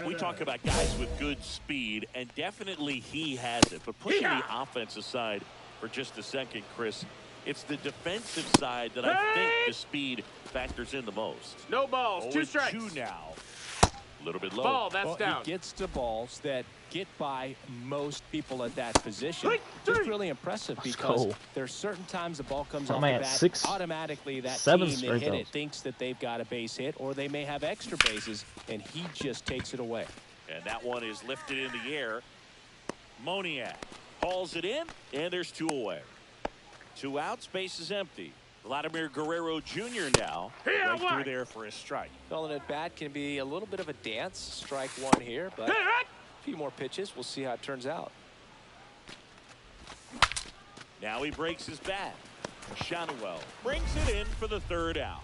We talk about guys with good speed, and definitely he has it. But putting the offense aside for just a second, Chris, it's the defensive side that I think the speed factors in the most. No balls. 2 strikes. 2 now. A little bit low. Ball. That's Well, down. he gets to balls that get by most people at that position. Just really impressive because go. there's certain times the ball comes What off am I the at, bat, 6? automatically that 7 team that hit strikeouts. it thinks that they've got a base hit or they may have extra bases, and he just takes it away. And that one is lifted in the air. Moniak hauls it in, and there's 2 away. 2 outs, base is empty. Vladimir Guerrero Jr. now right through there for a strike. Well, an at-bat can be a little bit of a dance. Strike 1 here, but a few more pitches. We'll see how it turns out. Now he breaks his bat. Shotwell brings it in for the 3rd out.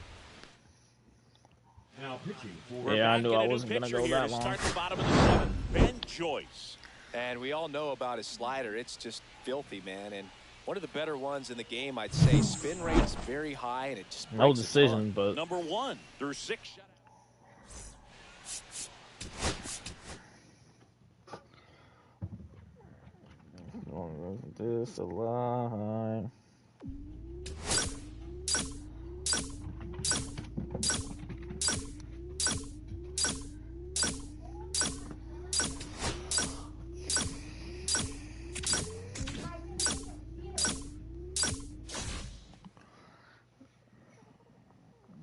Now pitching for We're I back knew in I a new wasn't gonna pitcher go here that to long. start the bottom of the 7th. Ben Joyce. And we all know about his slider. It's just filthy, man. And one of the better ones in the game, I'd say. Spin rate's very high, and it just No breaks a decision, ton. but Number 1 through 6 shutouts. this a lie.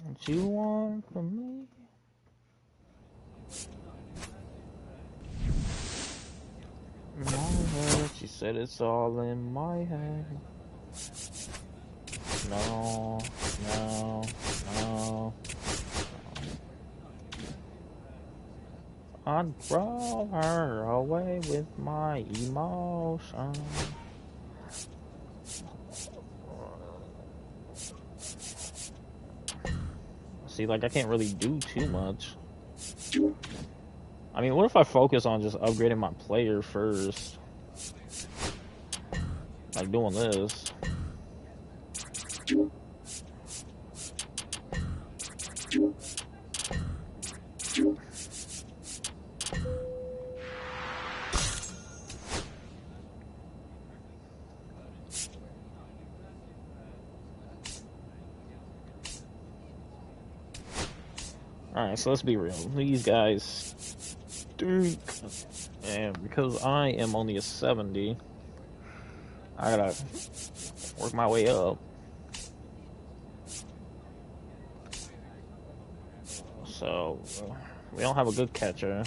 What you want from me? My head, she said it's all in my head. No, no, no. I'd throw her away with my emotion. See, like, I can't really do too much. I mean, what if I focus on just upgrading my player first? Like doing this. Alright, so let's be real. These guys stink. And because I am only a 70, I gotta work my way up. So, we don't have a good catcher.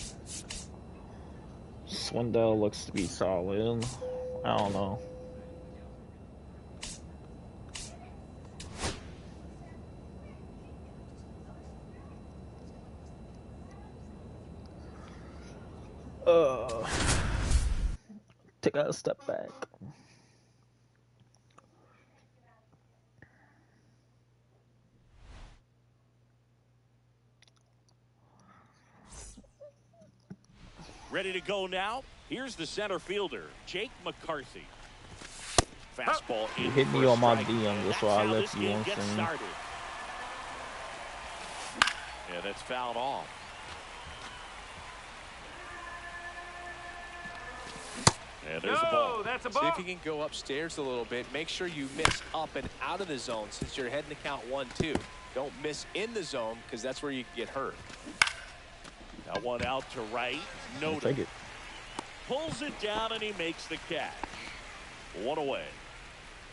Swindell looks to be solid. I don't know. Take a step back. Ready to go now. Here's the center fielder, Jake McCarthy. Fastball in. You hit me for a on my strike, DM, and that's that's why I how left this you game on gets screen. started. Yeah, that's fouled off. Yeah, there's the ball. That's a See ball. if you can go upstairs a little bit. Make sure you miss up and out of the zone since you're heading to count 1-2. Don't miss in the zone because that's where you get hurt. That one out to right. I'll take it. Pulls it down and he makes the catch. One away.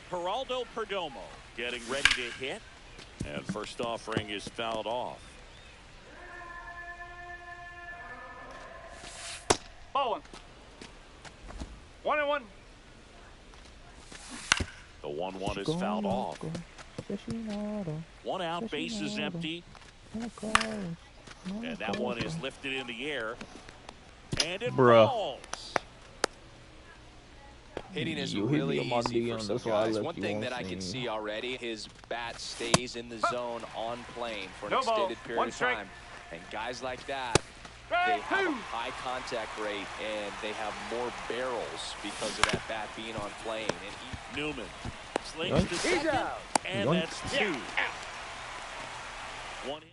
Geraldo Perdomo getting ready to hit. And first offering is fouled off. Ball one. 1-1. The 1-1 is fouled off. One out, base is empty. And that one is lifted in the air. And it falls. Hitting is You hit me really on my easy DM, for some that's why I guys. left One you thing on that I can scene. see already, his bat stays in the zone on plane for an No ball. extended period One of strike. time. And guys like that, they have a high contact rate and they have more barrels because of that bat being on plane. And Newman slings to second. out. And Yoink. that's two. One hit.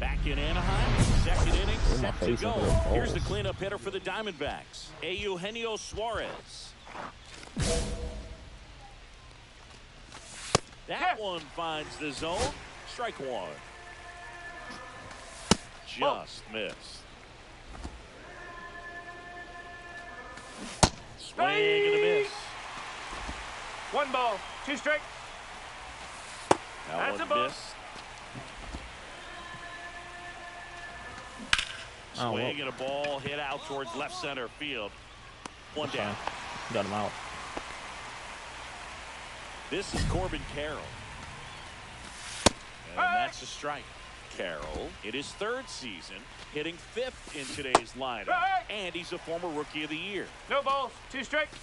Back in Anaheim, second inning, set to face go. into the Here's the balls. cleanup hitter for the Diamondbacks, Eugenio Suarez. That one finds the zone. Strike one. Just missed. Swing and a miss. 1 ball, 2 strikes. That That's one a ball. missed. Oh, well. Swing and a ball hit out towards left center field. One down. Got him out. This is Corbin Carroll. And that's a strike. Carroll, in his 3rd season, hitting 5th in today's lineup. And he's a former Rookie of the Year. No balls, 2 strikes.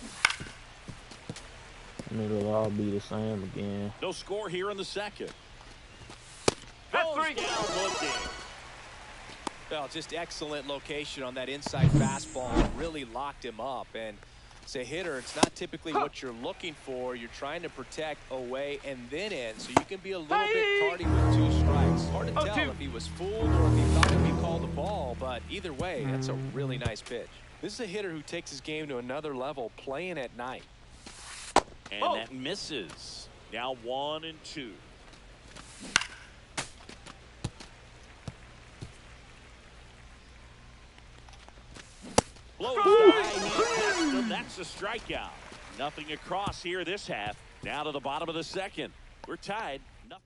And it'll all be the same again. No score here in the second. That's Goes 3. down looking. Well, just excellent location on that inside fastball. Really locked him up. And as a hitter, it's not typically what you're looking for. You're trying to protect away and then in, so you can be a little bit tardy with 2 strikes. Hard to tell if he was fooled or if he thought if he called the ball, but either way, that's a really nice pitch. This is a hitter who takes his game to another level, playing at night. And that misses. Now 1-2. Blows by. That's a strikeout. Nothing across here this half. Now to the bottom of the second. We're tied. Nothing.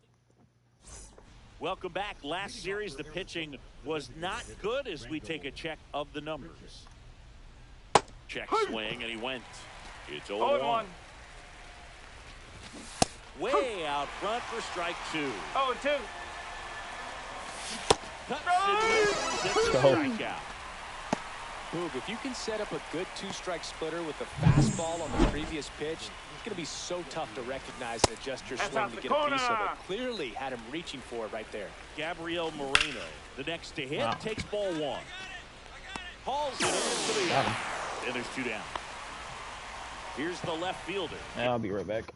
Welcome back. Last series, the pitching was not good as we take a check of the numbers. Check swing, and he went. It's 0-1. Way out front for strike 2. 0-2. Cuts and misses. It's a strikeout. Boog, if you can set up a good 2-strike splitter with the fastball on the previous pitch, it's going to be so tough to recognize and adjust your swing to get a piece of it. Clearly had him reaching for it right there. Gabriel Moreno, the next to hit, takes ball 1. Hauls it into the out. And there's 2 down. Here's the left fielder. I'll be right back.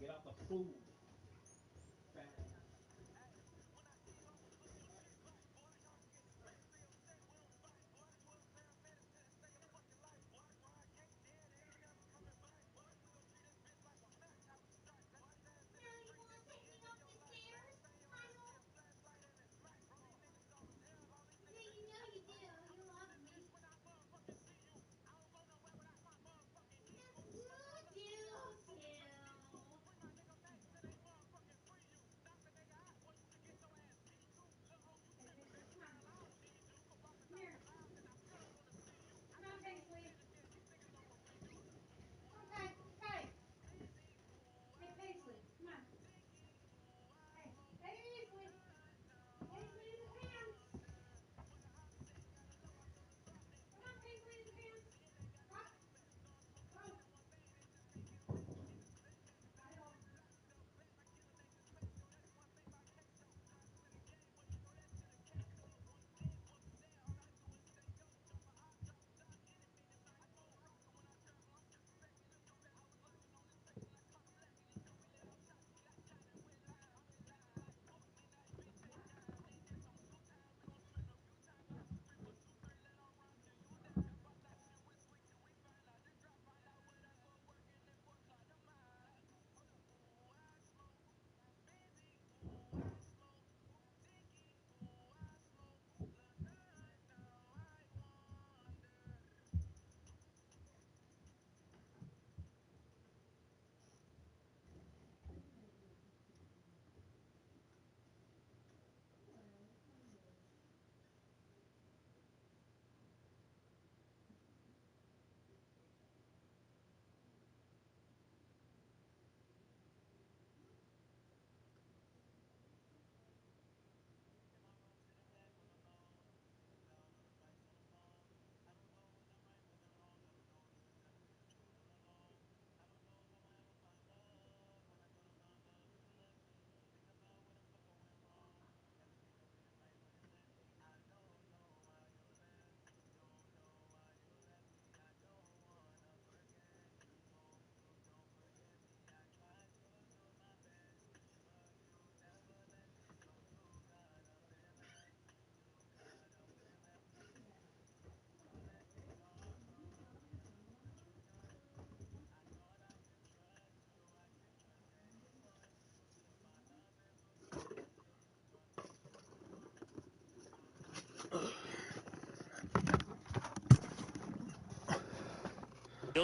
Get out the food.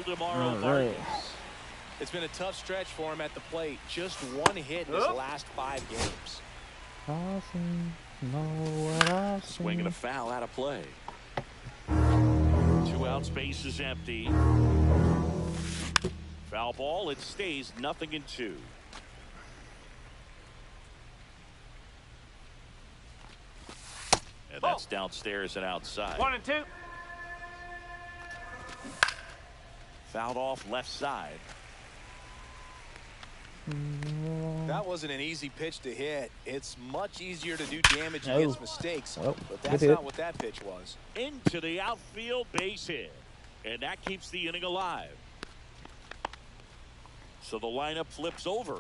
Tomorrow, It's been a tough stretch for him at the plate. Just 1 hit in his last 5 games. Swing and a foul out of play. 2 outs, base is empty. Foul ball. It stays 0-2. And that's downstairs and outside. 1 and 2. Fouled off left side. That wasn't an easy pitch to hit. It's much easier to do damage against mistakes, but that's not what that pitch was. Into the outfield, base hit. And that keeps the inning alive. So the lineup flips over.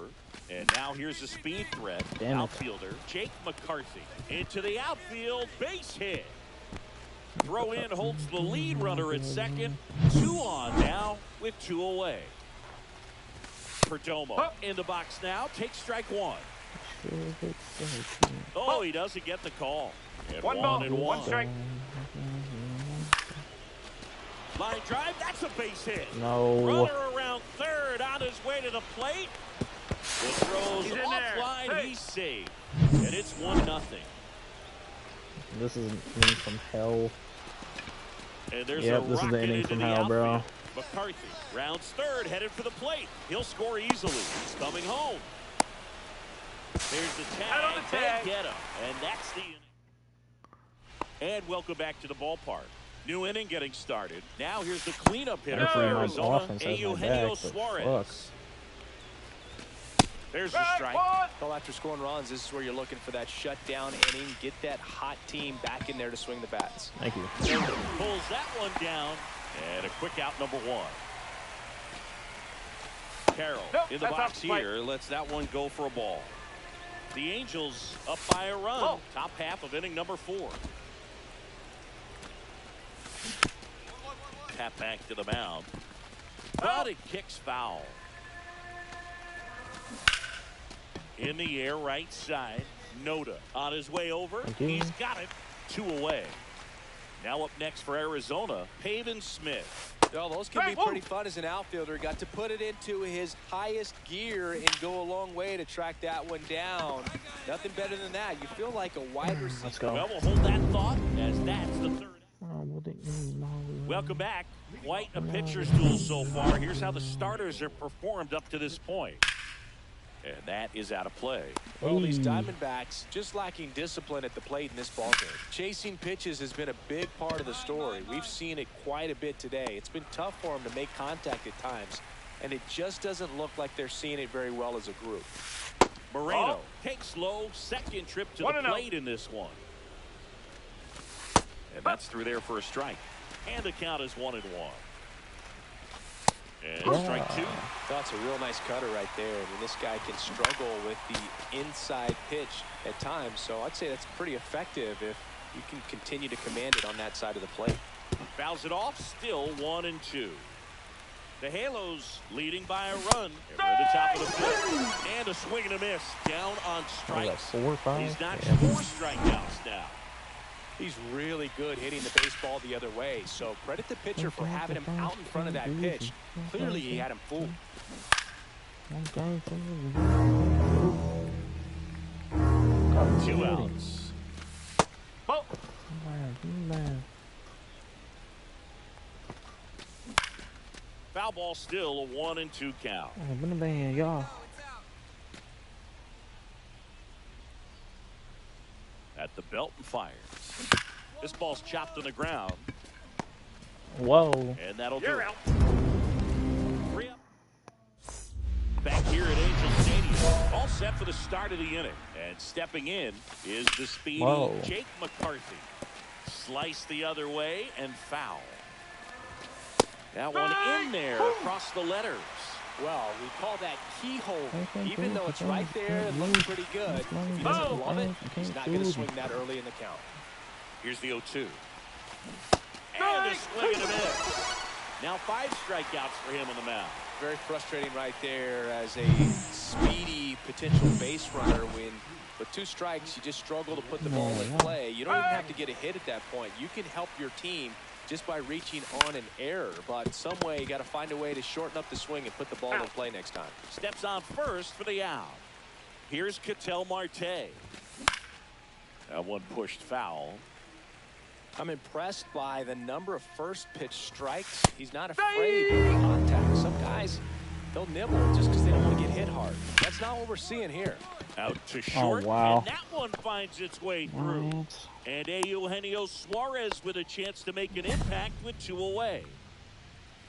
And now here's a speed threat. Outfielder Jake McCarthy. Into the outfield, base hit. Throw in holds the lead runner at second. 2 on now with 2 away. Perdomo in the box now. Takes strike 1. Oh, he doesn't get the call. And 1 ball, 1 strike. Line drive, that's a base hit. No. Runner around third on his way to the plate. The throw's offline, he's saved. And it's 1-0. This is an inning from hell. And there's this is the inning from hell, bro. McCarthy rounds third, headed for the plate. He'll score easily. He's coming home. There's the tag. They get him. And that's the inning. And welcome back to the ballpark. New inning getting started. Now here's the cleanup hitter for Arizona, Eugenio Suarez. There's the strike. Well, after scoring runs, this is where you're looking for that shutdown inning. Get that hot team back in there to swing the bats. Thank you. Pulls that one down. And a quick out, number 1. Carroll in the box here. Lets that one go for a ball. The Angels up by a run. Top half of inning number 4. Tap back to the mound. But it kicks foul. In the air, right side. Noda on his way over. He's got it. 2 away. Now up next for Arizona, Pavin Smith. Well, those can be pretty fun as an outfielder. Got to put it into his highest gear and go a long way to track that one down. Nothing better than that. You feel like a wide receiver. Let's go. Well, we'll hold that thought as that's the 3rd. Welcome back. Quite a pitcher's duel so far. Here's how the starters have performed up to this point. And that is out of play. Well, these Diamondbacks just lacking discipline at the plate in this ballgame. Chasing pitches has been a big part of the story. We've seen it quite a bit today. It's been tough for them to make contact at times, and it just doesn't look like they're seeing it very well as a group. Moreno takes low, second trip to the plate in this one. And that's through there for a strike. And the count is 1-1. And strike 2. That's a real nice cutter right there. I mean, this guy can struggle with the inside pitch at times, so I'd say that's pretty effective if you can continue to command it on that side of the plate. Fouls it off, still 1-2. The Halos leading by a run. And we're at the top of the 5th. And a swing and a miss. Down on strikes. 4 or 5? He's notched 4 strikeouts now. He's really good hitting the baseball the other way, so credit the pitcher for having him out in front of that pitch. Clearly, he had him fooled. 2 outs. Foul ball, still a 1-2 count. At the belt and fires. This ball's chopped on the ground. Whoa. And that'll do it. 3 up. Back here at Angel Stadium. All set for the start of the inning. And stepping in is the speedy Jake McCarthy. Slice the other way and foul. That one in there across the letters. Well, we call that keyhole. Even though it's right there, it looks pretty good. If he doesn't love it, he's not going to swing that early in the count. Here's the 0-2. And a swing and a miss. Now 5 strikeouts for him on the mound. Very frustrating right there as a speedy potential base runner. When with 2 strikes, you just struggle to put the ball in play. You don't even have to get a hit at that point. You can help your team just by reaching on an error, but some way you got to find a way to shorten up the swing and put the ball in play next time. Steps on first for the out. Here's Ketel Marte. That one pushed foul. I'm impressed by the number of first pitch strikes. He's not afraid of contact. Some guys they'll nibble just because they don't want to get hit hard. That's not what we're seeing here. Out to short, Oh, wow. and that one finds its way through. What? And Eugenio Suarez with a chance to make an impact with 2 away.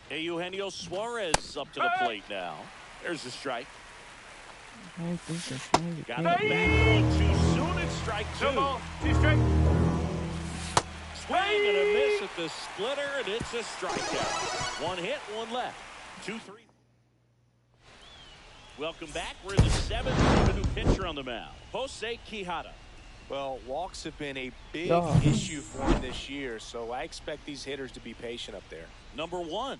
Eugenio Suarez up to the plate now. There's a strike. Got the back one too soon. It's strike 2. 2 ball, 2 strike. Swing and a miss at the splitter, and it's a strikeout. 1 hit, 1 left. 2-3. Welcome back. We're in the 7th with a new pitcher on the mound, Jose Quijada. Well, walks have been a big issue for him this year, so I expect these hitters to be patient up there. Number 1.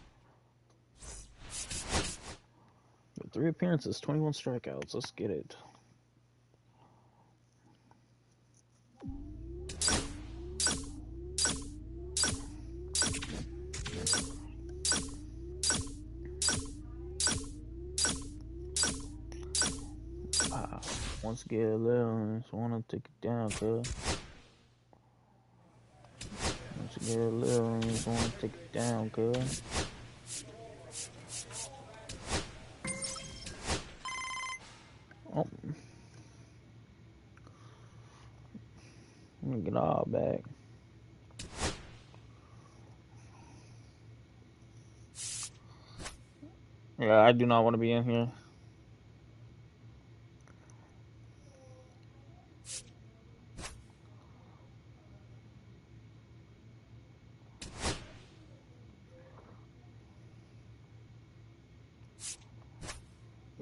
3 appearances, 21 strikeouts. Let's get it. Once get a little, I just wanna take it down, cuz. Once get a little, I just wanna take it down, cuz. Oh. Let me get all back. Yeah, I do not want to be in here.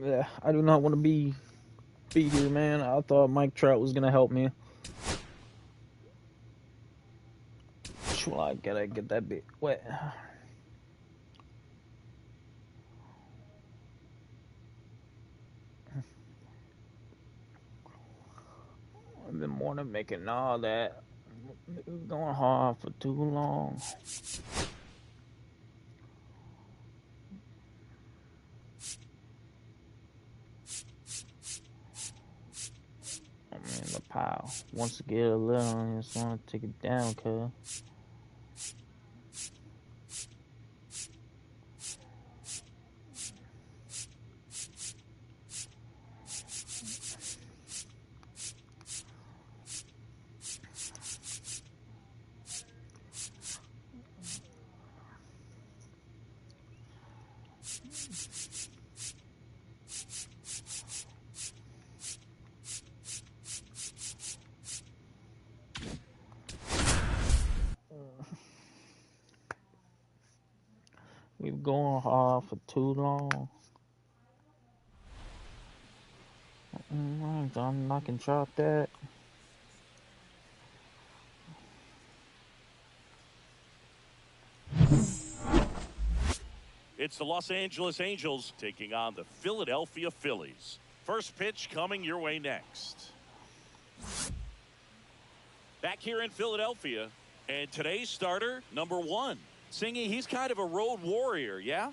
Yeah, I do not want to be here, man. I thought Mike Trout was gonna help me. Well, I gotta get that bit wet. I've been more than making all that. It was going hard for too long. I'm in the pile. Once I get a little, I just want to take it down, cuz. We've gone hard for too long. I'm not gonna drop that. It's the Los Angeles Angels taking on the Philadelphia Phillies. First pitch coming your way next. Back here in Philadelphia, and today's starter, number 1. Singy, he's kind of a road warrior, yeah?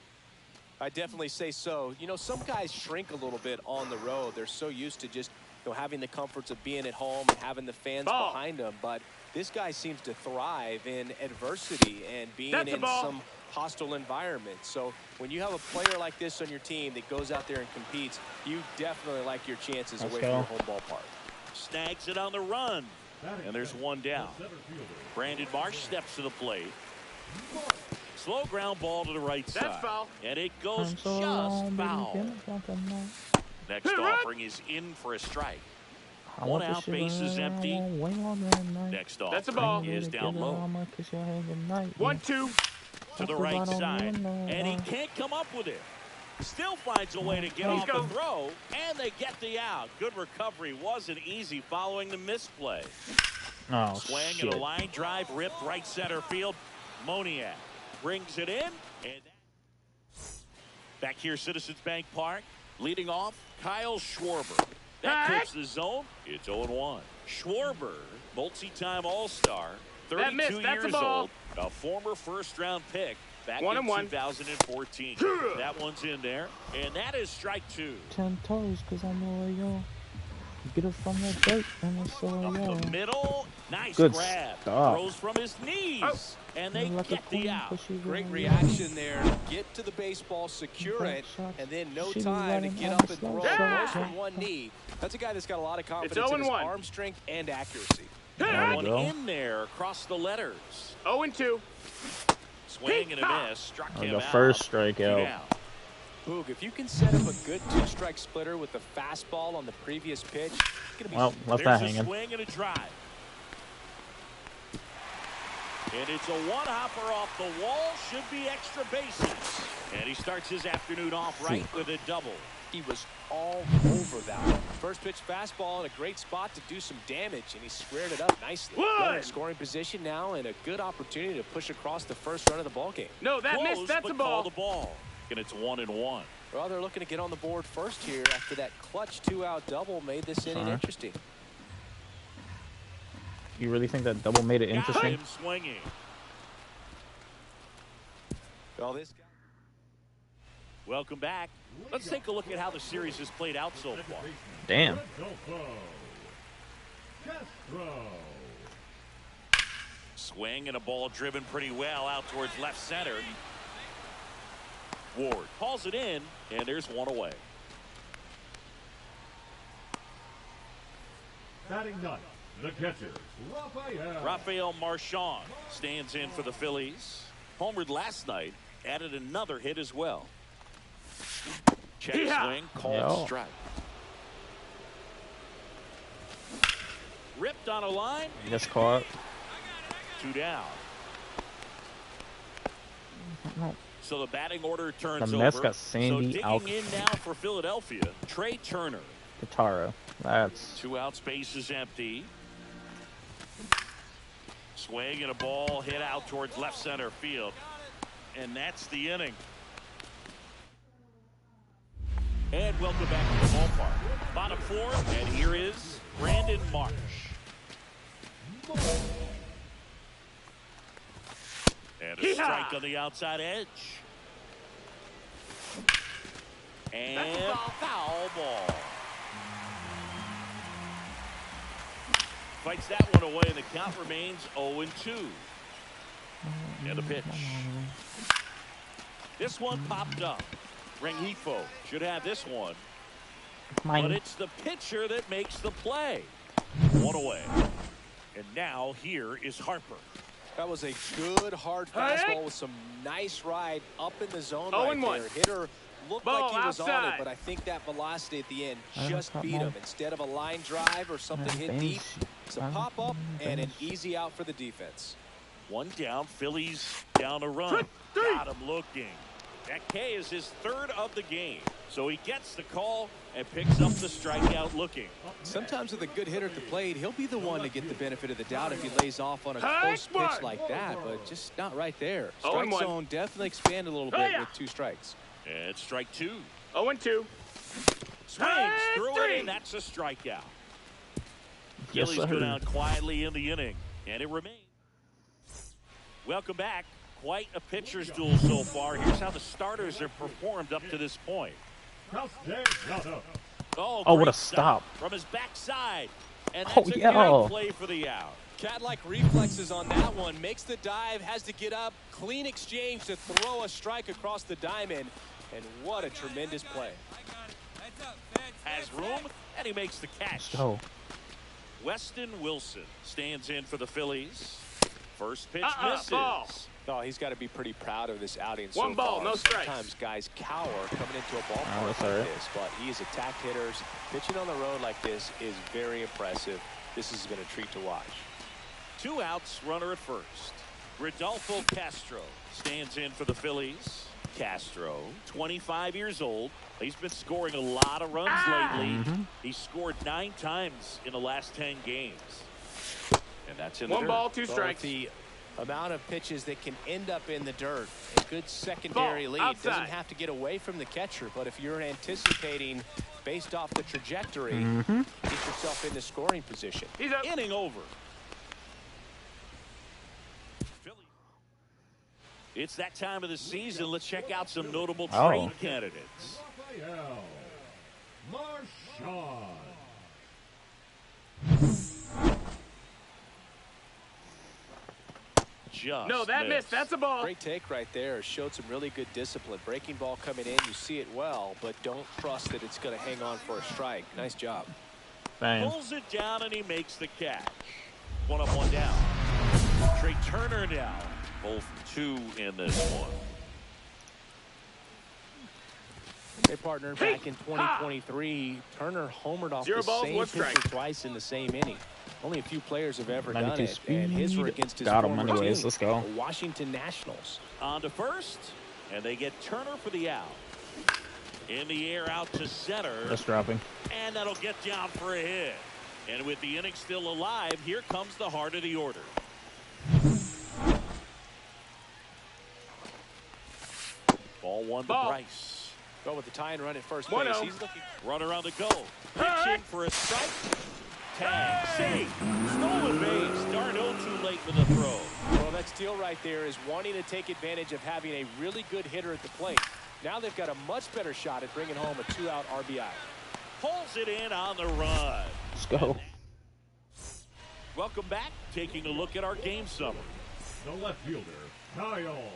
I definitely say so. You know, some guys shrink a little bit on the road. They're so used to just, you know, having the comforts of being at home and having the fans behind them. But this guy seems to thrive in adversity and being in some hostile environment. So when you have a player like this on your team that goes out there and competes, you definitely like your chances away from your home ballpark. Snags it on the run. And there's 1 down. Brandon Marsh steps to the plate. Slow ground ball to the right side. That's foul. And it goes just foul. Next offering is in for a strike. 1 out, base is empty. Next offering is down low. 1-2. To the right side. And he can't come up with it. Still finds a way to get off the throw. And they get the out. Good recovery. Wasn't easy following the misplay. Oh, Swing shit. and a line drive ripped right center field. Moniak brings it in. And back here, Citizens Bank Park. Leading off, Kyle Schwarber. That clips the zone. It's 0-1. Schwarber, multi-time All-Star, 32 years old, a former first-round pick back in 2014. That one's in there, and that is strike 2. 10 toes, because I'm a yo. Get it from the dirt and the soil. Up the middle. Nice Good grab. stop. Throws from his knees. And they get the out. Great reaction there. Get to the baseball, secure it, and then no time to get up and throw. Throws from one knee. That's a guy that's got a lot of confidence in his arm strength and accuracy. One in there across the letters. 0-2. Swing and a miss. Struck him The out. first strikeout. Boog, if you can set up a good two-strike splitter with the fastball on the previous pitch, it's gonna be left that hanging. There's a swing and a drive. And it's a one-hopper off the wall. Should be extra bases. And he starts his afternoon off right with a double. He was all over that one. First pitch fastball in a great spot to do some damage, and he squared it up nicely. Runner in scoring position now, and a good opportunity to push across the first run of the ball game. No, that Close, missed. That's but a ball. Call the ball. And it's 1-1. Well, they're looking to get on the board first here after that clutch two-out double made this inning interesting. You really think that double made it interesting? Got him swinging. Well, this guy. Welcome back. Let's take a look at how the series has played out so far. Damn. Swing and a ball driven pretty well out towards left center. Ward calls it in, and there's one away. Batting ninth, the catcher, Rafael Marchand stands in for the Phillies. Homered last night, added another hit as well. Check swing, called strike. Ripped on a line. Just caught. 2 down. So the batting order turns The Mets over. got Sandy so digging in now for Philadelphia, Trey Turner. Guitarra. That's 2 out, space is empty. Swing and a ball hit out towards left center field. And that's the inning. And welcome back to the ballpark. Bottom 4, and here is Brandon Marsh. And a strike on the outside edge. And foul ball. Fights that one away, and the count remains 0-2. And a pitch. This one popped up. Rengifo should have this one. But it's the pitcher that makes the play. 1 away. And now here is Harper. That was a good hard fastball with some nice ride up in the zone right there. Hitter looked like he was on it, but I think that velocity at the end just beat him. Instead of a line drive or something hit deep, it's a pop-up and an easy out for the defense. 1 down, Phillies down a run. Got him looking. That K is his 3rd of the game. So he gets the call and picks up the strikeout looking. Sometimes with a good hitter at the plate, he'll be the one to get the benefit of the doubt if he lays off on a close pitch like that, but just not right there. Strike zone definitely expand a little bit with 2 strikes. And strike 2. 0-2. Swings through it, and that's a strikeout. Yes, Phillies go down quietly in the inning, and it remains. Welcome back. Quite a pitcher's duel so far. Here's how the starters have performed up to this point. Oh, what a stop. From his backside. And that's a great play for the out. Cat-like reflexes on that one. Makes the dive, has to get up. Clean exchange to throw a strike across the diamond. And what a tremendous play. Has room, and he makes the catch. Let's go. Weston Wilson stands in for the Phillies. First pitch misses. Ball. Oh, he's got to be pretty proud of this outing so 1 ball, far. no strikes. Sometimes guys cower coming into a ballpark like this, but he has attacked hitters. Pitching on the road like this is very impressive. This has been a treat to watch. 2 outs, runner at first. Rodolfo Castro stands in for the Phillies. Castro, 25 years old. He's been scoring a lot of runs lately. He's scored 9 times in the last 10 games. And that's in the 1 dirt. ball, 2 strikes. The amount of pitches that can end up in the dirt. A good secondary lead. Outside. Doesn't have to get away from the catcher, but if you're anticipating based off the trajectory, get yourself into scoring position. He's up. Inning over. It's that time of the season. Let's check out some notable trade candidates. just No, that missed. That's a ball. Great take right there. Showed some really good discipline. Breaking ball coming in, you see it well, but don't trust that it's going to hang on for a strike. Nice job. Bang. Pulls it down, and he makes the catch. 1 up, 1 down. Trey Turner now. 0 for 2 in this one. Hey, partner, back in 2023, Turner homered off Zero the balls, same 1 pitcher strike. twice in the same inning. Only a few players have ever done 92 it, and his were speed. against his Got him former anyways. team, Let's go. the Washington Nationals. On to first, and they get Turner for the out. In the air out to center. Just dropping. And that'll get down for a hit. And with the inning still alive, here comes the heart of the order. Ball 1 to Bryce. Go with the tying run at first 1-0. base. He's looking. Runner on the go. Pitch in for a strike. Tag. Safe. Stolen base. Darn, too late for the throw. Well, that steal right there is wanting to take advantage of having a really good hitter at the plate. Now they've got a much better shot at bringing home a 2-out RBI. Pulls it in on the run. Let's go. Welcome back. Taking a look at our game summary. The left fielder, Kyle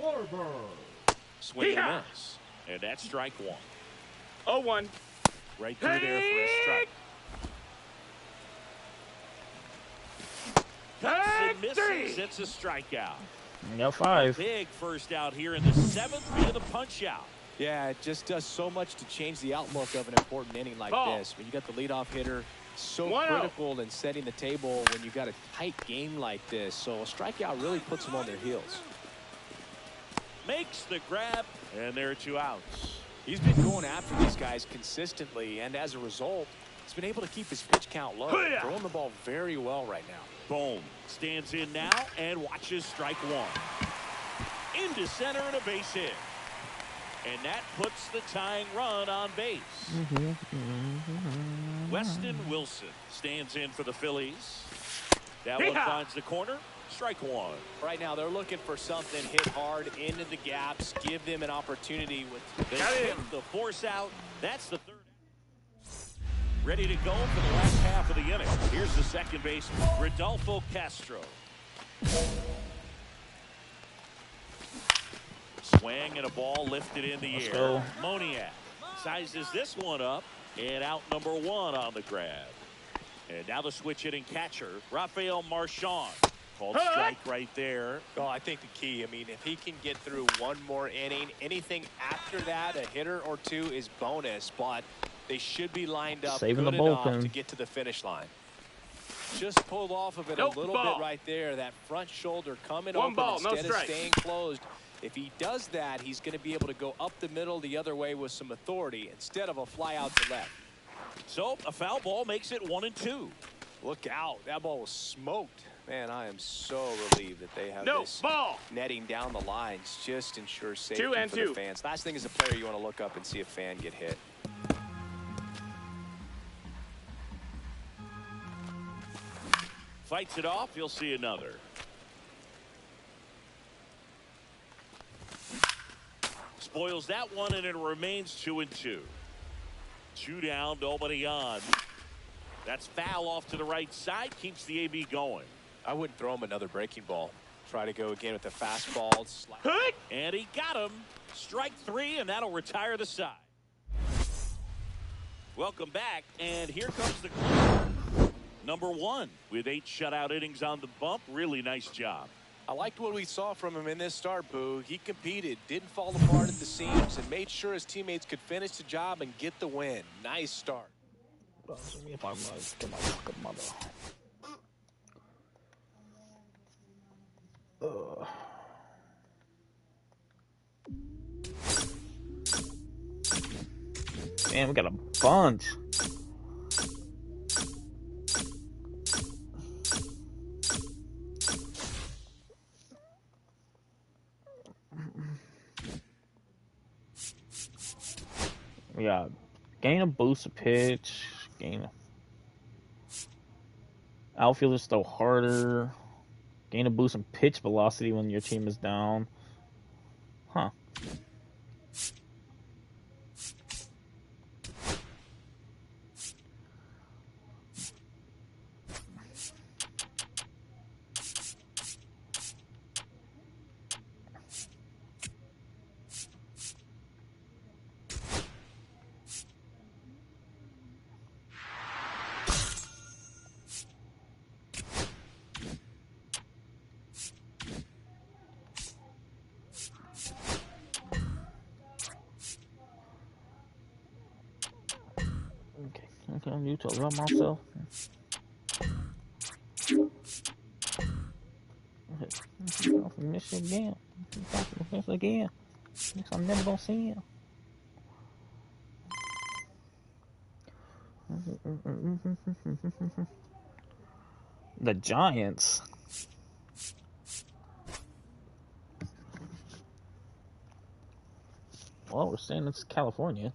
Schwarber. Swing and a miss. And that's strike 1. 0-1. Right through there for a strike. And misses. It's a strikeout. You got 5. Big first out here in the 7th via the punch out. Yeah, it just does so much to change the outlook of an important inning like this. When you got the leadoff hitter, so 1-0. critical in setting the table when you got a tight game like this. So a strikeout really puts them on their heels. Makes the grab, and there are 2 outs. He's been going after these guys consistently, and as a result, he's been able to keep his pitch count low. Throwing the ball very well right now. Bohm stands in now and watches strike 1. Into center and a base hit. And that puts the tying run on base. Weston Wilson stands in for the Phillies. That one finds the corner. Strike 1. Right now, they're looking for something hit hard into the gaps, give them an opportunity with. They hit the force out. That's the 3rd. Ready to go for the last half of the inning. Here's the second baseman, Rodolfo Castro. Swing and a ball lifted in the air. Go. Moniak sizes this one up, and out number 1 on the grab. And now the switch hitting catcher, Rafael Marchand. Called strike right there. Oh, I think the key, I mean, if he can get through one more inning, anything after that, a hitter or 2 is bonus, but they should be lined up Saving good the enough bullpen to get to the finish line. Just pulled off of it a little bit right there. That front shoulder coming open instead of staying closed. If he does that, he's going to be able to go up the middle the other way with some authority instead of a fly out to left. So a foul ball makes it 1-2. Look out. That ball was smoked. Man, I am so relieved that they have this netting down the lines. Just ensures safety for the fans. Last thing as a player, you want to look up and see a fan get hit. Fights it off. You'll see another. Spoils that one, and it remains 2-2. 2 down, nobody on. That's foul off to the right side. Keeps the AB going. I wouldn't throw him another breaking ball. Try to go again with the fastball. And he got him. Strike 3, and that'll retire the side. Welcome back, and here comes the number 1 with 8 shutout innings on the bump. Really nice job. I liked what we saw from him in this start, Boo. He competed, didn't fall apart at the seams, and made sure his teammates could finish the job and get the win. Nice start. If I must get my fucking mother. Man, we got a bunch. We got gain a boost, a pitch, gain a outfielders throw harder, gain a boost in pitch velocity when your team is down. Huh. telling you to love myself. Miss you again. Miss again. Next I'm never gonna see him. The Giants. Well, we're saying it's California.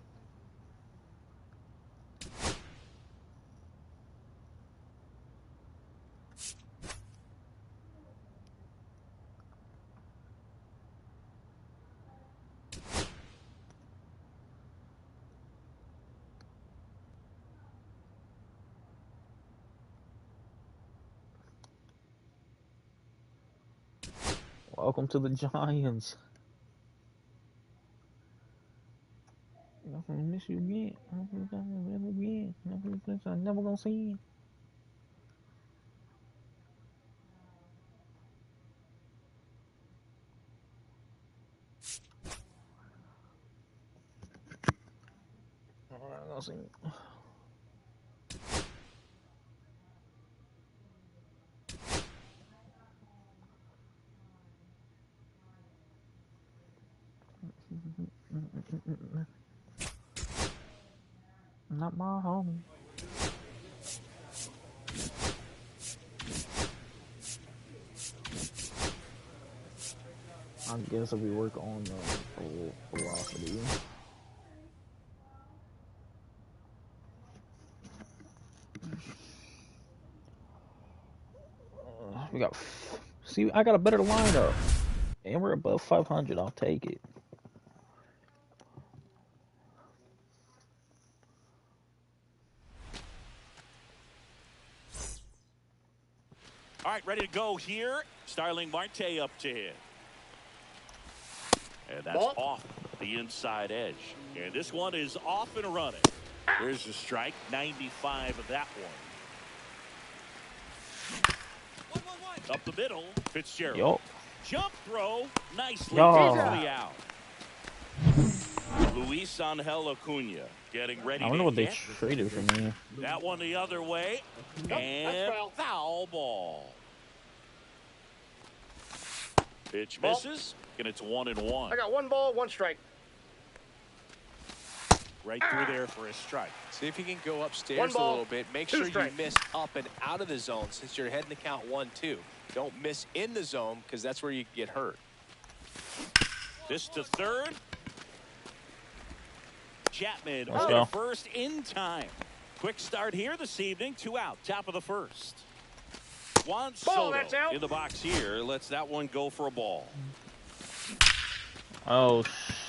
Welcome to the Giants. I'm gonna miss you again. I'm never gonna see you. I'm gonna see you. Not my home. I guess if we work on the velocity. We got. See, I got a better lineup, and we're above 500. I'll take it. All right, ready to go here. Starling Marte up to hit. And that's off the inside edge. And this one is off and running. There's a strike, 95 of that one. Up the middle, Fitzgerald. Yo. Jump throw, nicely Yo. for the out. Luis Angel Acuna getting ready to I wonder what they hit. traded for me. That one the other way. And foul ball. Pitch misses, and it's 1-1. I got 1 ball, 1 strike. Right through there for a strike. See if you can go upstairs a little bit. Make sure you miss up and out of the zone since you're heading to count 1-2. Don't miss in the zone because that's where you get hurt. This to third. Chapman Let's over go. first in time. Quick start here this evening. 2 out, top of the first. Juan Soto in the box here. Lets that one go for a ball. Oh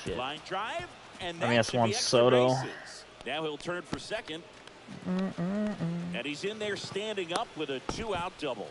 shit! Line drive, and I mean, that's Juan extra Soto. bases. Now he'll turn for second. And he's in there standing up with a 2-out double.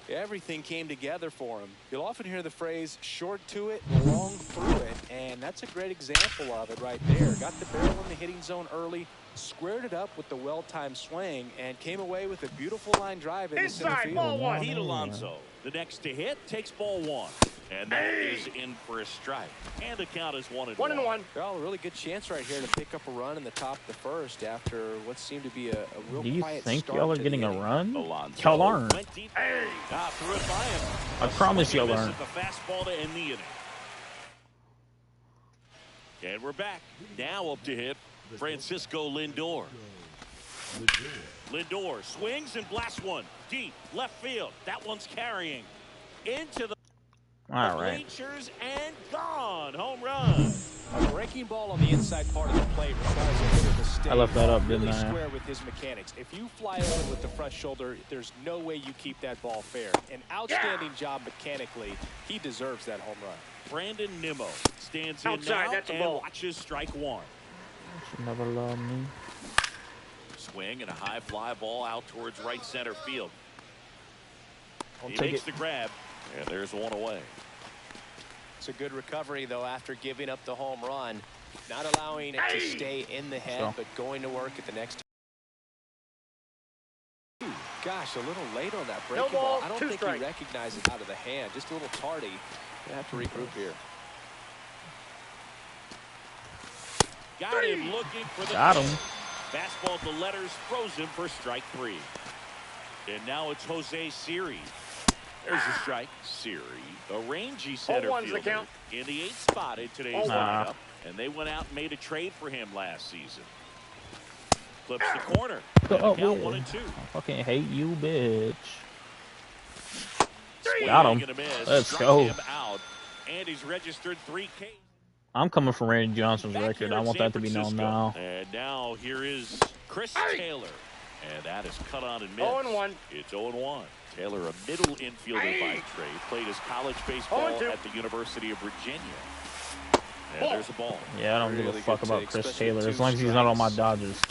Everything came together for him. You'll often hear the phrase short to it, long through it, and that's a great example of it right there. Got the barrel in the hitting zone early, squared it up with the well-timed swing, and came away with a beautiful line drive in the center field. Ball 1. Pete Alonso, the next to hit, takes ball 1. And that is in for a strike. And the count is 1-1. 1-1. Well, a really good chance right here to pick up a run in the top of the first after what seemed to be a real Do you quiet think start y'all are to getting the a inning. run? Alonso Y'all aren't. went deep. Threw it by him. I promise y'all Swing and aren't. miss at the fastball to end the inning. And we're back. Now up to hit Francisco Lindor. Lindor swings and blasts one deep left field. That one's carrying into the All right. bleachers and gone. Home run. A breaking ball on the inside part of the plate requires a bit of a stay. I left that up, really didn't I? square with his mechanics. If you fly over with the front shoulder, there's no way you keep that ball fair. An outstanding job mechanically. He deserves that home run. Brandon Nimmo stands in Outside, now that's a and ball. watches strike 1. She never loved me. Swing and a high fly ball out towards right center field. I'll He take makes it. the grab, and there's one away. It's a good recovery, though, after giving up the home run. Not allowing it to stay in the head, but going to work at the next. Gosh, a little late on that breaking ball. I don't think he recognizes it out of the hand. Just a little tardy. Gonna have to regroup here. Got him looking for the Got him. Fastball to letters, throws him for strike 3. And now it's Jose Siri. There's a strike. Siri, a rangy center fielder in the 8th spot in today's lineup. And they went out and made a trade for him last season. Flips the corner. Oh, Count 1-2. I fucking hate you, bitch. Swing Got him. and a miss. Let's Struck go. him out. And he's registered 3 Ks. I'm coming from Randy Johnson's Back record. here I in want San that to be known Francisco. now. And now here is Chris Taylor. And that is cut on and missed. 0-1. It's 0-1. Taylor, a middle infielder by trade, played his college baseball 0-2. at the University of Virginia. And there's a ball. Yeah, I don't give a fuck about Chris Taylor as long as he's not on my Dodgers.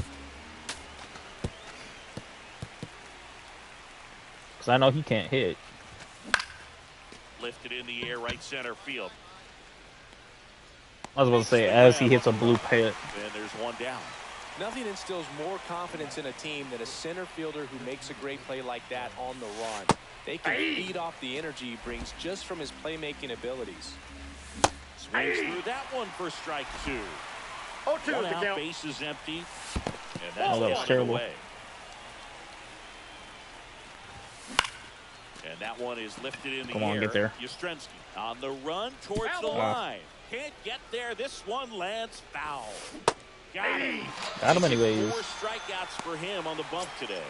Because I know he can't hit. Lifted in the air, right center field. I was about to say, as he hits a blue pit. And there's one down. Nothing instills more confidence in a team than a center fielder who makes a great play like that on the run. They can feed off the energy he brings just from his playmaking abilities. Swings through that one for strike 2. 0-2 One is the out, count. base is empty. And that's Oh, that was one terrible. away. And that one is lifted in the Come air. on, get there. Yastrzemski on the run towards the line. Can't get there. This one lands foul. Got him. Got him anyways. 4 strikeouts for him on the bump today.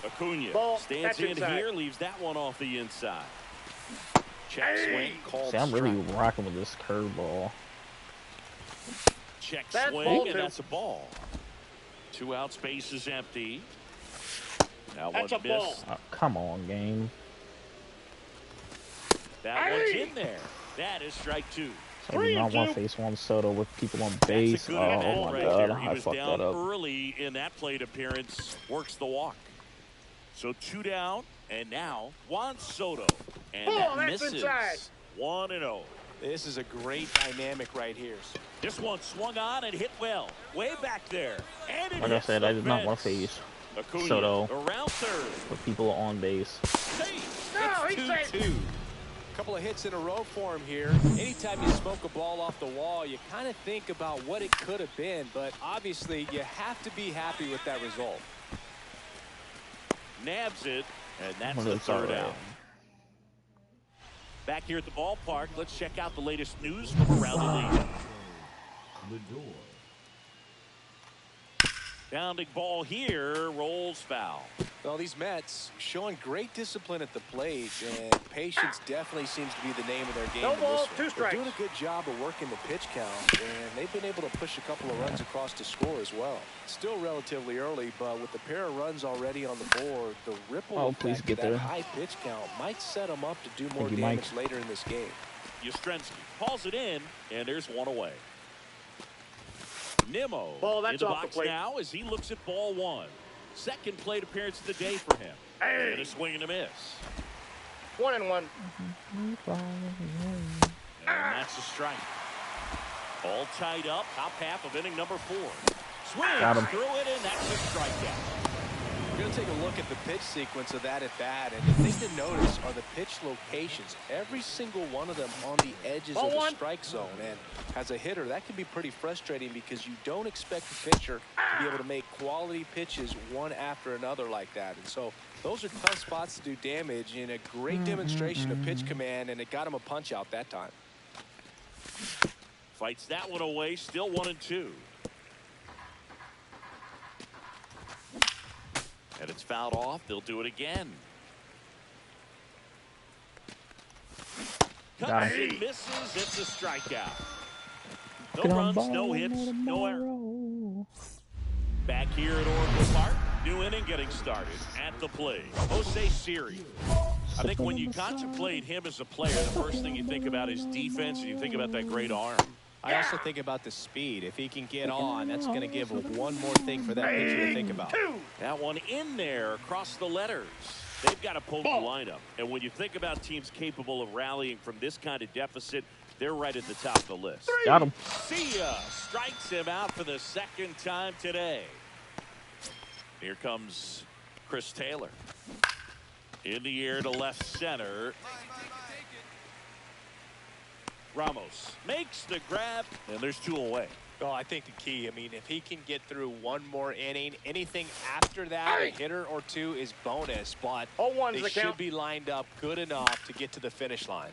Acuna Ball, stands that's in inside. here, leaves that one off the inside. Check swing, called See, I'm really strike. rocking with this curveball. Check That's swing, ball, and too. that's a ball. 2 out, space is empty. Now That's one a ball. miss. Oh, come on, game. That one's in there. That is strike 2. So I do not want to face Juan Soto with people on base. That's a good Oh at-bat my right god, there. He I was fucked down that up. early in that plate appearance. Works the walk. So 2 down, and now Juan Soto. And Ball, that that's misses. inside. 1-0. This is a great dynamic right here. This one swung on and hit well. Way back there. And it Like I hits said, the I did not want to fence. face Acuna Soto around third. with people on base. Safe. No, It's he's 2-2. A couple of hits in a row for him here. Anytime you smoke a ball off the wall, you kind of think about what it could have been, but obviously you have to be happy with that result. Nabs it, and that's Well, the that's all third right. out. Back here at the ballpark, let's check out the latest news from around the league. Lindor. Bounding ball here, rolls foul. Well, these Mets showing great discipline at the plate, and patience definitely seems to be the name of their game. No in ball, this 2 one. strikes. They're doing a good job of working the pitch count, and they've been able to push a couple of runs across to score as well. Still relatively early, but with the pair of runs already on the board, the ripple Oh, effect please of get that there. high pitch count might set them up to do more you, damage Mike. later in this game. Yastrzemski hauls it in, and there's one away. Nimmo Ball, that's in the off the box plate. now as he looks at ball 1. Second plate appearance of the day for him. And a swing and a miss. 1-1. And that's a strike. All tied up, top half of inning number 4. Got him. Swings through it, and that's a strikeout. We're going to take a look at the pitch sequence of that at bat, and the thing to notice are the pitch locations. Every single one of them on the edges of the strike zone. And as a hitter, that can be pretty frustrating because you don't expect the pitcher to be able to make quality pitches one after another like that. And so those are tough spots to do damage, and a great demonstration of pitch command, and it got him a punch out that time. Fights that one away, still 1-2. And it's fouled off. They'll do it again. Got Cuts him. and misses. It's a strikeout. No Get on runs, ball no hits, no error. tomorrow. Back here at Oracle Park, new inning getting started. At the plate, Jose Siri. I think when you contemplate him as a player, the first thing you think about is defense, and you think about that great arm. I also think about the speed. If he can get on, that's going to give one more thing for that pitcher to think about. That one in there across the letters. They've got to poke the lineup. And when you think about teams capable of rallying from this kind of deficit, they're right at the top of the list. Got him. See ya. Strikes him out for the second time today. Here comes Chris Taylor. In the air to left center. Ramos makes the grab, and there's 2 away. Well, I think the key, I mean, if he can get through one more inning, anything after that, a hitter or two is bonus, but they should be lined up good enough to get to the finish line.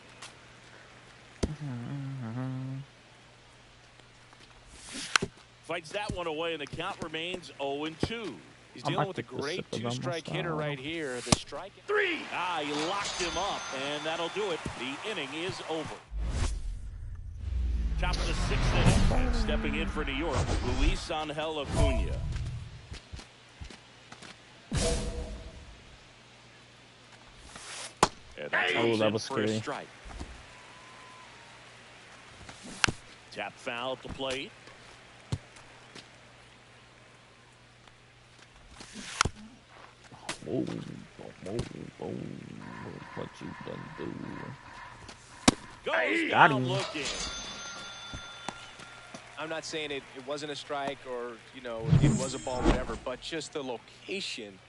Fights that one away, and the count remains 0-2. He's dealing with a great two-strike hitter right here. The strike. 3. He locked him up, and that'll do it. The inning is over. Top of the 6th inning, and stepping in for New York, Luis Angel Acuna. And that was for a scary. strike. Tap foul at the plate. Whoa, what you done do? Goes Got down him. looking. I'm not saying it wasn't a strike or, you know, it was a ball, whatever, but just the location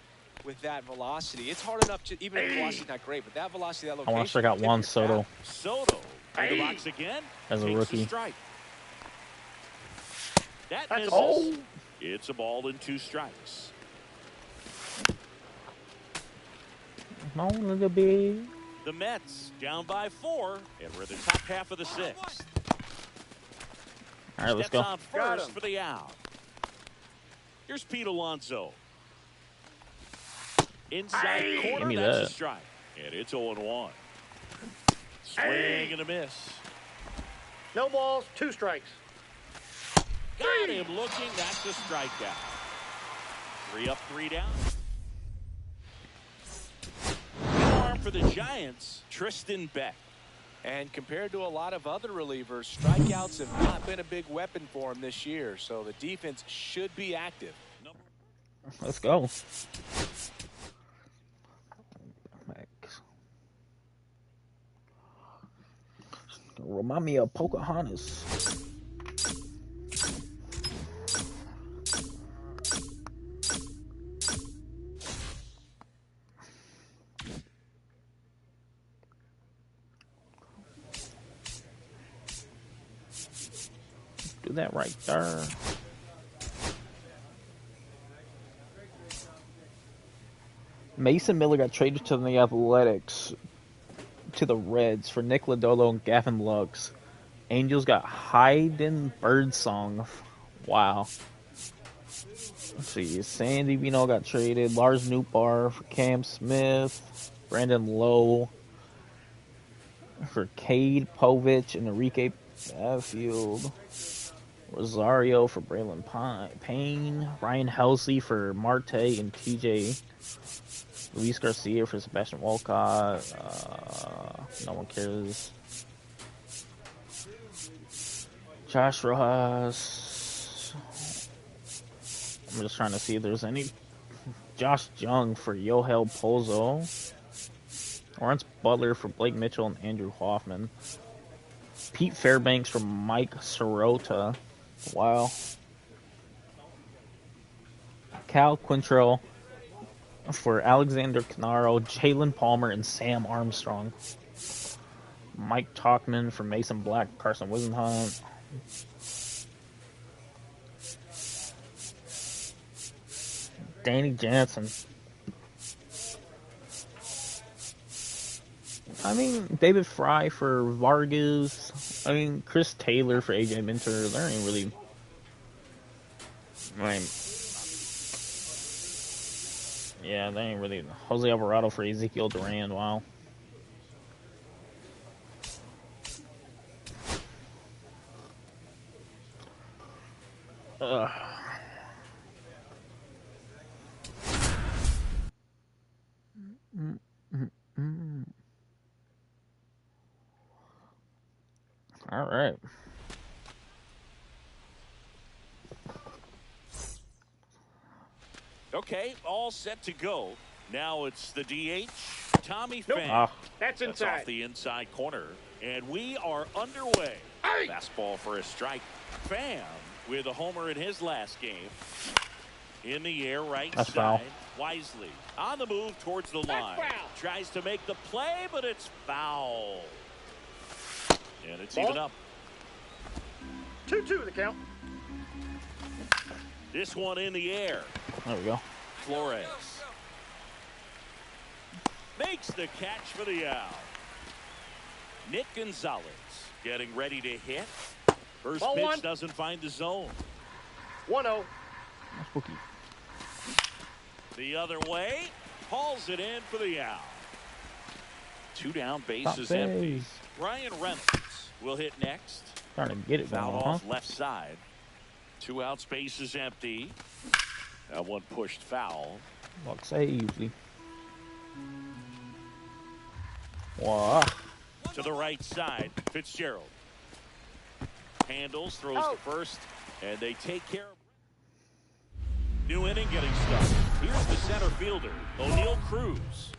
with that velocity. It's hard enough to, even if the velocity's not great, but that velocity, that I location. want to check out Juan Soto Soto in the box again. as a Takes rookie. the strike. That misses. Oh. It's a ball and 2 strikes. On the big. The Mets down by 4, and we're in the top half of the 6th. All right, let's Steps go. on first for the out. Here's Pete Alonso. Inside Give corner, me that's that. a strike. And it's 0-1. Swing and a miss. No balls, 2 strikes. Got him looking. That's a strikeout. 3 up, 3 down. Arm for the Giants, Tristan Beck. And compared to a lot of other relievers, strikeouts have not been a big weapon for him this year. So the defense should be active. Let's go. Remind me of Pocahontas. Do that right there. Mason Miller got traded to the Athletics, to the Reds for Nick Lodolo and Gavin Lux. Angels got Hayden Birdsong. Wow. Let's see. Sandy Vino got traded. Lars Nootbaar for Cam Smith. Brandon Lowe for Cade Povich and Enrique Bafield. Rosario for Braylon Payne. Ryan Helsley for Marte and TJ. Luis Garcia for Sebastian Walcott. No one cares. Josh Rojas. I'm just trying to see if there's any. Josh Jung for Yohel Pozo. Lawrence Butler for Blake Mitchell and Andrew Hoffman. Pete Fairbanks for Mike Sirota. Wow. Cal Quintrell for Alexander Canaro, Jalen Palmer, and Sam Armstrong. Mike Talkman for Mason Black, Carson Wisenhunt. Danny Jansen. I mean, David Fry for Vargas. I mean, Chris Taylor for AJ Minter. There ain't really. I mean, yeah, they ain't really. Jose Alvarado for Ezekiel Duran. Wow. Ugh. All right. Okay, all set to go. Now it's the DH, Tommy Pham. That's That's inside. off the inside corner. And we are underway. Fastball for a strike. Pham with a homer in his last game. In the air, right That's side. foul. Wisely on the move towards the line. Tries to make the play, but it's foul. And it's even up. 2-2 the count. This one in the air. There we go. Flores makes the catch for the out. Nick Gonzalez getting ready to hit. First Ball pitch one. doesn't find the zone. 1-0. That's spooky. The other way, hauls it in for the out. 2 down, Top bases empty. base. Ryan Reynolds will hit next. Trying to get it Foul going, off huh? left side. 2 outs, bases empty. That one pushed foul. Like safely. Wow. To the right side, Fitzgerald. Handles, throws to first, and they take care of. New inning getting started. Here's the center fielder, O'Neal Cruz.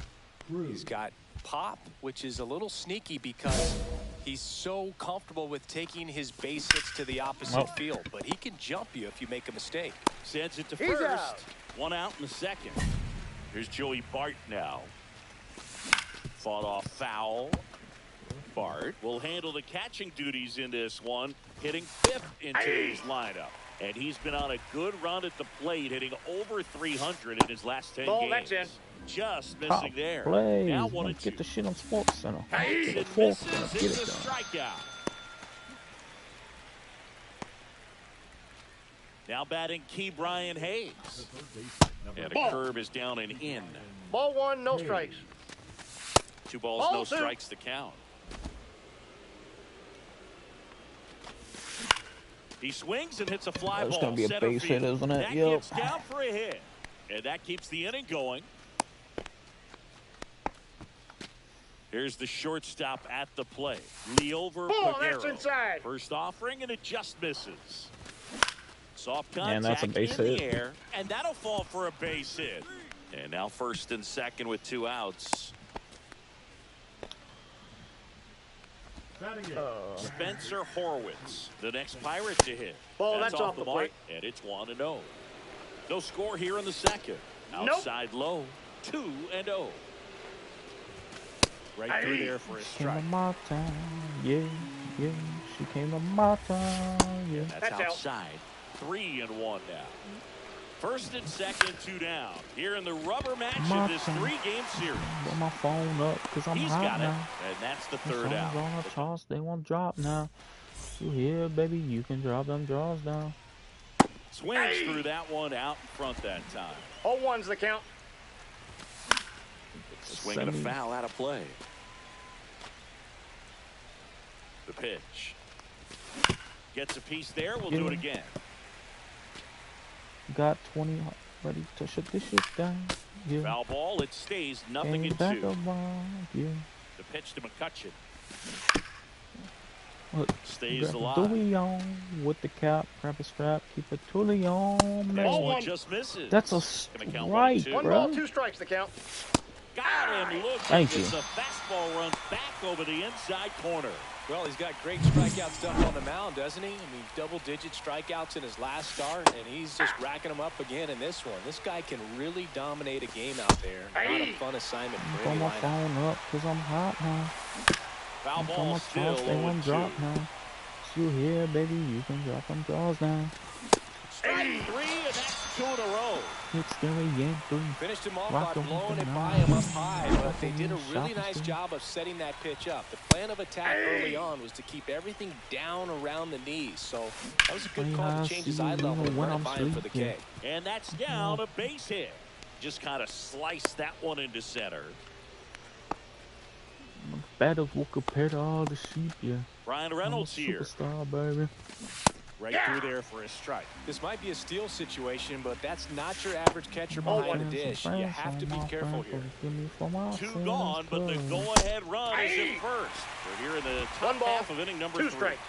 He's got pop, which is a little sneaky because he's so comfortable with taking his base hits to the opposite field. But he can jump you if you make a mistake. Sends it to He's first. out. 1 out in the second. Here's Joey Bart now. Fought off foul. Bart will handle the catching duties in this one, hitting 5th in today's lineup. And he's been on a good run at the plate, hitting over 300 in his last 10 Ball, games. that's in. Just missing Top there. plays. Now 1 and Let's 2. get the shit on Sports Center. It The fourth misses. gonna get It's it a done. strikeout. Now batting key Brian Hayes. And a curve is down and in. Ball 1, no strikes. 2 balls, Ball no 2. strikes to count. He swings and hits a fly That's ball. gonna be a Center base field. hit, isn't it? That Yep. gets down for a hit. And that keeps the inning going. Here's the shortstop at the plate. Leover Ball, that's Peguero. inside. First offering, and it just misses. Soft Man, contact that's a base in hit. the air, and that'll fall for a base hit. And now first and second with 2 outs. Spencer Horwitz, the next Pirate to hit. Ball, that's off the mark, and it's 1-0. No score here in the second. Outside low, 2-0. Right through there for a Came to strike. my town, yeah, yeah. She came to my town, yeah. That's outside. 3-1 now. First and second, 2 down. Here in the rubber match My of this town. 3-game series. Put my phone up, cause I'm He's hot got it, now. and that's the My third songs out. on the charts, they won't drop now. You here, baby, you can drop them draws down. Swings through that one out in front that time. 0-1's the count. Swing and a foul out of play. The pitch. Gets a piece there. We'll do it again. Got 20 ready to shut this shit down. Yeah. Foul ball. It stays nothing in back 2. around, yeah. The pitch to McCutcheon. Look, Stays grab alive. a Dewey on with the cap, grab a strap, keep a toolie on. Next Ball one one. just misses. That's a Gonna count strike, 1-2. 1 bro. ball, 2 strikes the count. Got him looking Thank you. as the fastball runs back over the inside corner. Well, he's got great strikeout stuff on the mound, doesn't he? I mean, double-digit strikeouts in his last start, and he's just racking them up again in this one. This guy can really dominate a game out there. Not a fun assignment for Put any my lineup. phone up, cause I'm hot now. Foul On ball my still charts, they won't 0-2. drop now. You here, baby, you can drop them draws down. Strike 3, and that's 2 in a row. It's scary, yank 3. Finished him off Rock by them blowing with it the by nine. him up high, but they did a Shot really the nice steam. job of setting that pitch up. The plan of attack early on was to keep everything down around the knees, so that was a good call to change his eye level and run it by him for the K. And that's down a base hit. Just kind of sliced that one into center. Battles will compare to all the sheep, yeah. Ryan I'm a Reynolds here. superstar, baby. Right through there for a strike. This might be a steal situation, but that's not your average catcher behind the dish. You have to be careful here. 2 gone, but the go-ahead run is at first. We're here in the top 1 ball, half of inning number 2 3. strikes.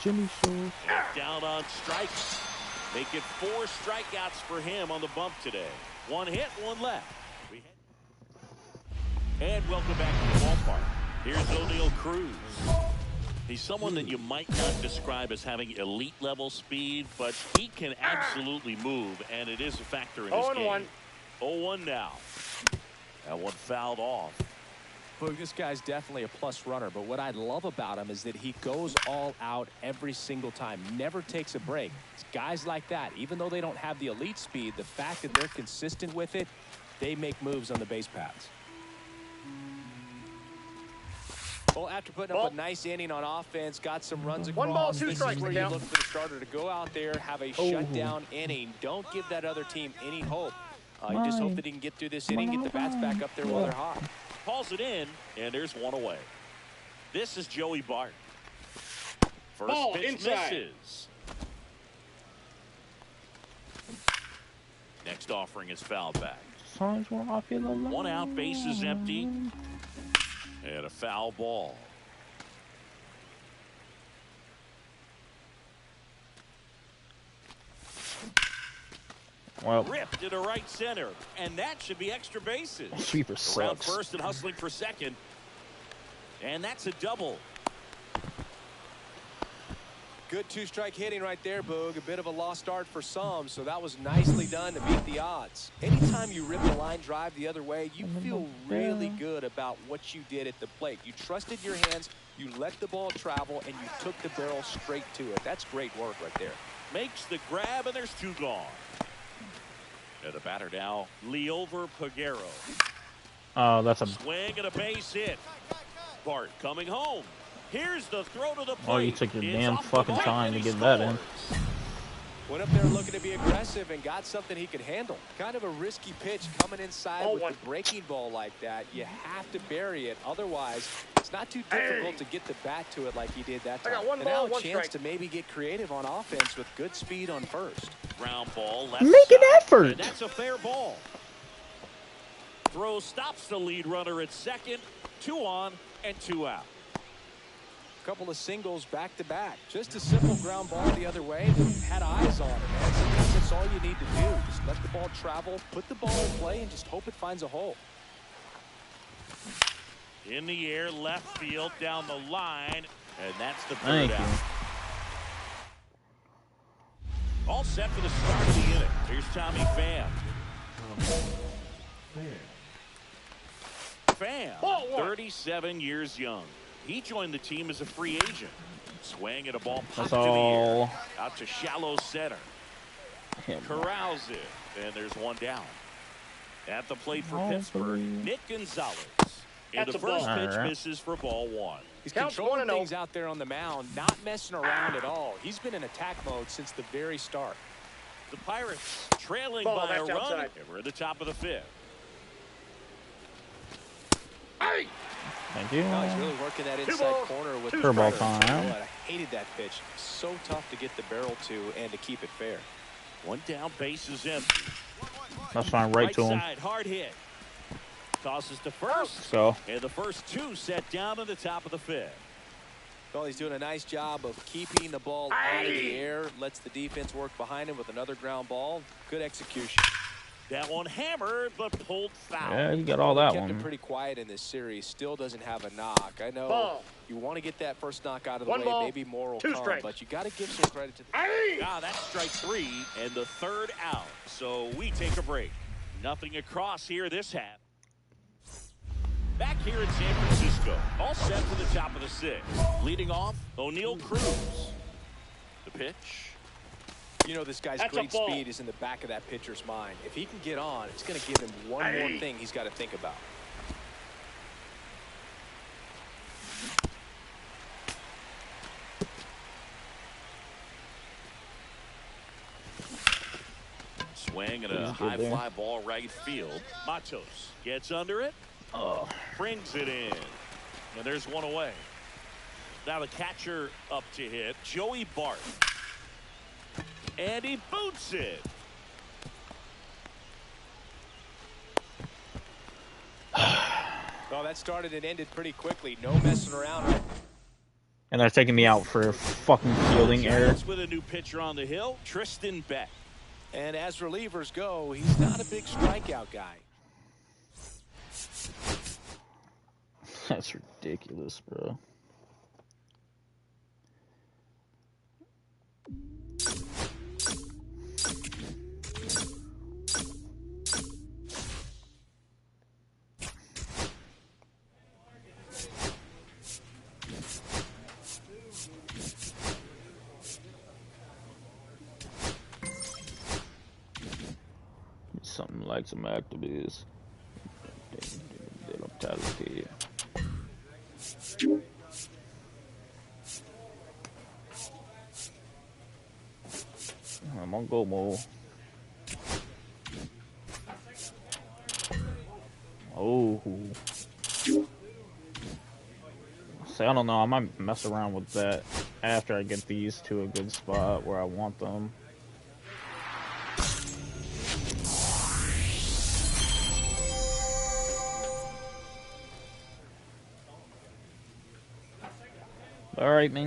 Jimmy Shoes. And down on strikes. Make it 4 strikeouts for him on the bump today. 1 hit, 1 left. And welcome back to the ballpark. Here's O'Neal Cruz. He's someone that you might not describe as having elite level speed, but he can absolutely move, and it is a factor in his game. 0-1. 0-1 now. That one fouled off. Look, this guy's definitely a plus runner, but what I love about him is that he goes all out every single time, never takes a break. It's guys like that, even though they don't have the elite speed, the fact that they're consistent with it, they make moves on the base paths. Well, after putting up a nice inning on offense, got some runs across. 1 ball, 2 this strikes is where to you count. look for the starter to go out there, have a shutdown inning. Don't give that other team any hope. You just hope that he can get through this inning, get the bats back up there while they're hot. Calls it in, and there's one away. This is Joey Bart. First Ball pitch inside. misses. Next offering is foul back. Times when I feel alone. 1 out, base is empty. And a foul ball. Well, Ripped to the right center, and that should be extra bases. sweeper Around sucks. first and hustling for second. And that's a double. Good two-strike hitting right there, Boog. A bit of a lost start for some, so that was nicely done to beat the odds. Anytime you rip a line drive the other way, you feel really good about what you did at the plate. You trusted your hands, you let the ball travel, and you took the barrel straight to it. That's great work right there. Makes the grab, and there's 2 gone. And the batter now, Leover Peguero. Oh, that's a. Swing and a base hit. Bart coming home. Here's the throw to the plate. Oh, you took your It's damn off the fucking mark, time and to he get that in. scores. Went up there looking to be aggressive and got something he could handle. Kind of a risky pitch coming inside with a breaking ball like that. You have to bury it. Otherwise, it's not too difficult to get the bat to it like he did that time. I got 1 and ball, now a 1 chance strike. to maybe get creative on offense with good speed on first. Ground ball left Make an side. effort. And that's a fair ball. Throw stops the lead runner at second. 2 on and 2 out. Couple of singles back to back. Just a simple ground ball the other way that had eyes on it, man. Sometimes that's all you need to do. Just let the ball travel, put the ball in play, and just hope it finds a hole. In the air, left field, down the line, and that's the 3rd Thank out. you. All set for the start of the inning. Here's Tommy Pham. Pham, 37 years young. He joined the team as a free agent. Swing at a ball popped That's to the all. air. Out to shallow center. Corrals it. And there's 1 down. At the plate for Pittsburgh, Nick Gonzalez. And That's the a ball. first pitch All right. misses for ball 1. He's Counts controlling 1-0. things out there on the mound, not messing around at all. He's been in attack mode since the very start. The Pirates trailing Ball, by a that's run. outside. And we're at the top of the 5th. Thank you. Now he's really working that inside balls, corner with 2 Curveball strikes. time. You know what? I hated that pitch. So tough to get the barrel to and to keep it fair. 1 down, base is empty. That's fine. Right to him. Side, hard hit. Tosses to first. Let's go. And the first 2 set down to the top of the 5th. Well, he's doing a nice job of keeping the ball out of the air. Lets the defense work behind him with another ground ball. Good execution. That one hammered, but pulled foul. Yeah, you got all that Kept him one. pretty quiet in this series. Still doesn't have a knock. I know Ball. you want to get that first knock out of the 1 way. ball, Maybe more will 2 come, strikes. but you got to give some credit to the That's strike 3 and the 3rd out. So we take a break. Nothing across here this half. Back here in San Francisco, all set for the top of the 6th. Leading off, O'Neal Cruz. The pitch. You know, this guy's That's a great ball. speed is in the back of that pitcher's mind. If he can get on, it's going to give him one more thing he's got to think about. Swing and a He's good high there. fly ball right field. Matos gets under it. Oh. Brings it in. And there's 1 away. Now the catcher up to hit, Joey Bart. And he boots it. Well, that started and ended pretty quickly. No messing around. And they're taking me out for fucking fielding error. Giants with a new pitcher on the hill, Tristan Beck. And as relievers go, he's not a big strikeout guy. That's ridiculous, bro. something like some activists. They don't tell the kid. I'm on go mode. Oh. See, I don't know. I might mess around with that after I get these to a good spot where I want them. All right, man.